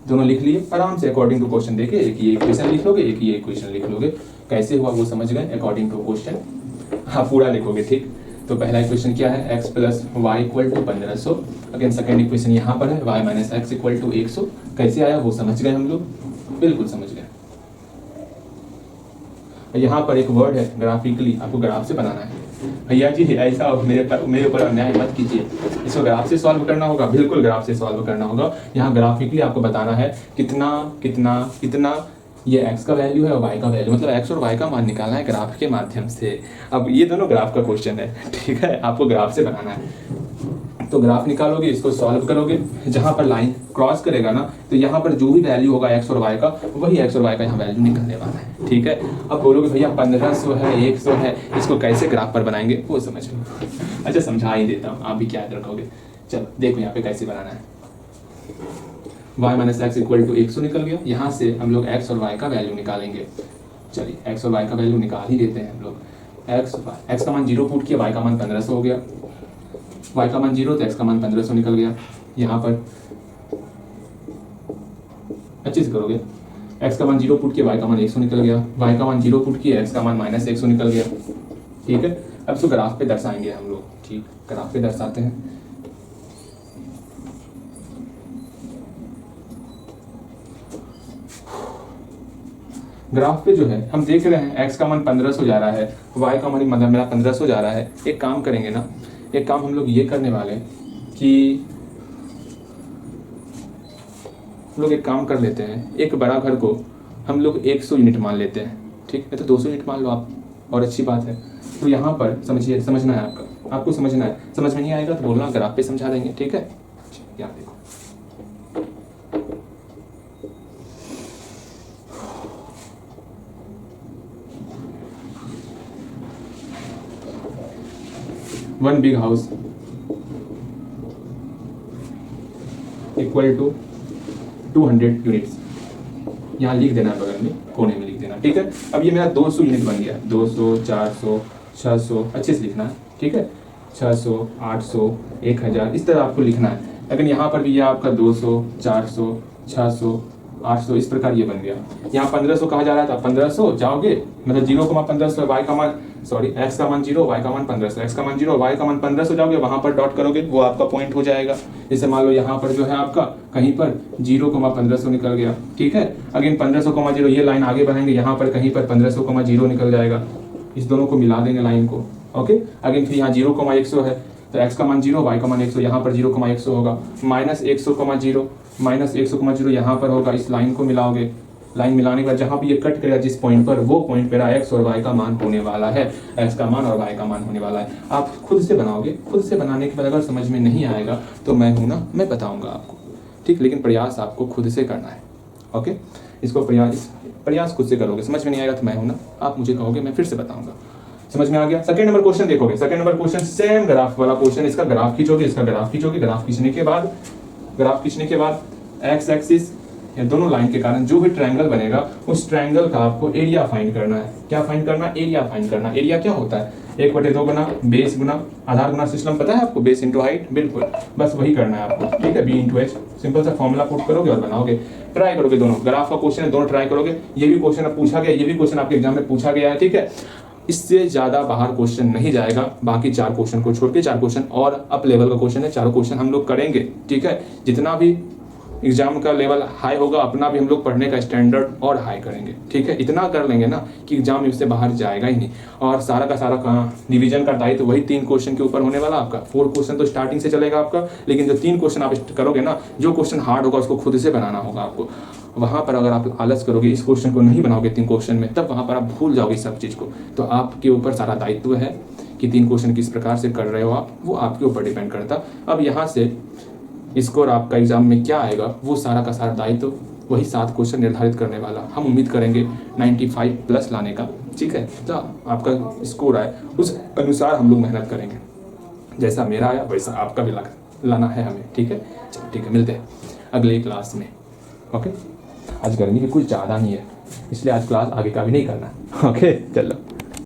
दोनों लिख लिए आराम से अकॉर्डिंग टू क्वेश्चन। देखे, एक ये इक्वेशन लिख लोगे, एक ये इक्वेशन लिख लोगे, कैसे हुआ वो समझ गए, अकॉर्डिंग टू क्वेश्चन। हाँ, पूरा लिखोगे, ठीक। तो पहला इक्वेशन क्या है, x plus y equal to 1500। Again second equation यहाँ पर है, y minus x equal to 100। कैसे आया वो समझ गए हम लोग, बिल्कुल समझ गए। यहाँ पर एक वर्ड है ग्राफिकली, आपको ग्राफ से बनाना है। भैया जी ऐसा मेरे ऊपर अन्याय मत कीजिए, इसको ग्राफ से सॉल्व करना होगा, बिल्कुल ग्राफ से सॉल्व करना होगा। यहाँ ग्राफिकली आपको बताना है कितना कितना कितना ये x का वैल्यू है और y का वैल्यू, मतलब x और y का मान निकालना है ग्राफ के माध्यम से। अब ये दोनों ग्राफ का क्वेश्चन है, ठीक है, आपको ग्राफ से बनाना है। तो ग्राफ निकालोगे, इसको सॉल्व करोगे, जहां पर लाइन क्रॉस करेगा ना, तो यहाँ पर जो भी वैल्यू होगा x और y का, वही x और y का यहाँ वैल्यू निकलने वाला है, ठीक है। अब बोलोगे भैया 1500 है, 100 है, इसको कैसे ग्राफ पर बनाएंगे वो समझ लो। अच्छा, समझा ही देता हूँ, आप भी क्या याद रखोगे। चलो देखो यहाँ पे कैसे बनाना है। y minus x equal to 100 निकल गया, यहाँ से हम लोग x और y का वैल्यू निकालेंगे। चलिए x और y का वैल्यू निकाल ही देते हैं हम लोग। x का मान 0 पुट किया, y का मान 1500 हो गया, y का मान 0 तो x का मान 1500 निकल गया। यहाँ पर अच्छे से करोगे, x का मान 0 पुट किया, y का मान 100 निकल गया, y का मान 0 पुट किया, x का मान माइनस 100 निकल गया, ठीक है। अब इसको ग्राफ पे दर्शाएंगे हम लोग, ठीक, ग्राफ पे दर्शाते हैं। ग्राफ पे जो है हम देख रहे हैं x का मान 1500 जा रहा है, y का मान मतलब मेरा 1500 जा रहा है। एक काम करेंगे ना, एक काम हम लोग ये करने वाले कि लोग एक काम कर लेते हैं, एक बड़ा घर को हम लोग 100 यूनिट मान लेते हैं, ठीक है, तो 200 यूनिट मान लो आप, और अच्छी बात है। तो यहाँ पर समझिए, समझना है आपको समझना है, समझ में नहीं आएगा तो बोलना, ग्राफ पे समझा देंगे, ठीक है। यहाँ देखो, 1 big house equal to 200 units. यहाँ लिख देना बगल में, कोने में लिख देना, ठीक है। अब ये मेरा 200 यूनिट बन गया, 200, 400, 600, अच्छे से लिखना है, ठीक है। 600, 800, 1000, इस तरह आपको लिखना है। लेकिन यहाँ पर भी ये आपका 200, 400, 600, 800, इस प्रकार ये बन गया। यहाँ 1500 कहा जा रहा था, 1500 जाओगे मतलब 0,1500, y का मान x का मान 0, y का मान 1500, x का मान 0, y का मान 1500 जाओगे, वहां पर डॉट करोगे, वो आपका पॉइंट हो जाएगा। जैसे मान लो यहाँ पर जो है आपका कहीं पर 0,1500 निकल गया, ठीक है। अगेन 1500,0, ये लाइन आगे बढ़ाएंगे, यहाँ पर कहीं पर 1500,0 निकल जाएगा, इस दोनों को मिला देंगे लाइन को, ओके। अगेन फिर यहाँ 0,100 है, तो x का मान 0, y का मान 100, यहाँ पर 0,100 होगा, माइनस 100,0, माइनस 100,0 यहाँ पर होगा, इस लाइन को मिलाओगे, लाइन मिलाने के बाद जहाँ भी ये कट करेगा जिस पॉइंट पर, वो पॉइंट मेरा x और y का मान होने वाला है, x का मान और y का मान होने वाला है। आप खुद से बनाओगे, खुद से बनाने के बाद अगर समझ में नहीं आएगा तो मैं हूँ ना, मैं बताऊँगा आपको, ठीक। लेकिन प्रयास आपको खुद से करना है, ओके। इसको प्रयास खुद से करोगे, समझ में नहीं आएगा तो मैं हूँ ना, आप मुझे कहोगे, मैं फिर से बताऊँगा। समझ में आ गया। सेकंड नंबर क्वेश्चन देखोगे, second number question same graph वाला क्वेश्चन, इसका ग्राफ खींचोगे, इसका ग्राफ खींचोगे, ग्राफ खींचने के बाद एक्स एक्सिस या दोनों लाइन के कारण जो भी ट्रायंगल बनेगा, उस ट्रायंगल का आपको एरिया फाइंड करना है। क्या फाइंड करना है? एरिया फाइंड करना। एरिया क्या होता है? 1/2 गुना बेस गुना आधार गुना सिस्टम, पता है आपको, बेस इंटू हाइट, बिल्कुल बस वही करना है आपको, ठीक है। बी इंटू एच, सिंपल सा फॉर्मूला पुट करोगे और बनाओगे, ट्राई करोगे। दोनों ग्राफ का क्वेश्चन है, दोनों ट्राई करोगे। ये भी क्वेश्चन पूछा गया, ये भी क्वेश्चन आपके एग्जाम में पूछा गया है, ठीक है। इससे ज्यादा बाहर क्वेश्चन नहीं जाएगा, बाकी 4 क्वेश्चन को छोड़ के 4 क्वेश्चन और अप लेवल का क्वेश्चन है, 4 क्वेश्चन हम लोग करेंगे, ठीक है। जितना भी एग्जाम का लेवल हाई होगा, अपना भी हम लोग पढ़ने का स्टैंडर्ड और हाई करेंगे, ठीक है। इतना कर लेंगे ना कि एग्जाम में उससे बाहर जाएगा ही नहीं। और सारा का सारा डिवीजन का दायित्व वही 3 क्वेश्चन के ऊपर होने वाला आपका। 4 क्वेश्चन तो स्टार्टिंग से चलेगा आपका, लेकिन जो 3 क्वेश्चन आप करोगे ना, जो क्वेश्चन हार्ड होगा उसको खुद से बनाना होगा आपको। वहां पर अगर आप आलस करोगे, इस क्वेश्चन को नहीं बनाओगे 3 क्वेश्चन में, तब वहां पर आप भूल जाओगे सब चीज को। तो आपके ऊपर सारा दायित्व है कि 3 क्वेश्चन किस प्रकार से कर रहे हो आप, वो आपके ऊपर डिपेंड करता। अब यहाँ से स्कोर आपका एग्जाम में क्या आएगा, वो सारा का सारा दायित्व वही 7 क्वेश्चन निर्धारित करने वाला। हम उम्मीद करेंगे 95 प्लस लाने का, ठीक है। तो आपका स्कोर आए उस अनुसार हम लोग मेहनत करेंगे, जैसा मेरा आया वैसा आपका भी लाना है हमें, ठीक है। चलो ठीक है, मिलते हैं अगले क्लास में, ओके। आज गर्मी भी कुछ ज़्यादा नहीं है, इसलिए आज क्लास आगे का भी नहीं करना, ओके। चलो।